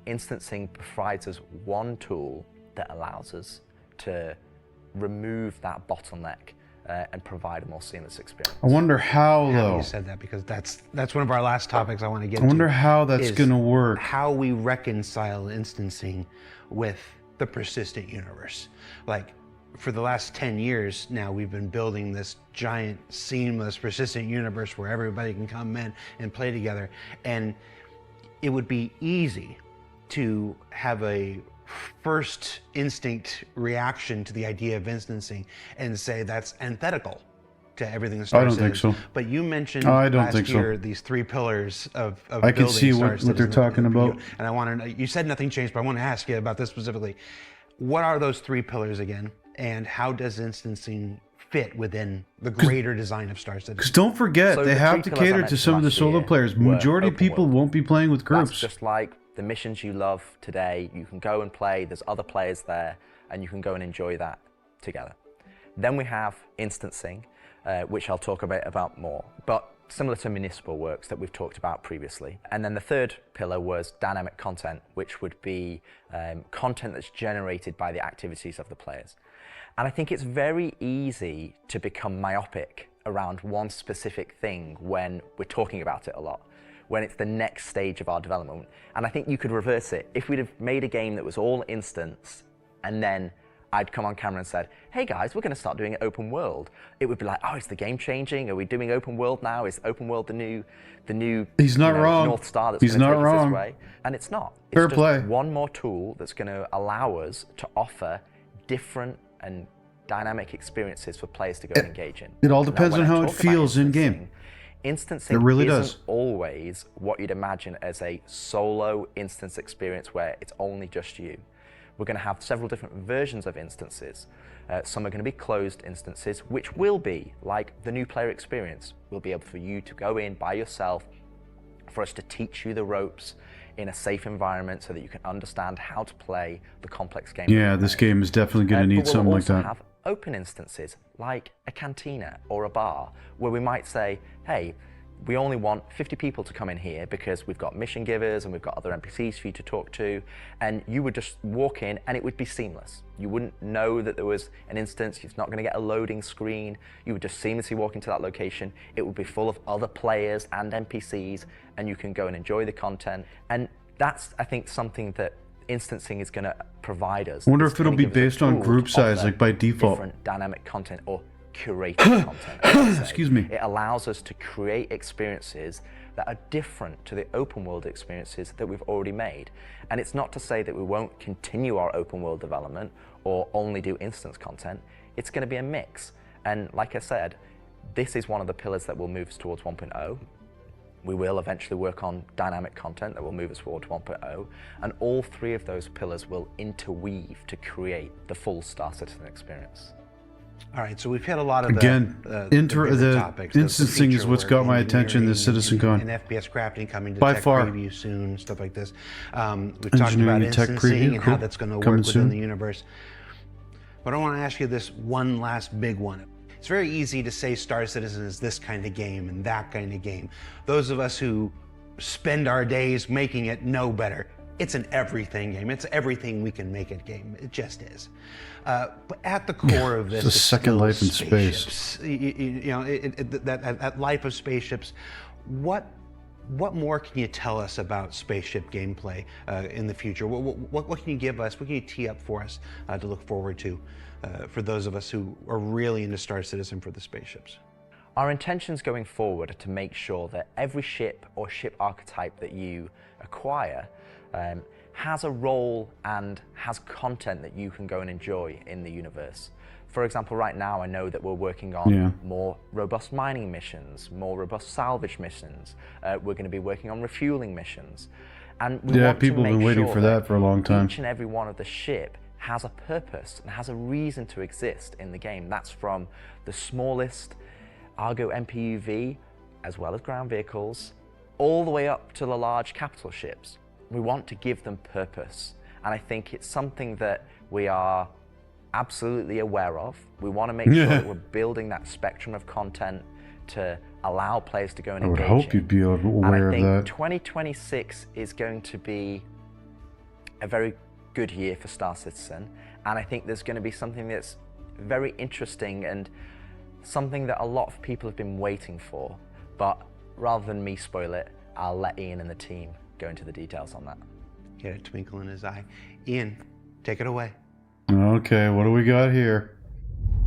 provides us one tool that allows us to remove that bottleneck and provide a more seamless experience.
I wonder how, though.
You said that, because that's one of our last topics I want to get to.
I wonder how that's
is
going to work.
How we reconcile instancing with the persistent universe. Like, for the last 10 years now, we've been building this giant, seamless, persistent universe where everybody can come in and play together. And it would be easy to have a first instinct reaction to the idea of instancing and say that's antithetical to everything that Star
I don't
Citizen.
think so.
But you mentioned
I don't
last
think so.
year these three pillars of
I can
building
see
Star
what they're
Citizen.
talking about.
And I want to know, you said nothing changed, but I want to ask you about this specifically. What are those three pillars again? And how does instancing fit within the greater design of Star Citizen?
Because don't forget,
So
they
the
have
three
to
pillars I
cater to
mentioned
some of the
last
solo
year
players.
were
Majority of
open
people
world.
won't be playing with groups.
That's just like the missions you love today. You can go and play, there's other players there, and you can go and enjoy that together. Then we have instancing, which I'll talk a bit about more, but similar to municipal works that we've talked about previously. And then the third pillar was dynamic content, which would be content that's generated by the activities of the players. And I think it's very easy to become myopic around one specific thing when we're talking about it a lot, when it's the next stage of our development. And I think you could reverse it. If we'd have made a game that was all instance, and then I'd come on camera and said, hey guys, we're going to start doing it open world, it would be like, oh, is the game changing? Are we doing open world now? Is open world the new
He's not wrong.
North Star that's
He's
going to
not
take us
wrong.
this way? And it's not.
Fair
It's just
play.
one more tool that's going to allow us to offer different and dynamic experiences for players to go and engage in.
It all
Now,
depends
when
on
I
how it
talk about
feels in game.
Instancing
It really
isn't
does.
always what you'd imagine as a solo instance experience where it's only just you. We're going to have several different versions of instances. Some are going to be closed instances, which will be like the new player experience. We'll be able for you to go in by yourself, for us to teach you the ropes in a safe environment so that you can understand how to play the complex game.
Yeah, this game is definitely going to need
But we'll
something like
also
that.
have open instances like a cantina or a bar where we might say, hey, we only want 50 people to come in here because we've got mission givers and we've got other NPCs for you to talk to, and you would just walk in and it would be seamless. You wouldn't know that there was an instance, you're not going to get a loading screen, you would just seamlessly walk into that location, it would be full of other players and NPCs, and you can go and enjoy the content. And that's, I think, something that instancing is going to provide us.
I wonder
It's
if it'll
gonna
be
give us a
based on
tool
group
to
size,
offer
like by default.
different dynamic content or curated content. I would say.
Excuse me.
It allows us to create experiences that are different to the open world experiences that we've already made. And it's not to say that we won't continue our open world development or only do instance content. It's going to be a mix. And like I said, this is one of the pillars that will move us towards 1.0. We will eventually work on dynamic content that will move us towards 1.0, and all three of those pillars will interweave to create the full Star Citizen experience.
All right, so we've hit a lot of
Again,
the
the
topics.
instancing is what's got my attention this CitizenCon.
And FPS crafting coming to
By
tech
far.
preview soon, stuff like this. We've talked about
Engineering tech
instancing
preview,
and
cool.
how that's going to work
Coming
within
soon.
the universe. But I want to ask you this one last big one. It's very easy to say Star Citizen is this kind of game and that kind of game. Those of us who spend our days making it know better. It's an everything game. It's everything we can make it game. It just is. But at the core of this,
It's a second
still
life in space.
spaceships. You know, that life of spaceships. What more can you tell us about spaceship gameplay in the future? What can you give us? What can you tee up for us to look forward to for those of us who are really into Star Citizen for the spaceships?
Our intentions going forward are to make sure that every ship or ship archetype that you acquire has a role and has content that you can go and enjoy in the universe. For example, right now I know that we're working on more robust mining missions, more robust salvage missions. We're going to be working on refueling missions. And we want
people
to
have
make
been waiting
sure
for that for a long time.
Each and every one of the ship has a purpose and has a reason to exist in the game. That's from the smallest Argo MPUV, as well as ground vehicles, all the way up to the large capital ships. We want to give them purpose, and I think it's something that we are absolutely aware of. We want to make sure that we're building that spectrum of content to allow players to go and
I would
engage
hope you'd be aware of
and I think
that.
2026 is going to be a very good year for Star Citizen, and I think there's going to be something that's very interesting and something that a lot of people have been waiting for. But rather than me spoil it, I'll let Ian and the team go into the details on that.
Get a twinkle in his eye. Ian, take it away.
Okay, what do we got here?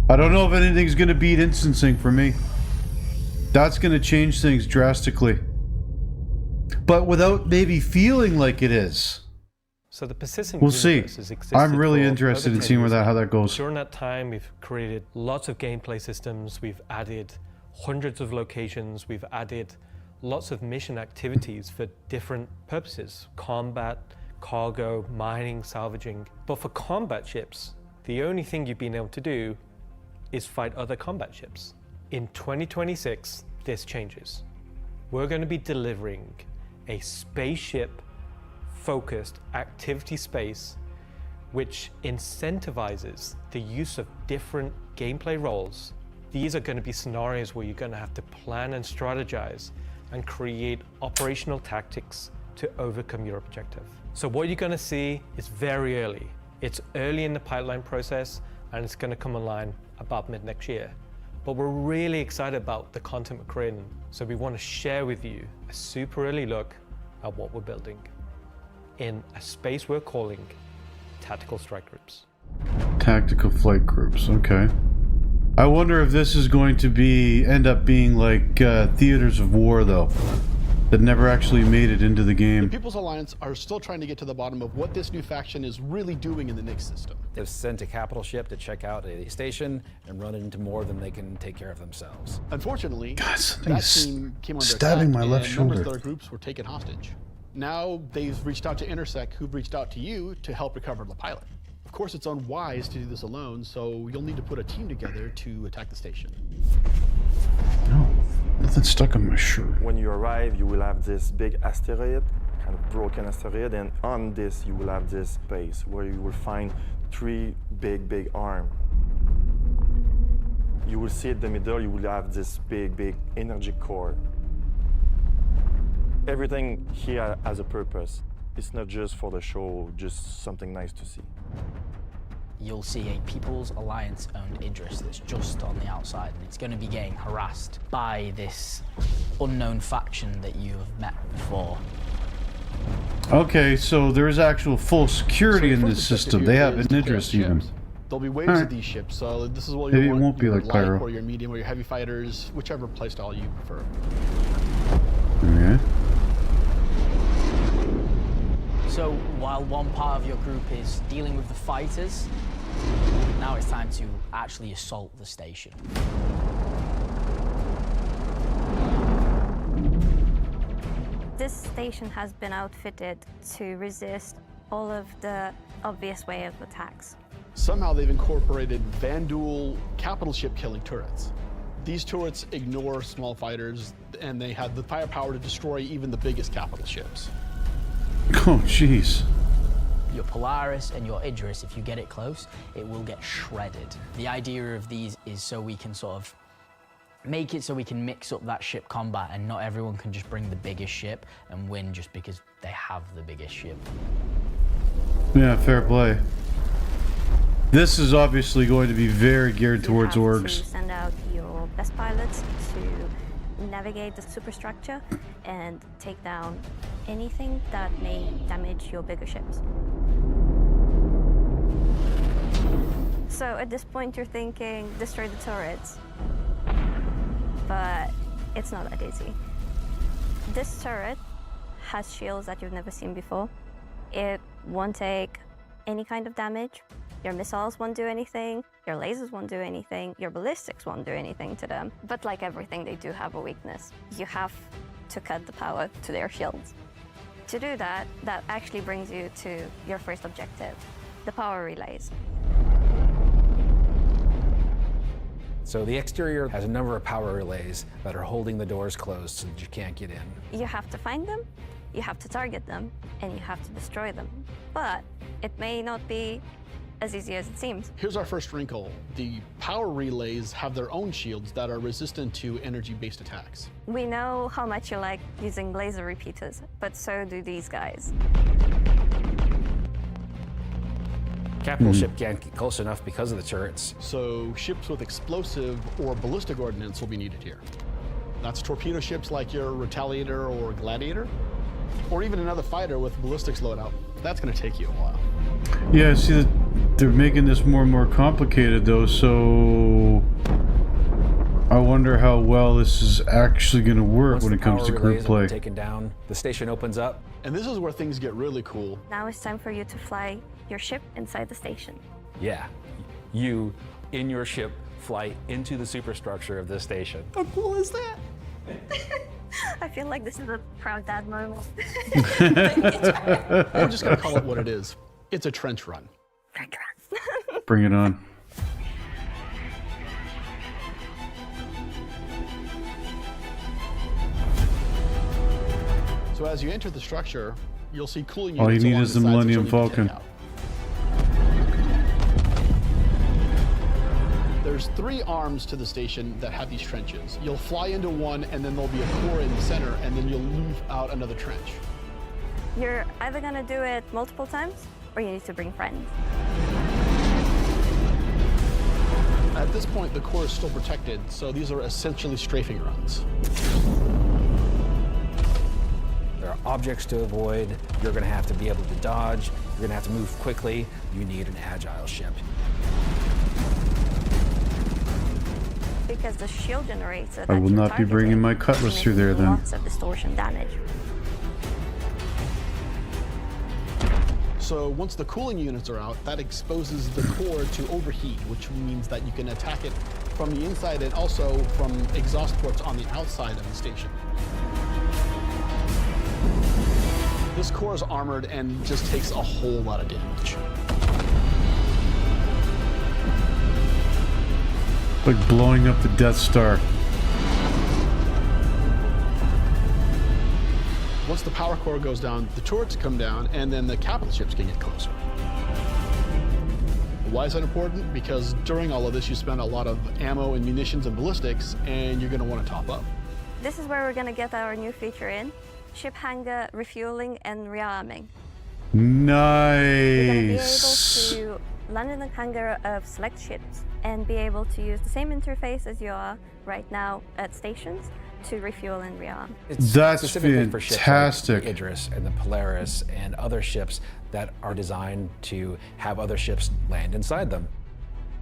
I don't know if anything's going to beat instancing for me. That's going to change things drastically. But without maybe feeling like it is.
So the persistent
We'll see.
universe has existed
I'm really
for
interested
over
in
10
seeing
years
how
now.
that goes.
During that time, we've created lots of gameplay systems. We've added hundreds of locations. We've added lots of mission activities for different purposes: combat, cargo, mining, salvaging. But for combat ships, the only thing you've been able to do is fight other combat ships. In 2026, this changes. We're going to be delivering a spaceship focused activity space which incentivizes the use of different gameplay roles. These are going to be scenarios where you're going to have to plan and strategize and create operational tactics to overcome your objective. So what you're going to see is very early. It's early in the pipeline process, and it's going to come online about mid next year. But we're really excited about the content we're creating, so we want to share with you a super early look at what we're building in a space we're calling Tactical Strike Groups.
Tactical flight groups, okay. I wonder if this is going to end up being like theaters of war, though, that never actually made it into the game.
The People's Alliance are still trying to get to the bottom of what this new faction is really doing in the Nix system.
They've sent a capital ship to check out a station and run it into more than they can take care of themselves.
Unfortunately,
God,
that
something's
team came under
stabbing
attack
my left
and members
shoulder.
of their groups were taken hostage. Now they've reached out to Intersec, who've reached out to you to help recover the pilot. Of course, it's unwise to do this alone, so you'll need to put a team together to attack the station.
No, nothing stuck on my shirt.
When you arrive, you will have this big asteroid, kind of broken asteroid, and on this you will have this base where you will find three big arms. You will see in the middle, you will have this big energy core. Everything here has a purpose. It's not just for the show, just something nice to see.
You'll see a People's Alliance-owned Idris that's just on the outside, and it's going to be getting harassed by this unknown faction that you have met before.
Okay, so there's actual full security in
first
this
objective
system.
here
They have
is
an
to clear
interest
up
even.
ships. There'll be waves
Alright.
of these ships, so this is what
Maybe
you
it
want
won't be
your
like
light
Pyro.
or your medium or your heavy fighters, whichever playstyle you prefer.
Okay.
So while one part of your group is dealing with the fighters, now it's time to actually assault the station.
This station has been outfitted to resist all of the obvious way of attacks.
Somehow they've incorporated Vanduul capital ship killing turrets. These turrets ignore small fighters, and they have the firepower to destroy even the biggest capital ships.
Oh, jeez.
Your Polaris and your Idris, if you get it close, it will get shredded. The idea of these is so we can sort of make it so we can mix up that ship combat, and not everyone can just bring the biggest ship and win just because they have the biggest ship.
Yeah, fair play. This is obviously going to be very geared towards
You have
orgs.
to send out your best pilots to navigate the superstructure and take down anything that may damage your bigger ships. So at this point you're thinking, destroy the turrets. But it's not that easy. This turret has shields that you've never seen before. It won't take any kind of damage. Your missiles won't do anything, your lasers won't do anything, your ballistics won't do anything to them. But like everything, they do have a weakness. You have to cut the power to their shields. To do that, that actually brings you to your first objective, the power relays.
So the exterior has a number of power relays that are holding the doors closed so that you can't get in.
You have to find them, you have to target them, and you have to destroy them. But it may not be as easy as it seems.
Here's our first wrinkle. The power relays have their own shields that are resistant to energy-based attacks.
We know how much you like using laser repeaters, but so do these guys.
Capital ship can't get close enough because of the turrets.
So ships with explosive or ballistic ordnance will be needed here. That's torpedo ships like your Retaliator or Gladiator, or even another fighter with ballistics loadout. That's going to take you a while.
Yeah, I see that they're making this more and more complicated though, so I wonder how well this is actually going to work when it comes to group play.
Taken down, the station opens up.
And this is where things get really cool.
Now it's time for you to fly your ship inside the station.
Yeah, you, in your ship, fly into the superstructure of this station.
How cool is that? I feel like this is a proud dad moment.
We're just going to call it what it is. It's a trench run.
Trench run.
Bring it on.
So as you enter the structure, you'll see cooling
All you
units
need
along
is the
sides that
Millennium
you'll need to
Falcon.
take out. There's 3 arms to the station that have these trenches. You'll fly into one, and then there'll be a core in the center, and then you'll move out another trench.
You're either gonna do it multiple times, or you need to bring friends.
At this point, the core is still protected, so these are essentially strafing runs.
There are objects to avoid. You're going to have to be able to dodge. You're going to have to move quickly. You need an agile ship.
Because the shield generator
I
that
will
you're
not be bringing
targeting
my cutlass
is
through there
making
then.
lots of distortion damage.
So once the cooling units are out, that exposes the core to overheat, which means that you can attack it from the inside and also from exhaust ports on the outside of the station. This core is armored and just takes a whole lot of damage.
Like blowing up the Death Star.
Once the power core goes down, the turrets come down, and then the capital ships can get closer. Why is that important? Because during all of this, you spend a lot of ammo and munitions and ballistics, and you're going to want to top up.
This is where we're gonna get our new feature in. Ship hangar refueling and rearming. You're gonna be able
Nice.
to land in the hangar of select ships and be able to use the same interface as you are right now at stations to refuel and rearm.
It's
That's
specifically for ships
fantastic.
like the Idris and the Polaris and other ships that are designed to have other ships land inside them.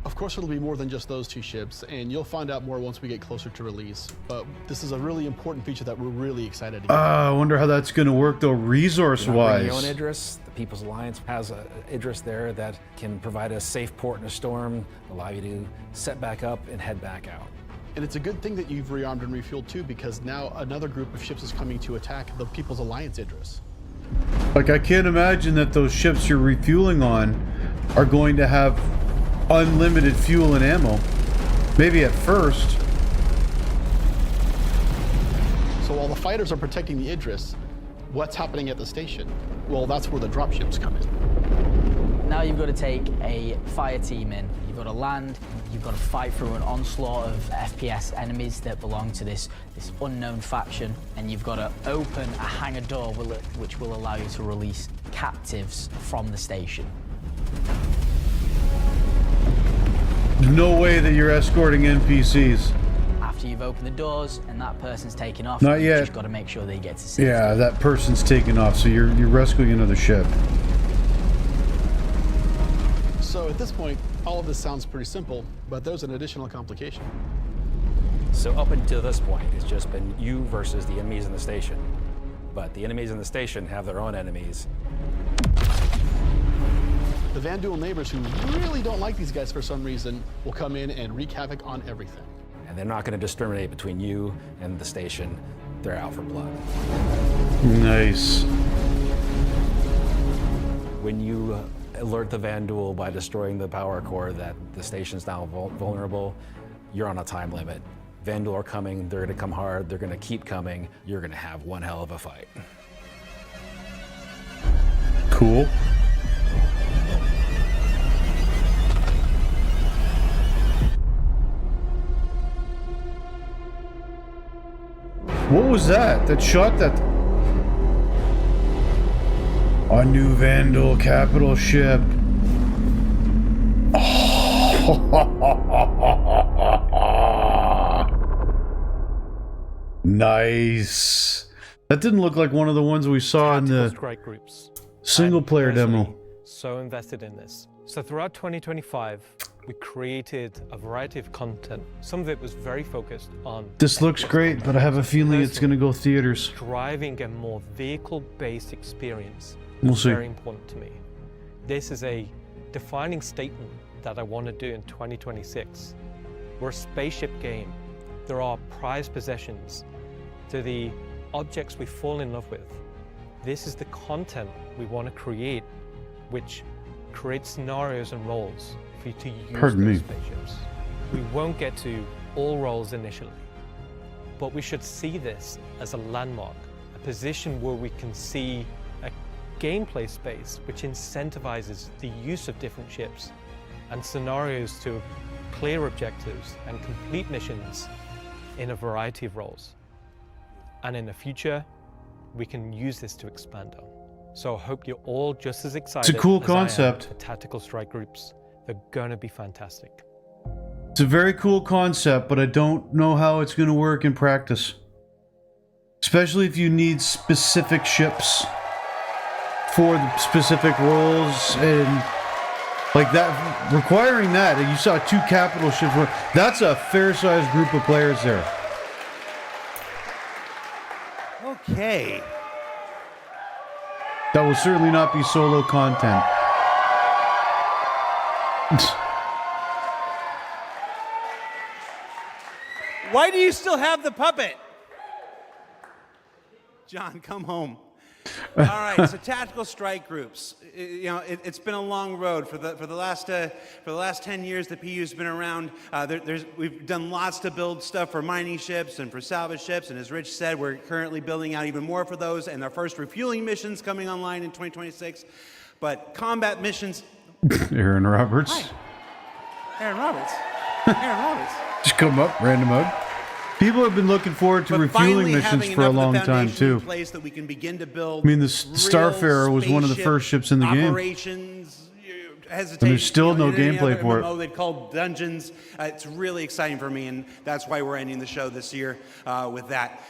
Of course, it'll be more than just those 2 ships, and you'll find out more once we get closer to release. But this is a really important feature that we're really excited to get.
I wonder how that's going to work, though, resource-wise.
Your own Idris, the People's Alliance has a Idris there that can provide a safe port in a storm, allow you to set back up and head back out.
And it's a good thing that you've rearmed and refueled too, because now another group of ships is coming to attack the People's Alliance Idris.
Like, I can't imagine that those ships you're refueling on are going to have unlimited fuel and ammo. Maybe at first.
So while the fighters are protecting the Idris, what's happening at the station? Well, that's where the dropships come in.
Now you've got to take a fire team in. You've got to land, you've got to fight through an onslaught of FPS enemies that belong to this unknown faction, and you've got to open a hangar door which will allow you to release captives from the station.
No way that you're escorting NPCs.
After you've opened the doors and that person's taken off,
Not
you've
yet.
just got to make sure they get to safety.
Yeah, that person's taken off, so you're rescuing another ship.
So at this point, all of this sounds pretty simple, but there's an additional complication.
So up until this point, it's just been you versus the enemies in the station. But the enemies in the station have their own enemies.
The Van Duel neighbors who really don't like these guys for some reason will come in and wreak havoc on everything.
And they're not going to discriminate between you and the station. They're out for blood.
Nice.
When you alert the Van Duel by destroying the power core that the station's now vulnerable, you're on a time limit. Van Duel are coming, they're going to come hard, they're going to keep coming. You're going to have one hell of a fight.
Cool. What was that? That shot that... A new Vandal capital ship. Nice. That didn't look like one of the ones we saw in the
strike groups.
single-player demo.
So invested in this. So throughout 2025, we created a variety of content. Some of it was very focused on...
This looks great, but I have a feeling it's going to go theaters.
Driving a more vehicle-based experience.
We'll
is
see.
Very important to me. This is a defining statement that I want to do in 2026. We're a spaceship game. There are prized possessions. To the objects we fall in love with. This is the content we want to create, which creates scenarios and roles for you to use those spaceships. We won't get to all roles initially, but we should see this as a landmark, a position where we can see a gameplay space which incentivizes the use of different ships and scenarios to clear objectives and complete missions in a variety of roles. And in the future, we can use this to expand on. So I hope you're all just as excited.
It's a cool
as I am
concept.
for tactical strike groups. They're gonna be fantastic.
It's a very cool concept, but I don't know how it's going to work in practice. Especially if you need specific ships for the specific roles and like that. Requiring that, and you saw 2 capital ships. That's a fair-sized group of players there.
Okay.
That will certainly not be solo content.
Why do you still have the puppet? John, come home. All right, so tactical strike groups. You know, it's been a long road for the last 10 years that PU's been around. We've done lots to build stuff for mining ships and for salvage ships, and as Rich said, we're currently building out even more for those, and our first refueling missions coming online in 2026. But combat missions.
Aaron Roberts.
Hi. Aaron Roberts. Aaron Roberts.
Just come up, random mode. People have been looking forward to refueling missions for a long time too.
Place that we can begin to build.
I mean, the Starfarer was one of the first ships in the game.
Operations,
And there's still no gameplay for it.
They called dungeons. It's really exciting for me, and that's why we're ending the show this year with that.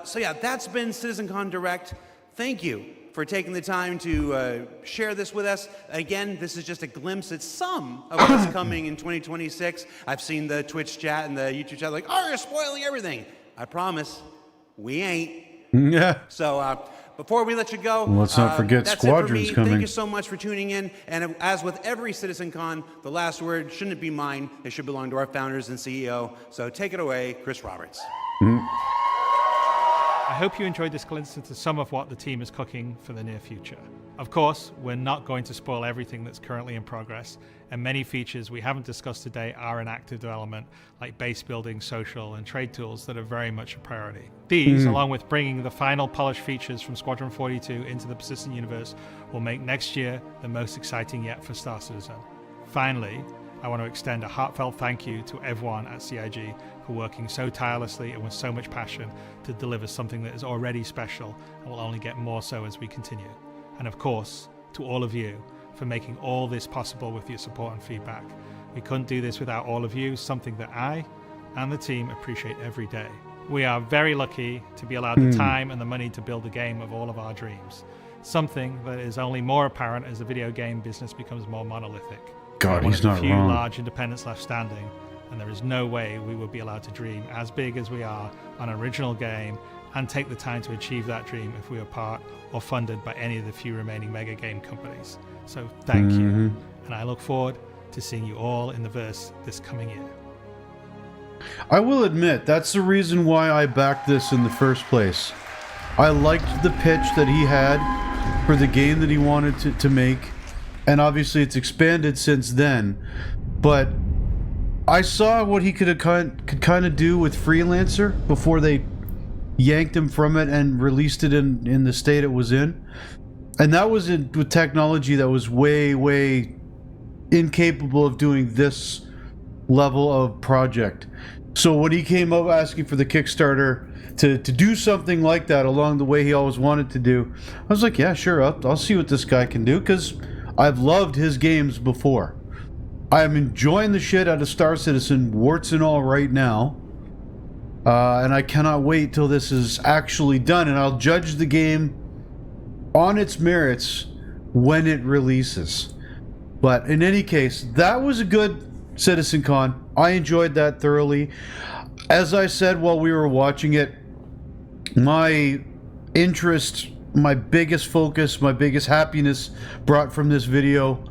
So yeah, that's been CitizenCon Direct. Thank you for taking the time to share this with us. Again, this is just a glimpse at some of what's coming in 2026. I've seen the Twitch chat and the YouTube chat like, oh, you're spoiling everything. I promise, we ain't.
Yeah.
So before we let you go,
Let's not forget
that's
Squadron's
it for me.
coming.
Thank you so much for tuning in. And as with every CitizenCon, the last word shouldn't be mine. It should belong to our founders and CEO. So take it away, Chris Roberts.
I hope you enjoyed this glimpse into some of what the team is cooking for the near future. Of course, we're not going to spoil everything that's currently in progress, and many features we haven't discussed today are in active development, like base building, social, and trade tools that are very much a priority. These, along with bringing the final polished features from Squadron 42 into the persistent universe, will make next year the most exciting yet for Star Citizen. Finally, I want to extend a heartfelt thank you to everyone at CIG for working so tirelessly and with so much passion to deliver something that is already special and will only get more so as we continue. And of course, to all of you for making all this possible with your support and feedback. We couldn't do this without all of you, something that I and the team appreciate every day. We are very lucky to be allowed the time and the money to build a game of all of our dreams, something that is only more apparent as the video game business becomes more monolithic.
God,
We're
he's
one
not
of the few
wrong.
large independents left standing, and there is no way we would be allowed to dream as big as we are on an original game and take the time to achieve that dream if we were part or funded by any of the few remaining mega game companies. So thank you, and I look forward to seeing you all in the verse this coming year.
I will admit, that's the reason why I backed this in the first place. I liked the pitch that he had for the game that he wanted to make, and obviously it's expanded since then, but I saw what he could kind of do with Freelancer before they yanked him from it and released it in the state it was in. And that was with technology that was way incapable of doing this level of project. So when he came up asking for the Kickstarter to do something like that along the way he always wanted to do, I was like, yeah, sure, I'll see what this guy can do, because I've loved his games before. I'm enjoying the shit out of Star Citizen, warts and all, right now. And I cannot wait till this is actually done, and I'll judge the game on its merits when it releases. But in any case, that was a good CitizenCon. I enjoyed that thoroughly. As I said while we were watching it, my interest, my biggest focus, my biggest happiness brought from this video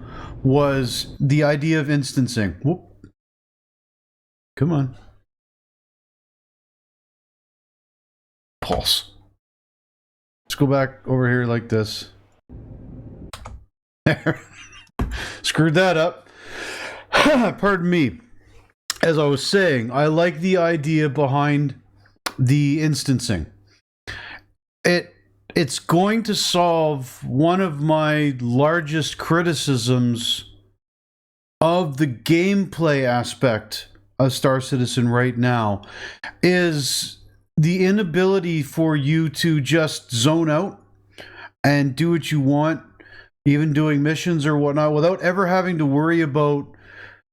was the idea of instancing. Whoop. Come on. Pulse. Let's go back over here like this. There. Screwed that up. Pardon me. As I was saying, I like the idea behind the instancing. It's going to solve one of my largest criticisms of the gameplay aspect of Star Citizen right now, is the inability for you to just zone out and do what you want, even doing missions or whatnot, without ever having to worry about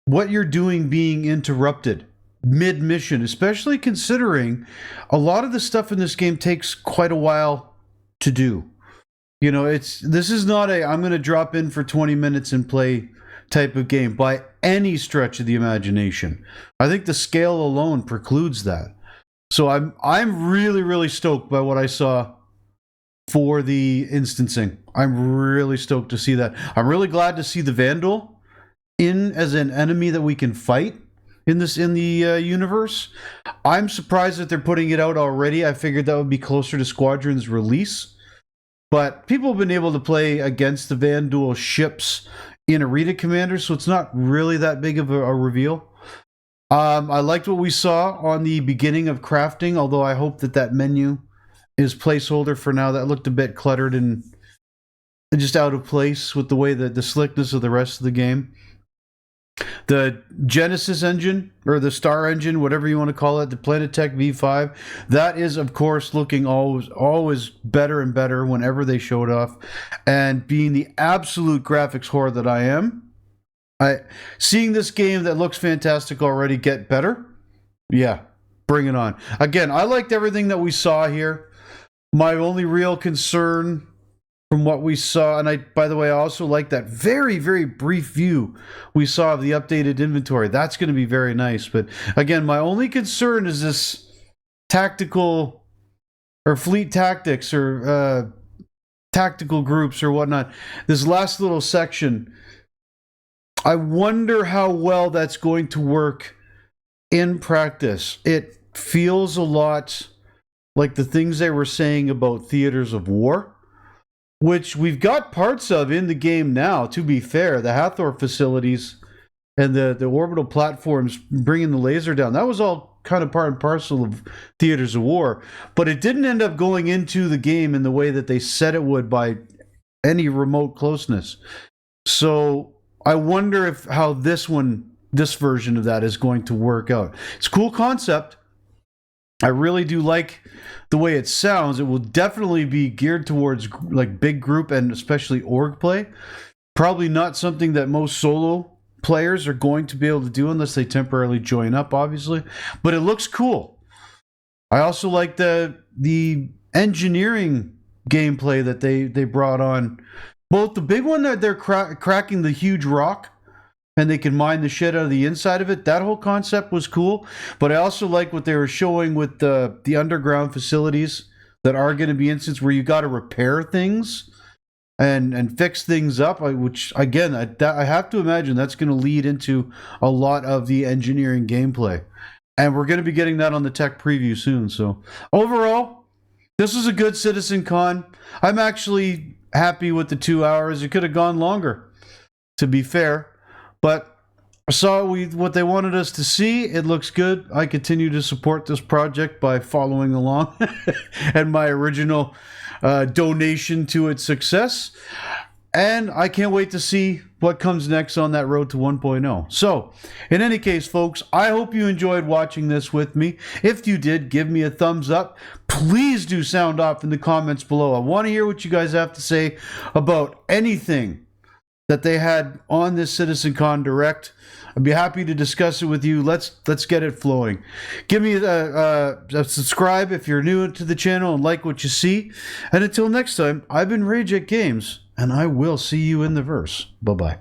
what you're doing being interrupted mid-mission, especially considering a lot of the stuff in this game takes quite a while to do. You know, this is not a I'm going to drop in for 20 minutes and play type of game by any stretch of the imagination. I think the scale alone precludes that. So I'm really stoked by what I saw for the instancing. I'm really stoked to see that. I'm really glad to see the Vandal in as an enemy that we can fight in the universe. I'm surprised that they're putting it out already. I figured that would be closer to Squadron's release. But people have been able to play against the Vandal ships in Arena Commander, so it's not really that big of a reveal. I liked what we saw on the beginning of crafting, although I hope that menu is placeholder for now. That looked a bit cluttered and just out of place with the way that the slickness of the rest of the game. The Genesis engine, or the Star engine, whatever you want to call it, the Planetech V5, that is, of course, looking always better and better whenever they show it off. And being the absolute graphics whore that I am, seeing this game that looks fantastic already get better, yeah, bring it on. Again, I liked everything that we saw here. My only real concern from what we saw. And I, by the way, I also like that very, very brief view we saw of the updated inventory. That's going to be very nice. But again, my only concern is this tactical or fleet tactics or tactical groups or whatnot. This last little section, I wonder how well that's going to work in practice. It feels a lot like the things they were saying about theaters of war, which we've got parts of in the game now, to be fair. The Hathor facilities and the orbital platforms bringing the laser down, that was all kind of part and parcel of theaters of war, but it didn't end up going into the game in the way that they said it would by any remote closeness. So I wonder if how this version of that is going to work out. It's a cool concept. I really do like the way it sounds. It will definitely be geared towards like big group and especially org play. Probably not something that most solo players are going to be able to do unless they temporarily join up, obviously. But it looks cool. I also like the engineering gameplay that they brought on. Both the big one that they're cracking the huge rock and they can mine the shit out of the inside of it. That whole concept was cool. But I also like what they were showing with the underground facilities that are going to be instances where you got to repair things and fix things up, which, again, I have to imagine that's going to lead into a lot of the engineering gameplay. And we're going to be getting that on the tech preview soon. So overall, this was a good CitizenCon. I'm actually happy with the 2 hours. It could have gone longer, to be fair. But I saw what they wanted us to see. It looks good. I continue to support this project by following along and my original donation to its success. And I can't wait to see what comes next on that road to 1.0. So, in any case, folks, I hope you enjoyed watching this with me. If you did, give me a thumbs up. Please do sound off in the comments below. I want to hear what you guys have to say about anything that they had on this CitizenCon Direct. I'd be happy to discuss it with you. Let's get it flowing. Give me a subscribe if you're new to the channel and like what you see. And until next time, I've been Rage at Games, and I will see you in the verse. Bye-bye.